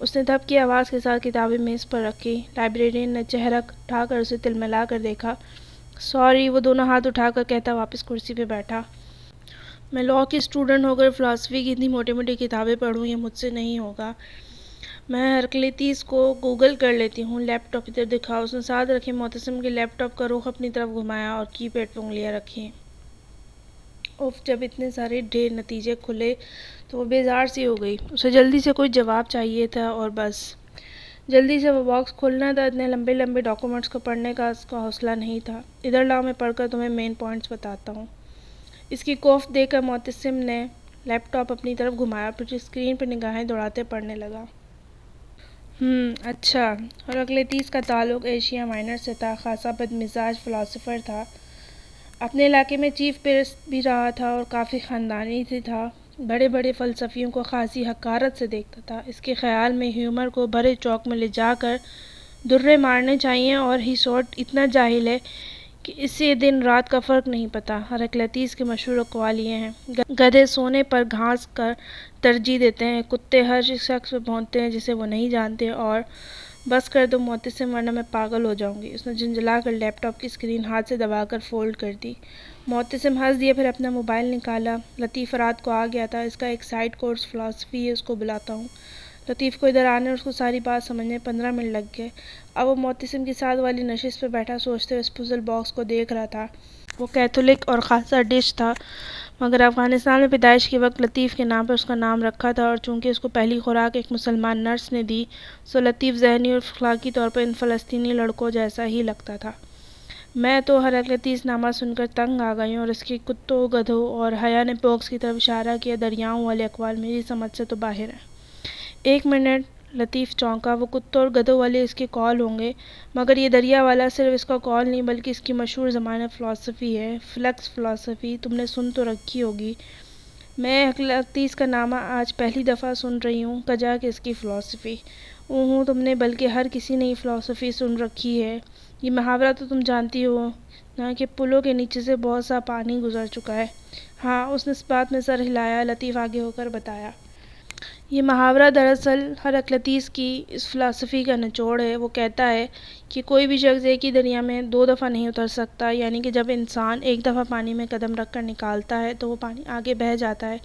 اس نے دھپ کی آواز کے ساتھ کتابیں میز پر رکھی۔ لائبریرین نے چہرہ اٹھا کر اسے تلملا کر دیکھا۔ سوری! وہ دونوں ہاتھ اٹھا کر کہتا واپس کرسی پہ بیٹھا۔ میں لاء کی اسٹوڈنٹ ہو کر فلاسفی کی اتنی موٹی موٹی کتابیں پڑھوں، یہ مجھ سے نہیں ہوگا۔ میں ہیراکلیٹس کو گوگل کر لیتی ہوں۔ لیپ ٹاپ ادھر دکھاؤ۔ اس نے ساتھ رکھے معتصم کے لیپ ٹاپ کا رخ اپنی طرف گھمایا اور کی پیڈ پہ انگلیاں رکھیں۔ اف! جب اتنے سارے ڈھیر نتیجے کھلے تو وہ بیزار سی ہو گئی۔ اسے جلدی سے کوئی جواب چاہیے تھا اور بس۔ جلدی سے وہ باکس کھولنا تھا۔ اتنے لمبے لمبے ڈاکیومنٹس کو پڑھنے کا اس کا حوصلہ نہیں تھا۔ ادھر لاؤ، میں پڑھ کر تمہیں مین پوائنٹس بتاتا ہوں۔ اس کی کوفت دیکھ کر معتصم نے لیپ ٹاپ اپنی طرف گھمایا، پھر اسکرین پر نگاہیں دوڑاتے پڑھنے لگا۔ اچھا۔ ہیراکلیٹس کا تعلق ایشیا مائنر سے تھا۔ خاصا بدمزاج فلاسفر تھا۔ اپنے علاقے میں چیف پریسٹ بھی رہا تھا اور کافی خاندانی سے تھا۔ بڑے بڑے فلسفیوں کو خاصی حقارت سے دیکھتا تھا۔ اس کے خیال میں ہیومر کو بھرے چوک میں لے جا کر درے مارنے چاہیے اور ہی سوٹ اتنا جاہل ہے کہ اسے دن رات کا فرق نہیں پتا۔ ہراکلیتس کے مشہور اقوال یہ ہیں: گدھے سونے پر گھاس کا ترجیح دیتے ہیں، کتے ہر شخص پہ بھونکتے ہیں جسے وہ نہیں جانتے، اور بس کر دو معتصم ورنہ میں پاگل ہو جاؤں گی۔ اس نے جھنجھلا کر لیپ ٹاپ کی اسکرین ہاتھ سے دبا کر فولڈ کر دی۔ معتصم ہنس دیا، پھر اپنا موبائل نکالا۔ لطیف رات کو آ گیا تھا، اس کا ایک سائیڈ کورس فلسفی ہے، اس کو بلاتا ہوں۔ لطیف کو ادھر آنے اور اس کو ساری بات سمجھنے 15 منٹ لگ گئے۔ اب وہ معتصم کے ساتھ والی نشست پہ بیٹھا سوچتے ہوئے اس پزل باکس کو دیکھ رہا تھا۔ وہ کیتھولک اور خاصا ڈچ تھا، مگر افغانستان میں پیدائش کے وقت لطیف کے نام پر اس کا نام رکھا تھا، اور چونکہ اس کو پہلی خوراک ایک مسلمان نرس نے دی، سو لطیف ذہنی اور اخلاقی طور پر ان فلسطینی لڑکوں جیسا ہی لگتا تھا۔ میں تو ہراکلیتس نامہ سن کر تنگ آ گئی ہوں، اور اس کے کتوں، گدھوں اور حیا نے باکس کی طرف اشارہ کیا۔ دریاؤں والے اقوال میری سمجھ سے تو باہر ہیں۔ ایک منٹ لطیف چونکا۔ وہ کتوں اور گدھوں والے اس کے قول ہوں گے، مگر یہ دریا والا صرف اس کا قول نہیں بلکہ اس کی مشہور زمانہ فلسفی ہے، فلکس فلسفی، تم نے سن تو رکھی ہوگی۔ میں ہراکلیتس کا نامہ آج پہلی دفعہ سن رہی ہوں، کجا کہ اس کی فلسفی۔ اوہوں، تم نے بلکہ ہر کسی نے یہ فلسفی سن رکھی ہے۔ یہ محاورہ تو تم جانتی ہو نا کہ پلوں کے نیچے سے بہت سا پانی گزر چکا ہے۔ ہاں، اس نے اس بات میں سر ہلایا۔ لطیف آگے ہو کر بتایا۔ یہ محاورہ دراصل ہراکلیتس کی اس فلسفی کا نچوڑ ہے۔ وہ کہتا ہے کہ کوئی بھی شخص ایک ہی دریا میں 2 دفعہ نہیں اتر سکتا، یعنی کہ جب انسان ایک دفعہ پانی میں قدم رکھ کر نکالتا ہے تو وہ پانی آگے بہہ جاتا ہے۔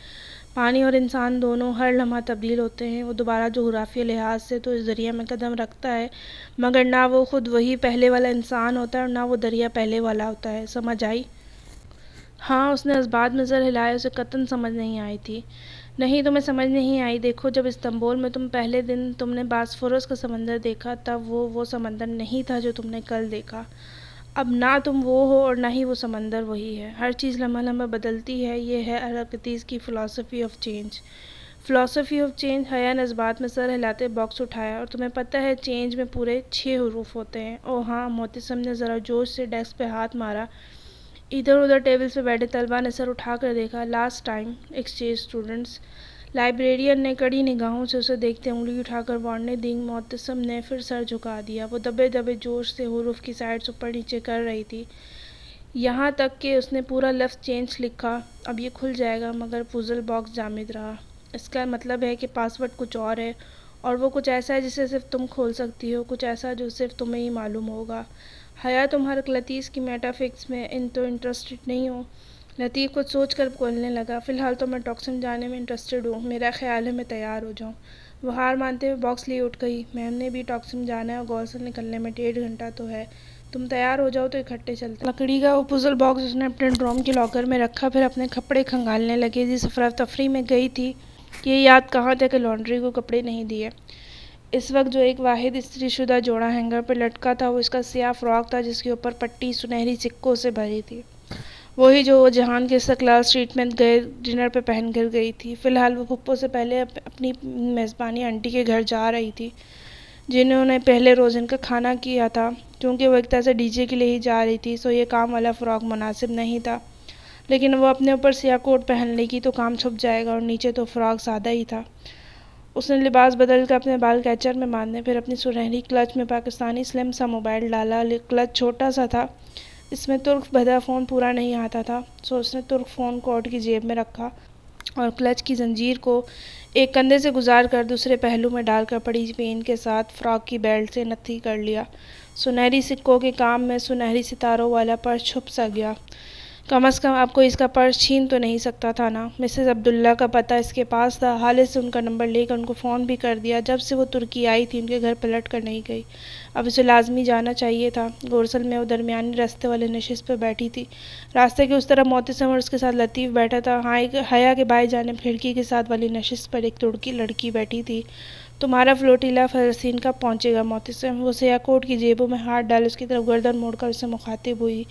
پانی اور انسان دونوں ہر لمحہ تبدیل ہوتے ہیں۔ وہ دوبارہ جغرافیائی لحاظ سے تو اس دریا میں قدم رکھتا ہے، مگر نہ وہ خود وہی پہلے والا انسان ہوتا ہے اور نہ وہ دریا پہلے والا ہوتا ہے۔ سمجھ آئی؟ ہاں، اس نے اس بات میں سر ہلایا۔ اسے قطعاً سمجھ نہیں آئی تھی۔ نہیں، تمہیں سمجھ نہیں آئی۔ دیکھو، جب استنبول میں پہلے دن تم نے باسفورس کا سمندر دیکھا، تب وہ سمندر نہیں تھا جو تم نے کل دیکھا۔ اب نہ تم وہ ہو اور نہ ہی وہ سمندر وہی ہے۔ ہر چیز لمحہ لمحہ بدلتی ہے۔ یہ ہے ہراکلیتس کی فلسفی آف چینج۔ فلسفی آف چینج؟ حیا نے اس بات میں سر ہلاتے باکس اٹھایا۔ اور تمہیں پتہ ہے چینج میں پورے 6 حروف ہوتے ہیں؟ اوہ ہاں، معتصم نے ذرا جوش سے ڈیسک پہ ہاتھ مارا۔ ادھر ادھر ٹیبلز پہ بیٹھے طلباء نے سر اٹھا کر دیکھا۔ Last time exchange students. Librarian نے کڑی نگاہوں سے اسے دیکھتے انگلی اٹھا کر وارننگ دی۔ معتصم نے پھر سر جھکا دیا۔ وہ دبے دبے جوش سے حروف کی سائڈز اوپر نیچے کر رہی تھی، یہاں تک کہ اس نے پورا لفظ چینج لکھا۔ اب یہ کھل جائے گا، مگر پزل باکس جامد رہا۔ اس کا مطلب ہے کہ پاس ورڈ کچھ اور ہے، اور وہ کچھ ایسا ہے جسے صرف تم کھول سکتی ہو، کچھ ایسا جو صرف تمہیں ہی معلوم ہوگا۔ حیا، تم ہراکلیتس کی میٹا فزکس میں تو انٹرسٹڈ نہیں ہو؟ لطیف کچھ سوچ کر بولنے لگا۔ فی الحال تو میں ٹاکسم جانے میں انٹرسٹڈ ہوں۔ میرا خیال ہے میں تیار ہو جاؤں۔ وہ ہار مانتے ہوئے باکس لیے اٹھ گئی۔ میں نے بھی ٹاکسم جانا ہے اور گورسل نکلنے میں 1.5 گھنٹہ تو ہے۔ تم تیار ہو جاؤ تو اکٹھے چلتے ہیں۔ لکڑی کا وہ پزل باکس اس نے اپنے ڈرم کے لاکر میں رکھا، پھر اپنے کپڑے کھنگالنے لگے۔ جس افراتفری میں گئی تھی، یہ یاد کہاں تھا کہ لانڈری کو کپڑے نہیں دیے۔ اس وقت جو ایک واحد استری شدہ جوڑا ہینگر پہ لٹکا تھا وہ اس کا سیاہ فراک تھا، جس کے اوپر پٹی سنہری سکوں سے بھری تھی، وہی جو وہ جہان کے استقلال اسٹریٹ میں گئے ڈنر پہ پہن کر گئی تھی۔ فی الحال وہ پھپھو سے پہلے اپنی میزبانی آنٹی کے گھر جا رہی تھی، جنہوں نے پہلے روز ان کا کھانا کیا تھا۔ چونکہ وہ ایک طرح سے ڈی جے کے لیے ہی جا رہی تھی، سو یہ کام والا فراک مناسب نہیں تھا، لیکن وہ اپنے اوپر سیاہ کوٹ پہن لے گی تو کام چھپ جائے گا، اور نیچے تو فراک سادہ ہی تھا۔ اس نے لباس بدل کر اپنے بال کیچر میں باندھے، پھر اپنی سنہری کلچ میں پاکستانی سلم سا موبائل ڈالا۔ کلچ چھوٹا سا تھا، اس میں ترک بھدا فون پورا نہیں آتا تھا، سو اس نے ترک فون کوٹ کی جیب میں رکھا اور کلچ کی زنجیر کو ایک کندھے سے گزار کر دوسرے پہلو میں ڈال کر بڑی پین کے ساتھ فراک کی بیلٹ سے نتھی کر لیا۔ سنہری سکوں کے کام میں سنہری ستاروں والا پرس چھپ سا گیا۔ کم از کم اب کوئی اس کا پرس چھین تو نہیں سکتا تھا نا؟ مسز عبداللہ کا پتہ اس کے پاس تھا۔ حالے سے ان کا نمبر لے کر ان کو فون بھی کر دیا۔ جب سے وہ ترکی آئی تھی ان کے گھر پلٹ کر نہیں گئی۔ اب اسے لازمی جانا چاہیے تھا۔ گورسل میں وہ درمیانی رستے والے نشست پہ بیٹھی تھی۔ راستے کے اس طرف معتصم اور اس کے ساتھ لطیف بیٹھا تھا۔ حیا کے بائیں جانب کھڑکی کے ساتھ والی نشست پر ایک ترکی لڑکی بیٹھی تھی۔ تمہارا فلوٹیلا فلسطین کب پہنچے گا معتصم؟ وہ سیاہ کوٹ کی جیبوں میں ہاتھ ڈالے اس کی طرف گردن موڑ کر اسے مخاطب ہوئی۔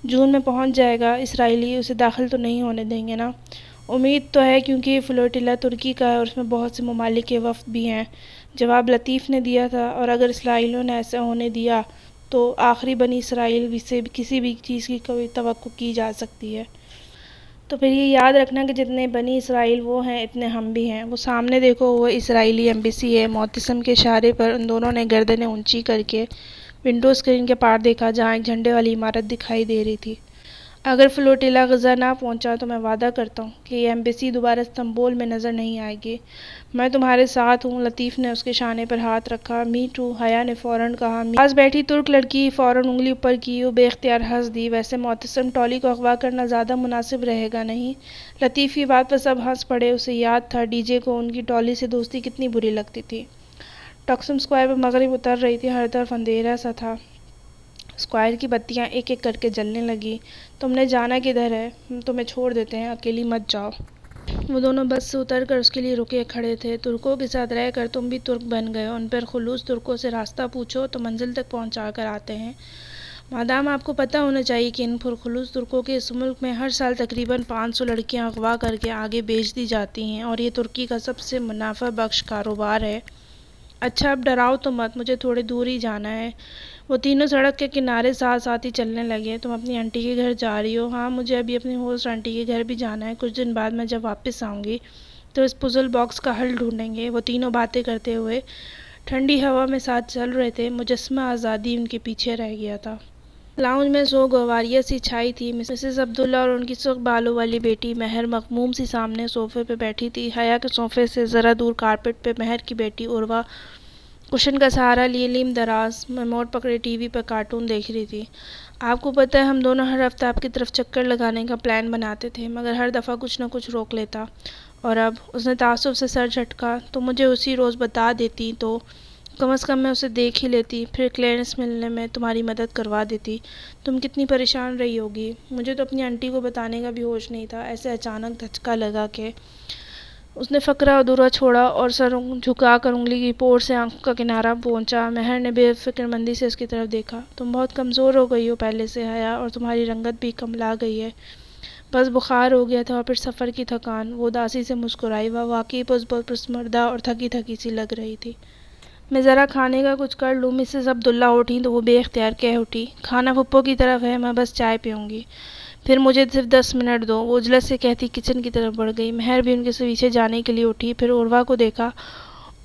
جون میں پہنچ جائے گا۔ اسرائیلی اسے داخل تو نہیں ہونے دیں گے نا؟ امید تو ہے، کیونکہ یہ فلوٹیلا ترکی کا ہے اور اس میں بہت سے ممالک کے وفد بھی ہیں، جواب لطیف نے دیا تھا۔ اور اگر اسرائیلیوں نے ایسا ہونے دیا تو آخری بنی اسرائیل سے کسی بھی چیز کی توقع کی جا سکتی ہے۔ تو پھر یہ یاد رکھنا کہ جتنے بنی اسرائیل وہ ہیں اتنے ہم بھی ہیں۔ وہ سامنے دیکھو، وہ اسرائیلی ایمبیسی ہے۔ معتصم کے اشارے پر ان دونوں نے گردنیں اونچی کر کے ونڈو اسکرین کے پار دیکھا جہاں ایک جھنڈے والی عمارت دکھائی دے رہی تھی۔ اگر فلوٹیلا غزہ نہ پہنچا تو میں وعدہ کرتا ہوں کہ یہ ایمبیسی دوبارہ استنبول میں نظر نہیں آئے گی۔ میں تمہارے ساتھ ہوں۔ لطیف نے اس کے شانے پر ہاتھ رکھا۔ می ٹو، حیا نے فوراً کہا۔ پاس بیٹھی ترک لڑکی فوراً انگلی اوپر کی، وہ بے اختیار ہنس دی۔ ویسے معتصم، ٹالی کو اغوا کرنا زیادہ مناسب رہے گا نہیں؟ لطیف کی بات پر سب ہنس پڑے۔ اسے یاد تھا ڈی جے کو ان کی ٹالی سے دوستی کتنی بری لگتی تھی۔ ٹکسم اسکوائر پر مغرب اتر رہی تھی، ہر طرف اندھیرا سا تھا۔ اسکوائر کی بتیاں ایک ایک کر کے جلنے لگیں۔ تم نے جانا کدھر ہے؟ ہم تمہیں چھوڑ دیتے ہیں، اکیلی مت جاؤ۔ وہ دونوں بس سے اتر کر اس کے لیے رکے کھڑے تھے۔ ترکوں کے ساتھ رہ کر تم بھی ترک بن گئے ہو۔ ان پر خلوص ترکوں سے راستہ پوچھو تو منزل تک پہنچا کر آتے ہیں۔ مادام آپ کو پتہ ہونا چاہیے کہ ان پرخلوص ترکوں کے اس ملک میں ہر سال تقریباً 500 لڑکیاں اغوا کر کے آگے بیچ دی جاتی ہیں اور یہ ترکی کا سب سے منافع بخش کاروبار ہے۔ اچھا اب ڈراؤ تو مت، مجھے تھوڑی دور ہی جانا ہے۔ وہ تینوں سڑک کے کنارے ساتھ ساتھ ہی چلنے لگے۔ تم اپنی آنٹی کے گھر جا رہی ہو؟ ہاں، مجھے ابھی اپنی ہوسٹ آنٹی کے گھر بھی جانا ہے۔ کچھ دن بعد میں جب واپس آؤں گی تو اس پزل باکس کا حل ڈھونڈیں گے۔ وہ تینوں باتیں کرتے ہوئے ٹھنڈی ہوا میں ساتھ چل رہے تھے۔ مجسمہ آزادی ان کے پیچھے رہ گیا تھا۔ لاؤنج میں سوگواری سی چھائی تھی۔ مسز عبداللہ اور ان کی سرخ بالوں والی بیٹی مہر مغموم سی سامنے صوفے پہ بیٹھی تھی۔ حیا کے صوفے سے ذرا دور کارپٹ پہ مہر کی بیٹی عروہ کشن کا سہارا لیے لیم دراز ریموٹ پکڑے ٹی وی پر کارٹون دیکھ رہی تھی۔ آپ کو پتہ ہے ہم دونوں ہر ہفتے آپ کی طرف چکر لگانے کا پلان بناتے تھے، مگر ہر دفعہ کچھ نہ کچھ روک لیتا۔ اور اب اس نے تعصب سے سر جھٹکا، تو مجھے اسی روز بتا دیتی تو کم از کم میں اسے دیکھ ہی لیتی، پھر کلیئرنس ملنے میں تمہاری مدد کروا دیتی۔ تم کتنی پریشان رہی ہوگی۔ مجھے تو اپنی آنٹی کو بتانے کا بھی ہوش نہیں تھا، ایسے اچانک دھچکا لگا کہ اس نے فقرہ ادھورا چھوڑا اور سر جھکا کر انگلی کی پور سے آنکھ کا کنارہ پہنچا۔ مہر نے بے فکر مندی سے اس کی طرف دیکھا۔ تم بہت کمزور ہو گئی ہو پہلے سے حیا، اور تمہاری رنگت بھی کملا گئی ہے۔ بس بخار ہو گیا تھا اور پھر سفر کی تھکان۔ وہ اداسی سے مسکرائی۔ وہ واقعی بہت پسماردہ اور تھکی تھکی سی لگ رہی تھی۔ میں ذرا کھانے کا کچھ کر لوں؟ مسز عبداللہ اٹھیں تو وہ بے اختیار کہہ اٹھی، کھانا پھپھو کی طرف ہے، میں بس چائے پیوں گی۔ پھر مجھے صرف 10 منٹ دو، وہ اجلت سے کہتی کچن کی طرف بڑھ گئی۔ مہر بھی ان کے پیچھے جانے کے لیے اٹھی، پھر عروہ کو دیکھا۔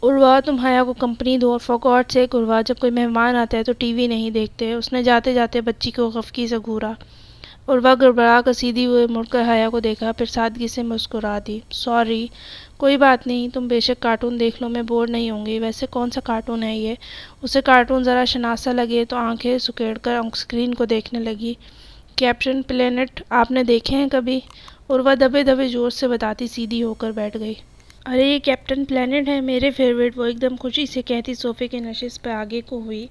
عروہ، تم حیا کو کمپنی دو، اور فار گاڈ سیک عروہ، جب کوئی مہمان آتا ہے تو ٹی وی نہیں دیکھتے۔ اس نے جاتے جاتے بچی کو خفگی سے گھورا۔ عروہ گڑبڑا کر سیدھی ہوئے مڑ کر حیا کو دیکھا، پھر سادگی سے مسکرا دی، سوری، کوئی بات نہیں، تم بے شک کارٹون دیکھ لو، میں بور نہیں ہوں گی۔ ویسے کون سا کارٹون ہے یہ؟ اسے کارٹون ذرا شناسا لگے تو آنکھیں سکیڑ کر اسکرین کو دیکھنے لگی۔ کیپٹن پلینٹ آپ نے دیکھے ہیں کبھی؟ عروہ دبے دبے زور سے بتاتی سیدھی ہو کر بیٹھ گئی۔ ارے یہ کیپٹن پلینٹ ہے میرے فیوریٹ، وہ ایک دم خوشی سے کہتی صوفے کے نشست پہ آگے کو ہوئی۔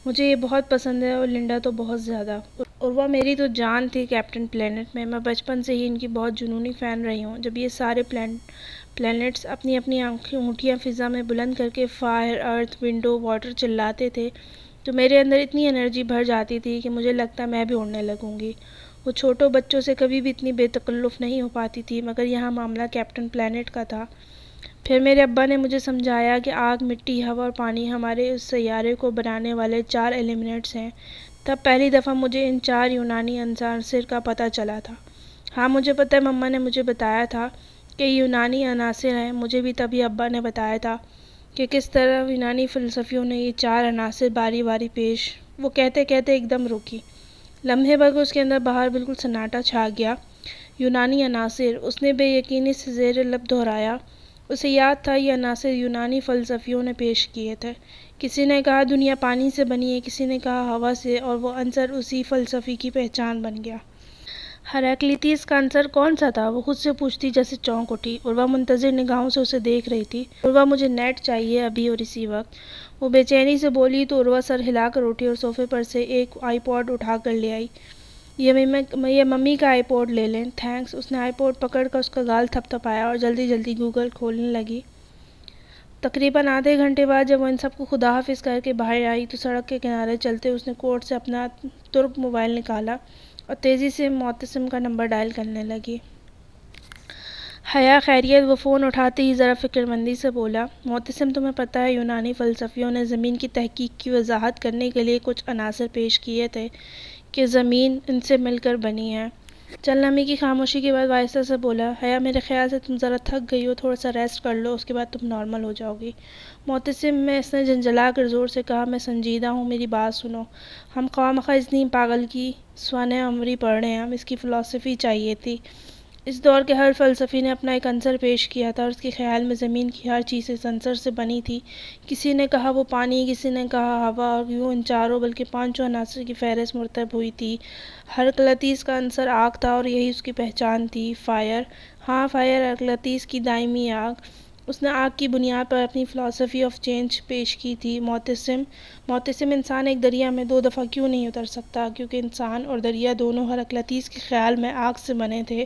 مجھے یہ بہت پسند ہے اور لنڈا تو بہت زیادہ۔ عروہ میری تو جان تھی کیپٹن پلینٹ میں بچپن سے ہی ان کی بہت جنونی فین رہی ہوں۔ جب یہ سارے پلینٹس اپنی اپنی انگوٹھیاں فضا میں بلند کر کے فائر، ارتھ، ونڈو، واٹر چلاتے تھے تو میرے اندر اتنی انرجی بھر جاتی تھی کہ مجھے لگتا میں بھی اڑنے لگوں گی۔ وہ چھوٹوں بچوں سے کبھی بھی اتنی بے تکلف نہیں ہو پاتی تھی، مگر یہاں معاملہ کیپٹن پلینٹ کا تھا۔ پھر میرے ابا نے مجھے سمجھایا کہ آگ، مٹی، ہوا اور پانی ہمارے اس سیارے کو بنانے والے 4 ایلیمنٹس ہیں۔ تب پہلی دفعہ مجھے ان 4 یونانی عناصر کا پتہ چلا تھا۔ ہاں مجھے پتہ ہے، مما نے مجھے بتایا تھا کہ یونانی عناصر ہیں۔ مجھے بھی تبھی ابا نے بتایا تھا کہ کس طرح یونانی فلسفیوں نے یہ 4 عناصر باری باری پیش۔ وہ کہتے کہتے ایک دم رکی۔ لمحے بھر اس کے اندر باہر بالکل سناٹا چھا گیا۔ یونانی عناصر، اس نے بے یقینی سے زیر لب دہرایا۔ اسے یاد تھا یہ عناصر یونانی فلسفیوں نے پیش کیے تھے۔ کسی نے کہا دنیا پانی سے بنی ہے، کسی نے کہا ہوا سے، اور وہ عنصر اسی فلسفے کی پہچان بن گیا۔ ہیراکلیٹس کا عنصر کون سا تھا؟ وہ خود سے پوچھتی جیسے چونک اٹھی۔ عروہ منتظر نگاہوں سے اسے دیکھ رہی تھی۔ عروہ مجھے نیٹ چاہیے ابھی اور اسی وقت، وہ بے چینی سے بولی تو عروہ سر ہلا کر اٹھی اور صوفے پر سے ایک آئی پوڈ اٹھا کر لے آئی۔ یہ ممی کا آئی پوڈ لے لیں۔ تھینکس۔ اس نے آئی پوڈ پکڑ کر اس کا گال تھپ تھپایا اور جلدی جلدی گوگل کھولنے لگی۔ تقریباً آدھے گھنٹے بعد جب وہ ان سب کو خدا حافظ کر کے باہر آئی تو سڑک کے کنارے چلتے اس نے کوٹ سے اپنا ترک موبائل نکالا اور تیزی سے معتصم کا نمبر ڈائل کرنے لگی۔ حیا خیریت؟ وہ فون اٹھاتے ہی ذرا فکر مندی سے بولا، معتصم تمہیں پتہ ہے یونانی فلسفیوں نے زمین کی تحقیق کی وضاحت کرنے کے لیے کچھ عناصر پیش کیے تھے کہ زمین ان سے مل کر بنی ہے۔ چند لمحے کی خاموشی کے بعد آہستہ سے بولا، حیا میرے خیال سے تم ذرا تھک گئی ہو، تھوڑا سا ریسٹ کر لو، اس کے بعد تم نارمل ہو جاؤ گی۔ معتصم میں اس نے جھنجھلا کر زور سے کہا، میں سنجیدہ ہوں، میری بات سنو۔ ہم خواہ اتنی پاگل کی سوانح عمری پڑھ رہے ہیں، ہم اس کی فلسفی چاہیے تھی۔ اس دور کے ہر فلسفی نے اپنا ایک عنصر پیش کیا تھا اور اس کے خیال میں زمین کی ہر چیز اس عنصر سے بنی تھی۔ کسی نے کہا وہ پانی، کسی نے کہا ہوا، اور یوں ان چاروں بلکہ پانچوں عناصر کی فہرست مرتب ہوئی تھی۔ ہرقلتیس کا عنصر آگ تھا اور یہی اس کی پہچان تھی، فائر۔ ہاں، فائر، ہرقلتیس کی دائمی آگ۔ اس نے آگ کی بنیاد پر اپنی فلسفی آف چینج پیش کی تھی۔ معتصم انسان ایک دریا میں دو دفعہ کیوں نہیں اتر سکتا؟ کیونکہ انسان اور دریا دونوں ہرقلتیس کے خیال میں آگ سے بنے تھے،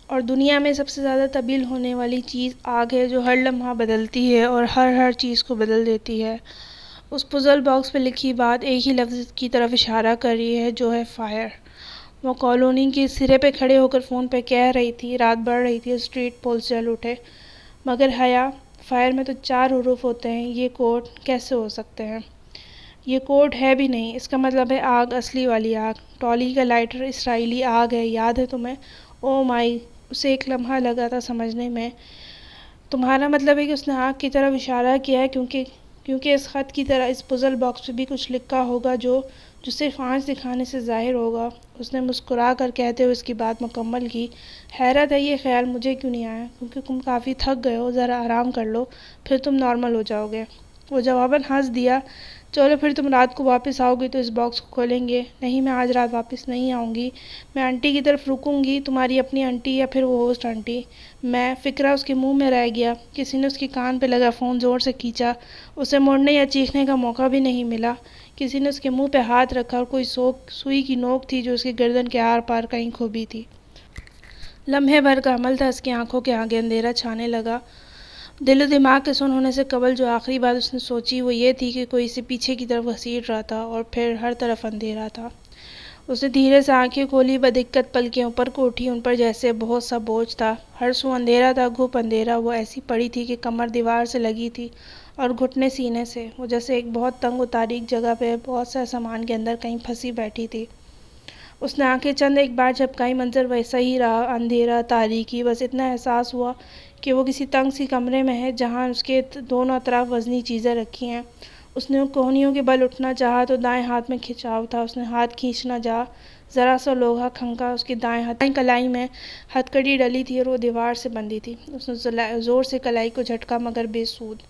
اور دنیا میں سب سے زیادہ تبدیل ہونے والی چیز آگ ہے، جو ہر لمحہ بدلتی ہے اور ہر چیز کو بدل دیتی ہے۔ اس پزل باکس پہ لکھی بات ایک ہی لفظ کی طرف اشارہ کر رہی ہے، جو ہے فائر۔ وہ کالونی کے سرے پہ کھڑے ہو کر فون پہ کہہ رہی تھی، رات بڑھ رہی تھی، اسٹریٹ پولز جل اٹھے۔ مگر حیا، فائر میں تو 4 حروف ہوتے ہیں، یہ کوڈ کیسے ہو سکتے ہیں؟ یہ کوڈ ہے بھی نہیں، اس کا مطلب ہے آگ، اصلی والی آگ۔ ٹالی کا لائٹر اسرائیلی آگ ہے، یاد ہے تمہیں؟ او مائی، اسے ایک لمحہ لگا تھا سمجھنے میں۔ تمہارا مطلب ہے کہ اس نے آگ کی طرف اشارہ کیا ہے کیونکہ اس خط کی طرح اس پزل باکس پہ بھی کچھ لکھا ہوگا جو صرف آنچ دکھانے سے ظاہر ہوگا۔ اس نے مسکرا کر کہتے ہوئے اس کی بات مکمل کی۔ حیرت ہے یہ خیال مجھے کیوں نہیں آیا؟ کیونکہ تم کافی تھک گئے ہو، ذرا آرام کر لو، پھر تم نارمل ہو جاؤ گے۔ وہ جواباً ہنس دیا، چلو پھر تم رات کو واپس آؤ گی تو اس باکس کو کھولیں گے۔ نہیں، میں آج رات واپس نہیں آؤں گی، میں آنٹی کی طرف رکوں گی، تمہاری اپنی آنٹی یا پھر وہ ہوسٹ آنٹی۔ میں، فکرہ اس کے منہ میں رہ گیا۔ کسی نے اس کے کان پہ لگا فون زور سے کھینچا، اسے مڑنے یا چیخنے کا موقع بھی نہیں ملا۔ کسی نے اس کے منہ پہ ہاتھ رکھا اور کوئی سوئی کی نوک تھی جو اس کی گردن کے آر پار کہیں کھبی تھی۔ لمحے بھر کا عمل تھا، اس کی آنکھوں کے آگے اندھیرا چھانے لگا۔ دل و دماغ کے سن ہونے سے قبل جو آخری بات اس نے سوچی وہ یہ تھی کہ کوئی اسے پیچھے کی طرف گھسیٹ رہا تھا، اور پھر ہر طرف اندھیرا تھا۔ اس نے دھیرے سے آنکھیں کھولی، بدقت پلکیں اوپر کو اٹھی، ان پر جیسے بہت سا بوجھ تھا۔ ہر سو اندھیرا تھا، گھپ اندھیرا۔ وہ ایسی پڑی تھی کہ کمر دیوار سے لگی تھی اور گھٹنے سینے سے۔ وہ جیسے ایک بہت تنگ و تاریک جگہ پہ بہت سا سامان کے اندر کہیں پھنسی بیٹھی تھی۔ اس نے آنکھیں چند ایک بار جھپکائیں، منظر ویسا ہی رہا، اندھیرا، تاریکی۔ بس اتنا احساس ہوا کہ وہ کسی تنگ سی کمرے میں ہے جہاں اس کے دونوں اطراف وزنی چیزیں رکھی ہیں۔ اس نے کوہنیوں کے بل اٹھنا چاہا تو دائیں ہاتھ میں کھچاؤ تھا۔ اس نے ہاتھ کھینچنا چاہا، ذرا سا لوہا کھنکا، اس کی دائیں کلائی میں ہتھکڑی ڈلی تھی اور وہ دیوار سے بندھی تھی۔ اس نے زور سے کلائی کو جھٹکا مگر بے سود۔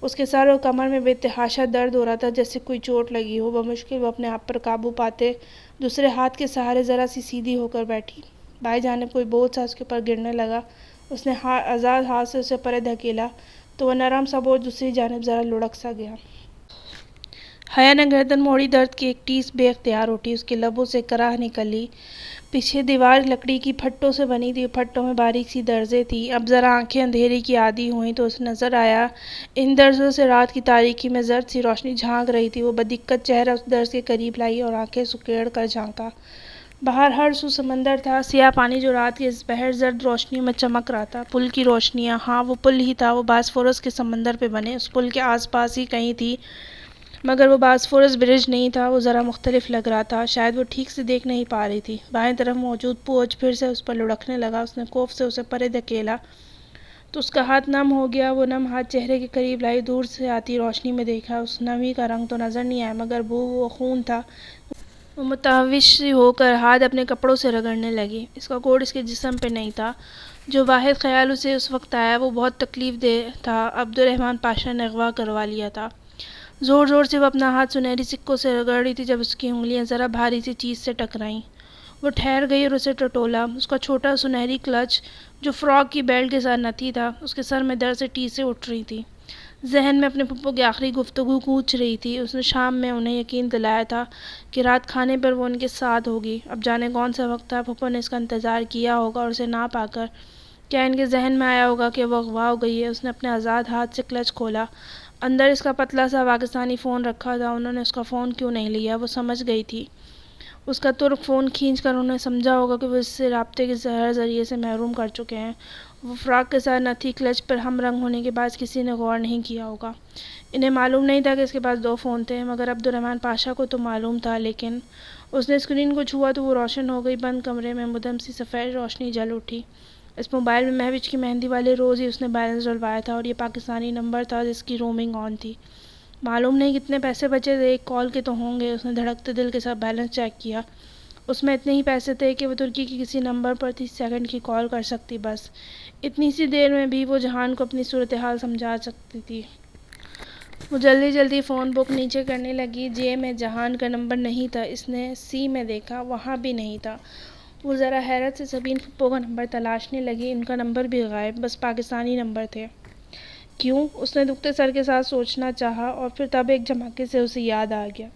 اس کے سر اور کمر میں بے تحاشا درد ہو رہا تھا، جیسے کوئی چوٹ لگی ہو۔ بمشکل وہ اپنے آپ پر قابو پاتے دوسرے ہاتھ کے سہارے ذرا سی سیدھی ہو کر بیٹھی۔ بائیں جانب کوئی بوجھ سا اس کے اوپر گرنے لگا۔ اس نے آزاد ہاتھ سے اسے پرے دھکیلا تو وہ نرم سا بوجھ دوسری جانب ذرا لڑک سا گیا۔ حیا نے گردن موڑی، درد کی ایک ٹیس بے اختیار اٹھی، اس کے لبوں سے کراہ نکلی۔ پیچھے دیوار لکڑی کی پھٹوں سے بنی تھی، پھٹوں میں باریک سی درزیں تھیں۔ اب ذرا آنکھیں اندھیرے کی عادی ہوئیں تو اسے نظر آیا ان درزوں سے رات کی تاریکی میں زرد سی روشنی جھانک رہی تھی۔ وہ بدقت چہرہ اس درز کے قریب لائی اور آنکھیں سکیڑ کر جھانکا۔ باہر ہر سو سمندر تھا، سیاہ پانی جو رات کے اس بحر زرد روشنیوں میں چمک رہا تھا۔ پل کی روشنیاں، ہاں وہ پل ہی تھا، وہ باسفورس کے سمندر پہ بنے اس پل کے آس پاس ہی کہیں تھی، مگر وہ باسفورس برج نہیں تھا، وہ ذرا مختلف لگ رہا تھا، شاید وہ ٹھیک سے دیکھ نہیں پا رہی تھی۔ بائیں طرف موجود بوجھ پھر سے اس پر لڑکنے لگا۔ اس نے خوف سے اسے پرے دھکیلا تو اس کا ہاتھ نم ہو گیا۔ وہ نم ہاتھ چہرے کے قریب لائی، دور سے آتی روشنی میں دیکھا، اس نمی کا رنگ تو نظر نہیں آیا مگر بو وہ خون تھا۔ وہ متوش سی ہو کر ہاتھ اپنے کپڑوں سے رگڑنے لگی۔ اس کا کوٹ اس کے جسم پہ نہیں تھا۔ جو واحد خیال اسے اس وقت آیا وہ بہت تکلیف دہ تھا، عبدالرحمن پاشا نے اغوا کروا لیا تھا۔ زور زور سے وہ اپنا ہاتھ سنہری سکوں سے رگڑ رہی تھی جب اس کی انگلیاں ذرا بھاری سی چیز سے ٹکرائیں۔ وہ ٹھہر گئی اور اسے ٹٹولا۔ اس کا چھوٹا سنہری کلچ جو فراک کی بیلٹ کے ساتھ نتی تھا، اس کے سر میں درد سے ٹیسیں اٹھ رہی تھی۔ ذہن میں اپنے پھپھو کی آخری گفتگو گونج رہی تھی۔ اس نے شام میں انہیں یقین دلایا تھا کہ رات کھانے پر وہ ان کے ساتھ ہوگی۔ اب جانے کون سا وقت تھا، پھپھو نے اس کا انتظار کیا ہوگا اور اسے نہ پا کر کیا ان کے ذہن میں آیا ہوگا کہ وہ اغوا ہو گئی ہے۔ اس نے اپنے آزاد ہاتھ سے کلچ کھولا، اندر اس کا پتلا سا پاکستانی فون رکھا تھا۔ انہوں نے اس کا فون کیوں نہیں لیا؟ وہ سمجھ گئی تھی۔ اس کا ترک فون کھینچ کر انہوں نے سمجھا ہوگا کہ وہ اس سے رابطے کے ہر ذریعے سے محروم کر چکے ہیں۔ وہ فراق کے ساتھ نہ تھی، کلچ پر ہم رنگ ہونے کے بعد کسی نے غور نہیں کیا ہوگا۔ انہیں معلوم نہیں تھا کہ اس کے پاس 2 فون تھے، مگر عبد الرحمن پاشا کو تو معلوم تھا۔ لیکن اس نے اسکرین کو چھوا تو وہ روشن ہو گئی۔ بند کمرے میں مدھم سی سفید روشنی جل اٹھی۔ اس موبائل میں مہوش کی مہندی والے روز ہی اس نے بیلنس ڈلوایا تھا، اور یہ پاکستانی نمبر تھا جس کی رومنگ آن تھی۔ معلوم نہیں کتنے پیسے بچے تھے، 1 کال کے تو ہوں گے۔ اس نے دھڑکتے دل کے ساتھ بیلنس چیک کیا۔ اس میں اتنے ہی پیسے تھے کہ وہ ترکی کے کسی نمبر پر 30 سیکنڈ کی کال کر سکتی، بس اتنی سی دیر میں بھی وہ جہان کو اپنی صورتحال سمجھا سکتی تھی۔ وہ جلدی جلدی فون بک نیچے کرنے لگی۔ جے میں جہان کا نمبر نہیں تھا۔ اس نے سی میں دیکھا، وہاں بھی نہیں تھا۔ وہ ذرا حیرت سے سبین پھپھو کا نمبر تلاشنے لگی، ان کا نمبر بھی غائب، بس پاکستانی نمبر تھے۔ کیوں؟ اس نے دکھتے سر کے ساتھ سوچنا چاہا، اور پھر تب ایک جھماکے سے اسے یاد آ گیا۔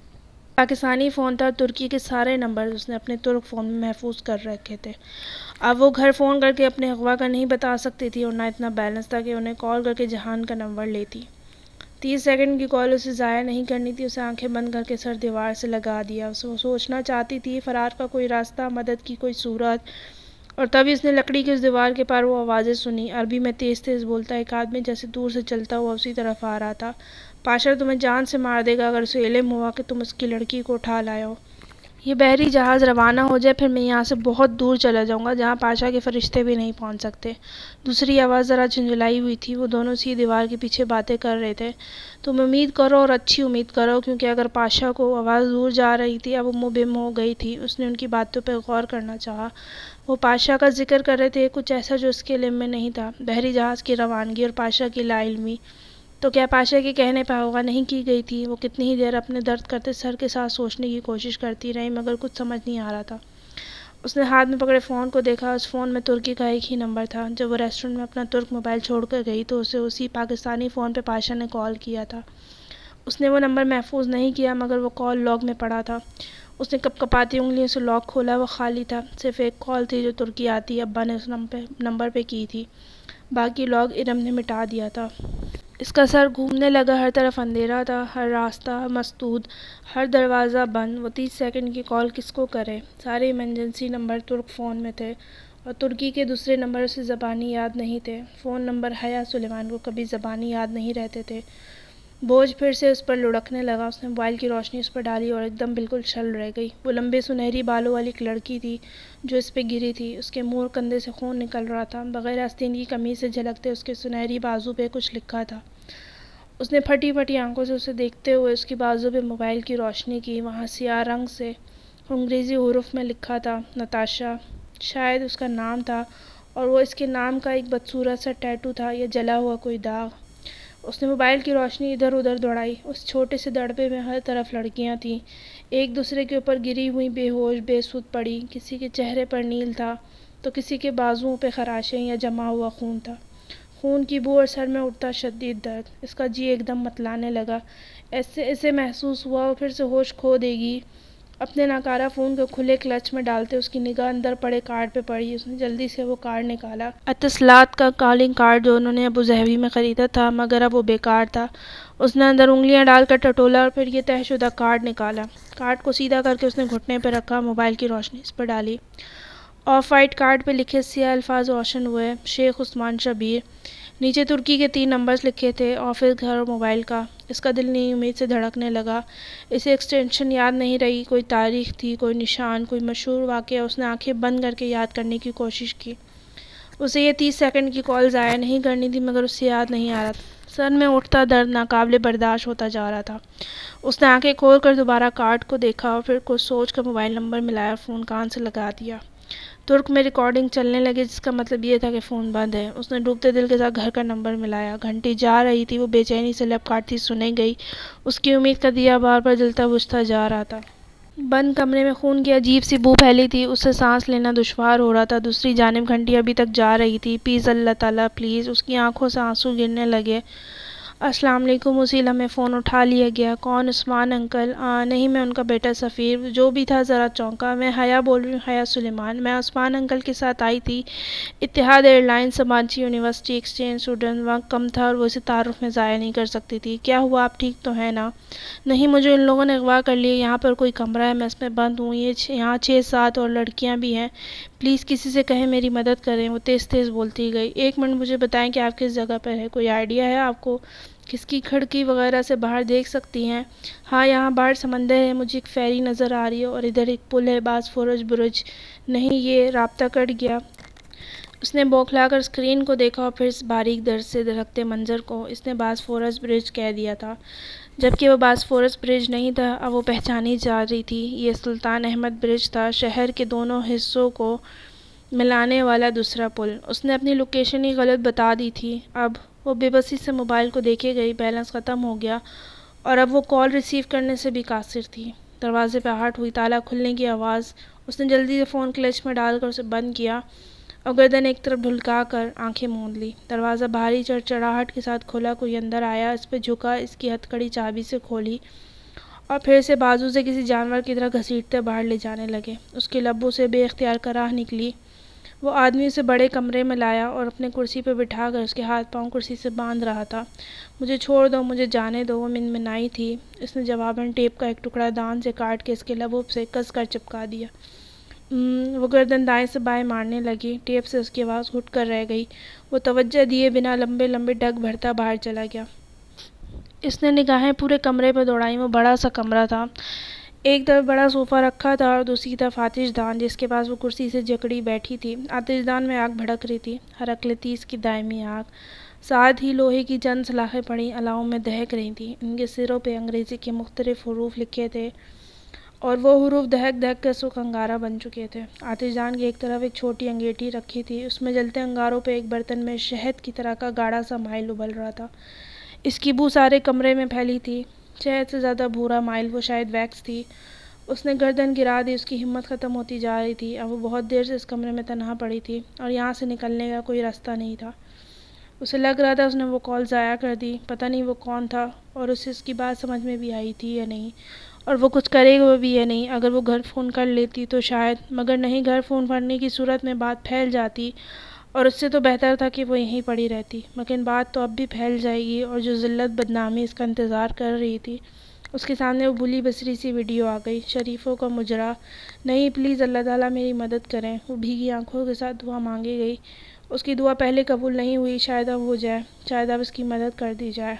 پاکستانی فون تھا، ترکی کے سارے نمبر اس نے اپنے ترک فون میں محفوظ کر رکھے تھے۔ اب وہ گھر فون کر کے اپنے اغوا کا نہیں بتا سکتی تھی، اور نہ اتنا بیلنس تھا کہ انہیں کال کر کے جہان کا نمبر لیتی۔ 30 سیکنڈ کی کال اسے ضائع نہیں کرنی تھی۔ اسے آنکھیں بند کر کے سر دیوار سے لگا دیا۔ وہ سوچنا چاہتی تھی، فرار کا کوئی راستہ، مدد کی کوئی صورت، اور تبھی اس نے لکڑی کی اس دیوار کے پار وہ آوازیں سنی۔ عربی میں تیز تیز بولتا ایک آدمی جیسے دور سے چلتا ہوا اسی طرف آ رہا تھا۔ پاشا تمہیں جان سے مار دے گا اگر اسے علم ہوا کہ تم اس کی لڑکی کو اٹھا لائے ہو۔ یہ بحری جہاز روانہ ہو جائے، پھر میں یہاں سے بہت دور چلا جاؤں گا، جہاں پاشا کے فرشتے بھی نہیں پہنچ سکتے۔ دوسری آواز ذرا جھنجھلائی ہوئی تھی۔ وہ دونوں سی دیوار کے پیچھے باتیں کر رہے تھے۔ تم امید کرو، اور اچھی امید کرو، کیونکہ اگر پاشا کو آواز دور جا رہی تھی، اب وہ بم ہو گئی تھی۔ اس نے ان کی باتوں پہ غور کرنا چاہا۔ وہ پاشا کا ذکر کر رہے تھے، کچھ ایسا جو اس کے علم میں نہیں تھا، بحری جہاز کی روانگی اور پاشا کی لا علمی۔ تو کیا پاشا کے کہنے پہ ہوگا نہیں کی گئی تھی؟ وہ کتنی ہی دیر اپنے درد کرتے سر کے ساتھ سوچنے کی کوشش کرتی رہی، مگر کچھ سمجھ نہیں آ رہا تھا۔ اس نے ہاتھ میں پکڑے فون کو دیکھا۔ اس فون میں ترکی کا ایک ہی نمبر تھا۔ جب وہ ریسٹورنٹ میں اپنا ترک موبائل چھوڑ کر گئی تو اسے اسی پاکستانی فون پہ پاشا نے کال کیا تھا۔ اس نے وہ نمبر محفوظ نہیں کیا، مگر وہ کال لاگ میں پڑا تھا۔ اس نے کپ کپاتی انگلیوں سے لاک کھولا، وہ خالی تھا۔ صرف ایک کال تھی جو ترکی آتی ابا نے اس نمبر پہ کی تھی، باقی لاگ ارم نے مٹا دیا تھا۔ اس کا سر گھومنے لگا، ہر طرف اندھیرا تھا، ہر راستہ مسدود، ہر دروازہ بند۔ وہ 30 سیکنڈ کی کال کس کو کرے؟ سارے ایمرجنسی نمبر ترک فون میں تھے، اور ترکی کے دوسرے نمبر اسے زبانی یاد نہیں تھے۔ فون نمبر حیا سلیمان کو کبھی زبانی یاد نہیں رہتے تھے۔ بوجھ پھر سے اس پر لڑکنے لگا۔ اس نے موبائل کی روشنی اس پر ڈالی اور ایک دم بالکل چھل رہ گئی۔ وہ لمبے سنہری بالوں والی ایک لڑکی تھی جو اس پہ گری تھی۔ اس کے منہ اور کندھے سے خون نکل رہا تھا۔ بغیر آستین کی قمیص سے جھلکتے اس کے سنہری بازو پہ کچھ لکھا تھا۔ اس نے پھٹی پھٹی آنکھوں سے اسے دیکھتے ہوئے اس کی بازو پہ موبائل کی روشنی کی۔ وہاں سیاہ رنگ سے انگریزی حروف میں لکھا تھا نتاشا۔ شاید اس کا نام تھا، اور وہ اس کے نام کا ایک بدصورت سا ٹیٹو تھا، یا جلا ہوا کوئی داغ۔ اس نے موبائل کی روشنی ادھر ادھر دوڑائی۔ اس چھوٹے سے دڑبے میں ہر طرف لڑکیاں تھیں، ایک دوسرے کے اوپر گری ہوئی، بے ہوش بے سود پڑی۔ کسی کے چہرے پر نیل تھا تو کسی کے بازوؤں پہ خراشیں یا جمع ہوا خون تھا، خون کی بو اور سر میں اٹھتا شدید درد۔ اس کا جی ایک دم متلانے لگا۔ اسے محسوس ہوا وہ پھر سے ہوش کھو دے گی۔ اپنے ناکارہ فون کو کھلے کلچ میں ڈالتے اس کی نگاہ اندر پڑے کارڈ پہ پڑی۔ اس نے جلدی سے وہ کارڈ نکالا، اتصالات کا کالنگ کارڈ جو انہوں نے ابو ظہبی میں خریدا تھا، مگر اب وہ بیکار تھا۔ اس نے اندر انگلیاں ڈال کر ٹٹولا اور پھر یہ طے شدہ کارڈ نکالا۔ کارڈ کو سیدھا کر کے اس نے گھٹنے پہ رکھا، موبائل کی روشنی اس پر ڈالی۔ آف وائٹ کارڈ پہ لکھے سیاہ الفاظ روشن ہوئے، شیخ عثمان شبیر۔ نیچے ترکی کے 3 نمبرز لکھے تھے، آفس، گھر اور موبائل کا۔ اس کا دل نئی امید سے دھڑکنے لگا۔ اسے ایکسٹینشن یاد نہیں رہی، کوئی تاریخ تھی، کوئی نشان، کوئی مشہور واقعہ۔ اس نے آنکھیں بند کر کے یاد کرنے کی کوشش کی۔ اسے یہ 30 سیکنڈ کی کال ضائع نہیں کرنی تھی، مگر اسے یاد نہیں آ رہا تھا۔ سر میں اٹھتا درد ناقابل برداشت ہوتا جا رہا تھا۔ اس نے آنکھیں کھول کر دوبارہ کارڈ کو دیکھا اور پھر کچھ سوچ کر موبائل نمبر ملایا اور فون کان سے لگا دیا۔ ترک میں ریکارڈنگ چلنے لگی، جس کا مطلب یہ تھا کہ فون بند ہے۔ اس نے ڈوبتے دل کے ساتھ گھر کا نمبر ملایا۔ گھنٹی جا رہی تھی، وہ بے چینی سے لب کاٹتی سنے گئی۔ اس کی امید کا دیا بار بار جلتا بجھتا جا رہا تھا۔ بند کمرے میں خون کی عجیب سی بو پھیلی تھی، اس سے سانس لینا دشوار ہو رہا تھا۔ دوسری جانب گھنٹی ابھی تک جا رہی تھی۔ پلیز اللہ تعالیٰ پلیز! اس کی آنکھوں سے آنسو گرنے لگے۔ السلام علیکم۔ اسی لمحے فون اٹھا لیا گیا۔ کون؟ عثمان انکل؟ نہیں، میں ان کا بیٹا سفیر۔ جو بھی تھا ذرا چونکا۔ میں حیا بول رہی ہوں، حیا سلیمان۔ میں عثمان انکل کے ساتھ آئی تھی اتحاد ایئر لائنز، سماجی یونیورسٹی ایکسچینج اسٹوڈنٹ۔ وقت کم تھا اور وہ اسے تعارف میں ضائع نہیں کر سکتی تھی۔ کیا ہوا؟ آپ ٹھیک تو ہیں نا؟ نہیں، مجھے ان لوگوں نے اغوا کر لیا۔ یہاں پر کوئی کمرہ ہے، میں اس میں بند ہوں۔ یہاں 6-7 اور لڑکیاں بھی ہیں۔ پلیز کسی سے کہیں میری مدد کریں، وہ تیز تیز بولتی گئی۔ 1 منٹ مجھے بتائیں کہ آپ کس جگہ پر ہے، کوئی آئیڈیا ہے آپ کو؟ کس کی کھڑکی وغیرہ سے باہر دیکھ سکتی ہیں؟ ہاں، یہاں باہر سمندر ہے، مجھے ایک فیری نظر آ رہی ہے اور ادھر ایک پل ہے، باسفورس برج۔ نہیں، یہ رابطہ کٹ گیا۔ اس نے بوکھلا کر اسکرین کو دیکھا اور پھر اس باریک درد سے درختے منظر کو۔ اس نے باسفورس برج کہہ دیا تھا، جبکہ وہ باسفورس برج نہیں تھا، اب وہ پہچانی جا رہی تھی۔ یہ سلطان احمد برج تھا، شہر کے دونوں حصوں کو ملانے والا دوسرا پل۔ اس نے اپنی لوکیشن ہی غلط بتا دی تھی۔ اب وہ بے بسی سے موبائل کو دیکھے گئی، بیلنس ختم ہو گیا اور اب وہ کال ریسیو کرنے سے بھی قاصر تھی۔ دروازے پہ آہٹ ہوئی، تالا کھلنے کی آواز۔ اس نے جلدی سے فون کلچ میں ڈال کر اسے بند کیا اور گردن ایک طرف ڈھلکا کر آنکھیں موند لی۔ دروازہ بھاری چڑچڑاہٹ کے ساتھ کھلا، کوئی اندر آیا، اس پہ جھکا، اس کی ہتھ کڑی چابی سے کھولی اور پھر اسے بازو سے کسی جانور کی طرح گھسیٹتے باہر لے جانے لگے۔ اس کے لبوں سے بے اختیار کراہ نکلی۔ وہ آدمی اسے بڑے کمرے میں لایا اور اپنے کرسی پہ بٹھا کر اس کے ہاتھ پاؤں کرسی سے باندھ رہا تھا۔ مجھے چھوڑ دو، مجھے جانے دو، وہ منمنائی تھی۔ اس نے جواباً ٹیپ کا ایک ٹکڑا دان سے کاٹ کے اس کے لبوں سے کس کر چپکا دیا۔ وہ گردن دائیں سے بائیں مارنے لگی، ٹیپ سے اس کی آواز گھٹ کر رہ گئی۔ وہ توجہ دیے بنا لمبے لمبے ڈگ بھرتا باہر چلا گیا۔ اس نے نگاہیں پورے کمرے پہ دوڑائیں۔ وہ بڑا سا کمرہ تھا، ایک طرف بڑا صوفہ رکھا تھا اور دوسری طرف آتش دان، جس کے پاس وہ کرسی سے جکڑی بیٹھی تھی۔ آتش دان میں آگ بھڑک رہی تھی، ہراکلیتس کی دائمی آگ۔ ساتھ ہی لوہے کی چند سلاخیں پڑی الاؤں میں دہک رہی تھیں۔ ان کے سروں پہ انگریزی کے مختلف حروف لکھے تھے اور وہ حروف دہک دہک کر سرخ انگارہ بن چکے تھے۔ آتش دان کی ایک طرف ایک چھوٹی انگیٹھی رکھی تھی، اس میں جلتے انگاروں پہ ایک برتن میں شہد کی طرح کا گاڑھا سا مائل ابل رہا تھا۔ اس کی بو سارے کمرے میں پھیلی تھی، شہد سے زیادہ بھورا مائل، وہ شاید ویکس تھی۔ اس نے گردن گرا دی، اس کی ہمت ختم ہوتی جا رہی تھی۔ اب وہ بہت دیر سے اس کمرے میں تنہا پڑی تھی اور یہاں سے نکلنے کا کوئی راستہ نہیں تھا۔ اسے لگ رہا تھا اس نے وہ کال ضائع کر دی۔ پتہ نہیں وہ کون تھا اور اسے اس کی بات سمجھ میں بھی آئی تھی یا نہیں، اور وہ کچھ کرے گا بھی یا نہیں۔ اگر وہ گھر فون کر لیتی تو شاید، مگر نہیں، گھر فون کرنے کی صورت میں بات پھیل جاتی اور اس سے تو بہتر تھا کہ وہ یہیں پڑی رہتی۔ مگر بات تو اب بھی پھیل جائے گی اور جو ذلت بدنامی اس کا انتظار کر رہی تھی، اس کے سامنے وہ بھولی بسری سی ویڈیو آ گئی، شریفوں کا مجرا۔ نہیں، پلیز اللہ تعالیٰ میری مدد کریں۔ وہ بھیگی آنکھوں کے ساتھ دعا مانگے گئی۔ اس کی دعا پہلے قبول نہیں ہوئی، شاید اب ہو جائے، شاید اب اس کی مدد کر دی جائے۔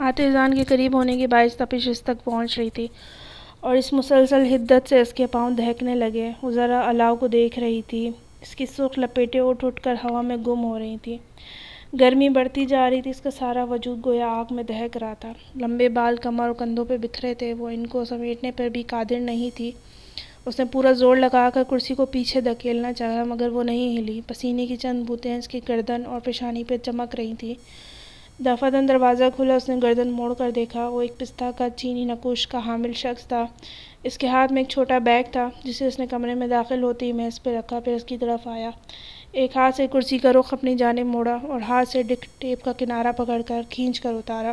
آتش دان کے قریب ہونے کے باعث تپش اس تک پہنچ رہی تھی اور اس مسلسل حدت سے اس کے پاؤں دہکنے لگے۔ وہ ذرا الاؤ کو دیکھ رہی تھی، اس کی سرخ لپیٹیں اٹھ اٹھ کر ہوا میں گم ہو رہی تھیں۔ گرمی بڑھتی جا رہی تھی، اس کا سارا وجود گویا آگ میں دہک رہا تھا۔ لمبے بال کمر اور کندھوں پہ بکھرے تھے، وہ ان کو سمیٹنے پر بھی قادر نہیں تھی۔ اس نے پورا زور لگا کر کرسی کو پیچھے دھکیلنا چاہا مگر وہ نہیں ہلی۔ پسینے کی چند بوندیں اس کی گردن اور پیشانی پہ چمک رہی تھیں۔ دفعتاً دروازہ کھلا، اس نے گردن موڑ کر دیکھا۔ وہ ایک پستہ کا چینی نقوش کا حامل شخص تھا۔ اس کے ہاتھ میں ایک چھوٹا بیگ تھا جسے اس نے کمرے میں داخل ہوتے ہی میز پہ رکھا، پھر اس کی طرف آیا۔ ایک ہاتھ سے کرسی کا رخ اپنی جانب موڑا اور ہاتھ سے ٹیپ کا کنارہ پکڑ کر کھینچ کر اتارا۔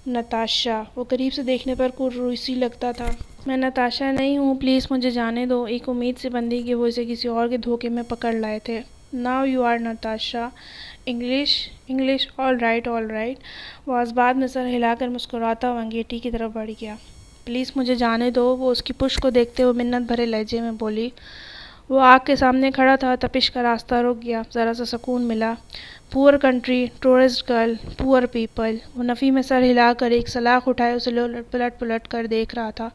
نتاشا، وہ قریب سے دیکھنے پر روسی لگتا تھا۔ میں نتاشا نہیں ہوں، پلیز مجھے جانے دو۔ ایک امید سی بندھی کہ وہ اسے کسی اور کے دھوکے میں پکڑ لائے تھے۔ Now you are Natasha. English, all right all right. وہ اسباب میں سر ہلا کر مسکراتا ہوا انگیٹھی کی طرف بڑھ گیا۔ پلیز مجھے جانے دو، وہ اس کی پشت کو دیکھتے ہوئے منت بھرے لہجے میں بولی۔ وہ آگ کے سامنے کھڑا تھا، تپش کا راستہ رک گیا، ذرا سا سکون ملا۔ پور country, tourist girl, poor people. وہ نفی میں سر ہلا کر ایک سلاخ اٹھائے اسے پلٹ پلٹ کر دیکھ رہا تھا۔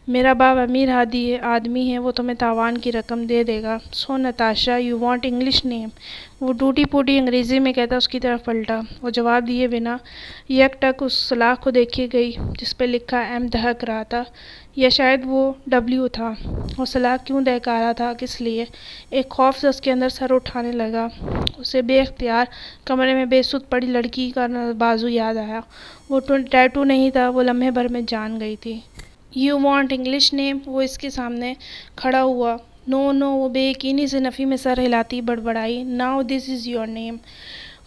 میرا باپ امیر آدمی ہے، وہ تمہیں تاوان کی رقم دے دے گا۔ سو نتاشا، یو وانٹ انگلش نیم؟ وہ ٹوٹی پھوٹی انگریزی میں کہتا اس کی طرف پلٹا۔ وہ جواب دیے بنا یک ٹک اس سلاخ کو دیکھے گئی جس پہ لکھا ایم دہک رہا تھا، یا شاید وہ ڈبلیو تھا۔ وہ سلاخ کیوں دہکا رہا تھا، کس لیے؟ ایک خوف سے اس کے اندر سر اٹھانے لگا۔ اسے بے اختیار کمرے میں بے سود پڑی لڑکی کا بازو یاد آیا۔ وہ ٹیٹو نہیں تھا، وہ لمحے بھر میں جان گئی تھی۔ یو وانٹ انگلش نیم؟ وہ اس کے سامنے کھڑا ہوا۔ نو نو، وہ بے یقینی سے نفی میں سر ہلاتی بڑبڑائی۔ Now this is your name.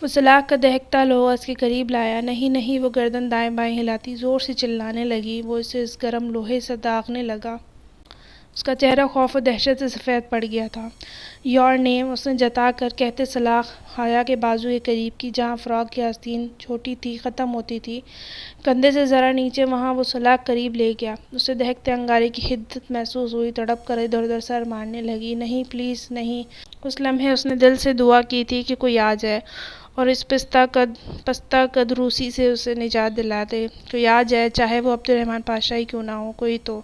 وہ سلاخ کا دہکتا لوہا اس کے قریب لایا۔ نہیں نہیں، وہ گردن دائیں بائیں ہلاتی زور سے چلانے لگی۔ وہ اسے اس گرم لوہے سے داغنے لگا۔ اس کا چہرہ خوف اور دہشت سے سفید پڑ گیا تھا۔ یور نیم، اس نے جتا کر کہتے سلاخ حیا کے بازو کے قریب کی، جہاں فراک کی آستین چھوٹی تھی، ختم ہوتی تھی، کندھے سے ذرا نیچے، وہاں وہ سلاخ قریب لے گیا۔ اسے دہکتے انگارے کی حدت محسوس ہوئی، تڑپ کر ادھر ادھر سر مارنے لگی۔ نہیں پلیز نہیں۔ اس لمحے اس نے دل سے دعا کی تھی کہ کوئی آ جائے اور اس پستہ قد روسی سے اسے نجات دلا دے۔ کوئی آ جائے، چاہے وہ عبد الرحمن پاشا ہی کیوں نہ ہو، کوئی تو۔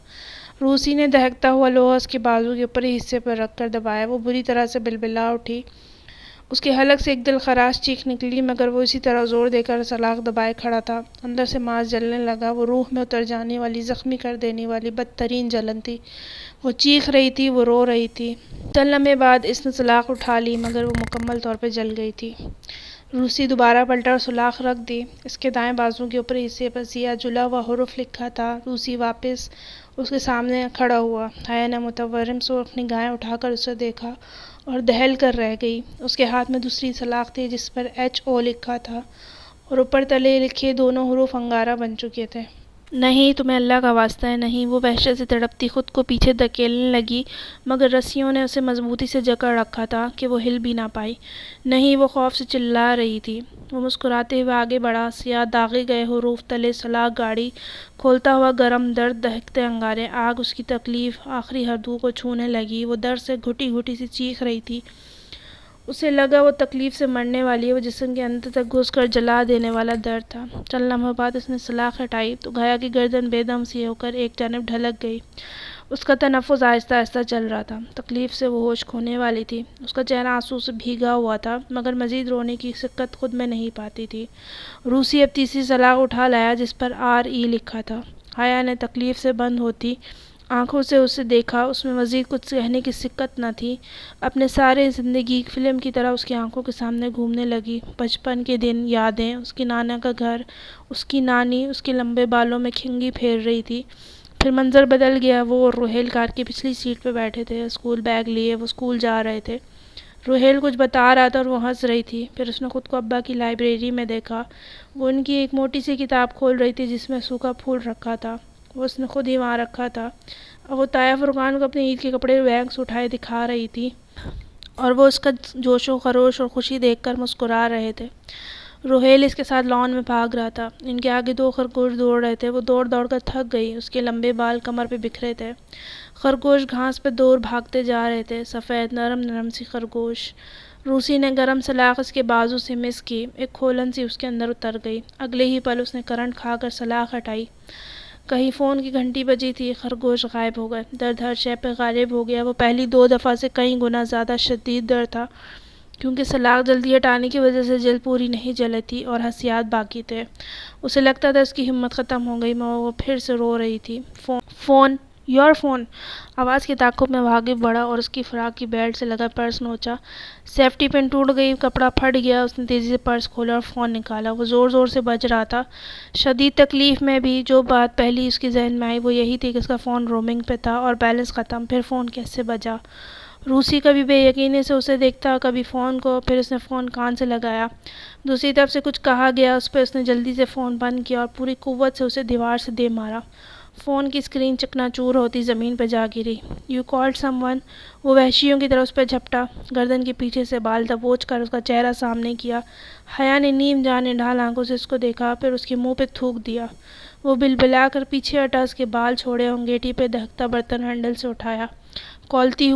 روسی نے دہکتا ہوا لوہا اس کے بازو کے اوپری حصے پر رکھ کر دبایا۔ وہ بری طرح سے بلبلا اٹھی۔ اس کے حلق سے ایک دل خراش چیخ نکلی، مگر وہ اسی طرح زور دے کر سلاخ دبائے کھڑا تھا۔ اندر سے ماس جلنے لگا۔ وہ روح میں اتر جانے والی، زخمی کر دینے والی بدترین جلن تھی۔ وہ چیخ رہی تھی، وہ رو رہی تھی۔ چند لمحے بعد اس نے سلاخ اٹھا لی، مگر وہ مکمل طور پر جل گئی تھی۔ روسی دوبارہ پلٹا اور سلاخ رکھ دی۔ اس کے دائیں بازو کے اوپری حصے پر سیاہ جلا ہوا حرف لکھا تھا۔ روسی واپس اس کے سامنے کھڑا ہوا۔ حیا نے متورم سے اپنی نگاہیں اٹھا کر اسے دیکھا اور دہل کر رہ گئی۔ اس کے ہاتھ میں دوسری سلاخ تھی جس پر HO لکھا تھا اور اوپر تلے لکھے دونوں حروف انگارہ بن چکے تھے۔ نہیں، تمہیں اللہ کا واسطہ ہے، نہیں۔ وہ وحشت سے تڑپتی خود کو پیچھے دھکیلنے لگی، مگر رسیوں نے اسے مضبوطی سے جکڑ رکھا تھا کہ وہ ہل بھی نہ پائی۔ نہیں، وہ خوف سے چلا رہی تھی۔ وہ مسکراتے ہوئے آگے بڑھا۔ سیاہ داغے گئے حروف تلے سلاخ گاڑی، کھولتا ہوا گرم درد، دہکتے انگارے، آگ اس کی تکلیف آخری ہردوں کو چھونے لگی۔ وہ درد سے گھٹی گھٹی سی چیخ رہی تھی۔ اسے لگا وہ تکلیف سے مرنے والی ہے۔ وہ جسم کے اندر تک گھس کر جلا دینے والا درد تھا۔ چند لمحوں بعد اس نے سلاخ ہٹائی تو حیا کی گردن بے دم سی ہو کر ایک جانب ڈھلک گئی۔ اس کا تنفس آہستہ آہستہ چل رہا تھا۔ تکلیف سے وہ ہوش کھونے والی تھی۔ اس کا چہرہ آنسو سے بھیگا ہوا تھا، مگر مزید رونے کی سکت خود میں نہیں پاتی تھی۔ روسی اب تیسری سلاخ اٹھا لایا جس پر RE لکھا تھا۔ حیا نے تکلیف سے بند ہوتی آنکھوں سے اسے دیکھا۔ اس میں مزید کچھ کہنے کی سکت نہ تھی۔ اپنے سارے زندگی ایک فلم کی طرح اس کی آنکھوں کے سامنے گھومنے لگی۔ بچپن کے دن، یادیں، اس کی نانا کا گھر، اس کی نانی اس کے لمبے بالوں میں کھنگی پھیر رہی تھی۔ پھر منظر بدل گیا۔ وہ اور روہیل کار کی پچھلی سیٹ پہ بیٹھے تھے، اسکول بیگ لیے وہ اسکول جا رہے تھے۔ روہیل کچھ بتا رہا تھا اور وہ ہنس رہی تھی۔ پھر اس نے خود کو ابا کی لائبریری میں دیکھا۔ وہ ان کی ایک موٹی سی کتاب کھول رہی تھی جس میں سوکھا پھول رکھا تھا۔ وہ اس نے خود ہی وہاں رکھا تھا۔ اب وہ طاہر فرقان کو اپنے عید کے کپڑے بیگ سے اٹھائے دکھا رہی تھی اور وہ اس کا جوش و خروش اور خوشی دیکھ کر مسکرا رہے تھے۔ روہیل اس کے ساتھ لان میں بھاگ رہا تھا۔ ان کے آگے دو خرگوش دوڑ رہے تھے۔ وہ دوڑ دوڑ کر تھک گئی۔ اس کے لمبے بال کمر پہ بکھرے تھے۔ خرگوش گھاس پہ دور بھاگتے جا رہے تھے، سفید نرم نرم سی خرگوش۔ روسی نے گرم سلاخ اس کے بازو سے مس کی۔ ایک کھولن سی اس کے اندر اتر گئی۔ اگلے ہی پل اس نے کرنٹ کھا کر سلاخ ہٹائی۔ کہیں فون کی گھنٹی بجی تھی۔ خرگوش غائب ہو گئے۔ درد ہر شے پہ غالب ہو گیا۔ وہ پہلی 2 دفعہ سے کئی گنا زیادہ شدید درد تھا، کیونکہ سلاخ جلدی ہٹانے کی وجہ سے جلد پوری نہیں جلی تھی اور حسیات باقی تھے۔ اسے لگتا تھا اس کی ہمت ختم ہو گئی، مگر وہ پھر سے رو رہی تھی۔ Phone, your phone. آواز کے تعاقب میں وہ آگے بڑھا اور اس کی فراق کی بیلٹ سے لگا پرس نوچا۔ سیفٹی پن ٹوٹ گئی، کپڑا پھٹ گیا۔ اس نے تیزی سے پرس کھولا اور فون نکالا۔ وہ زور زور سے بج رہا تھا۔ شدید تکلیف میں بھی جو بات پہلی اس کے ذہن میں آئی وہ یہی تھی کہ اس کا فون رومنگ پہ تھا اور بیلنس ختم۔ پھر فون کیسے بجا؟ روسی کبھی بے یقینی سے اسے دیکھتا، کبھی فون کو۔ پھر اس نے فون کان سے لگایا۔ دوسری طرف سے کچھ کہا گیا اس پہ۔ اس نے جلدی سے فون بند کیا اور پوری قوت سے اسے دیوار سے دے مارا۔ فون کی اسکرین چکنا چور ہوتی زمین پہ جا گری۔ You called some one. وہ وحشیوں کی طرح اس پہ جھپٹا، گردن کے پیچھے سے بال دبوچ کر اس کا چہرہ سامنے کیا۔ حیا نے نیم جانے ڈھال آنکھوں سے اس کو دیکھا، پھر اس کے منہ پہ تھوک دیا۔ وہ بلبلا کر پیچھے ہٹا، اس کے بال چھوڑے اور انگیٹھی پہ دہکتا برتن ہینڈل سے اٹھایا۔ کھولتی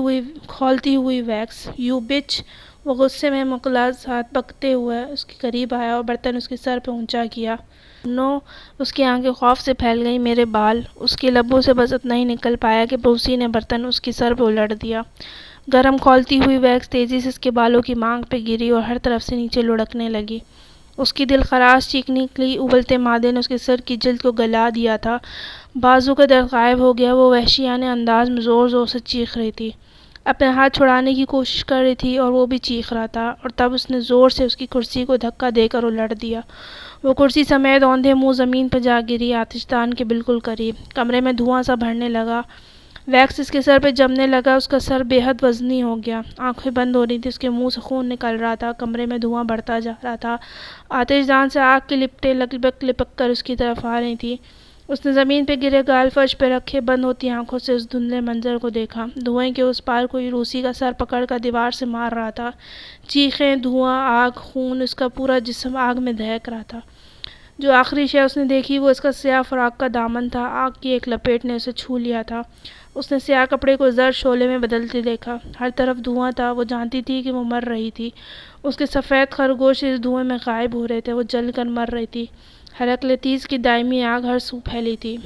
ہوئی ویکس، یو بچ۔ وہ غصے میں مکلاز ہاتھ پکتے ہوئے اس کے قریب آیا اور برتن اس کے سر پہ اونچا کیا۔ نو۔ اس کی آنکھیں خوف سے پھیل گئیں۔ میرے بال۔ اس کے لبوں سے بس اتنا ہی نکل پایا کہ روسی نے برتن اس کے سر پہ الٹ دیا۔ گرم کھولتی ہوئی ویکس تیزی سے اس کے بالوں کی مانگ پہ گری اور ہر طرف سے نیچے لڑکنے لگی۔ اس کی دل خراش چیخ نکلی۔ ابلتے مادے نے اس کے سر کی جلد کو گلا دیا تھا۔ بازو کا درد غائب ہو گیا۔ وہ وحشیانہ انداز میں زور زور سے چیخ رہی تھی، اپنے ہاتھ چھڑانے کی کوشش کر رہی تھی اور وہ بھی چیخ رہا تھا، اور تب اس نے زور سے اس کی کرسی کو دھکا دے کر الٹ دیا۔ وہ کرسی سمیت اوندھے منہ زمین پہ جا گری، آتش دان کے بالکل قریب۔ کمرے میں دھواں سا بھرنے لگا۔ ویکس اس کے سر پہ جمنے لگا۔ اس کا سر بے حد وزنی ہو گیا۔ آنکھیں بند ہو رہی تھی۔ اس کے منہ سے خون نکل رہا تھا۔ کمرے میں دھواں بڑھتا جا رہا تھا۔ آتش دان سے آگ کی لپٹیں لپک لپک کر اس کی طرف آ رہی تھیں۔ اس نے زمین پہ گرے گال فرش پہ رکھے بند ہوتی آنکھوں سے اس دھندلے منظر کو دیکھا۔ دھوئیں کے اس پار کوئی روسی کا سر پکڑ کر دیوار سے مار رہا تھا۔ چیخیں، دھواں، آگ، خون، اس کا پورا جسم آگ میں دہک رہا تھا۔ جو آخری شے اس نے دیکھی وہ اس کا سیاہ فراق کا دامن تھا۔ آگ کی ایک لپیٹ نے اسے چھو لیا تھا۔ اس نے سیاہ کپڑے کو زرد شعلے میں بدلتے دیکھا۔ ہر طرف دھواں تھا۔ وہ جانتی تھی کہ وہ مر رہی تھی۔ اس کے سفید خرگوش اس دھوئیں میں غائب ہو رہے تھے۔ وہ جل کر مر رہی تھی۔ ہرقل تیز کی دائمی آگ ہر سو پھیلی تھی۔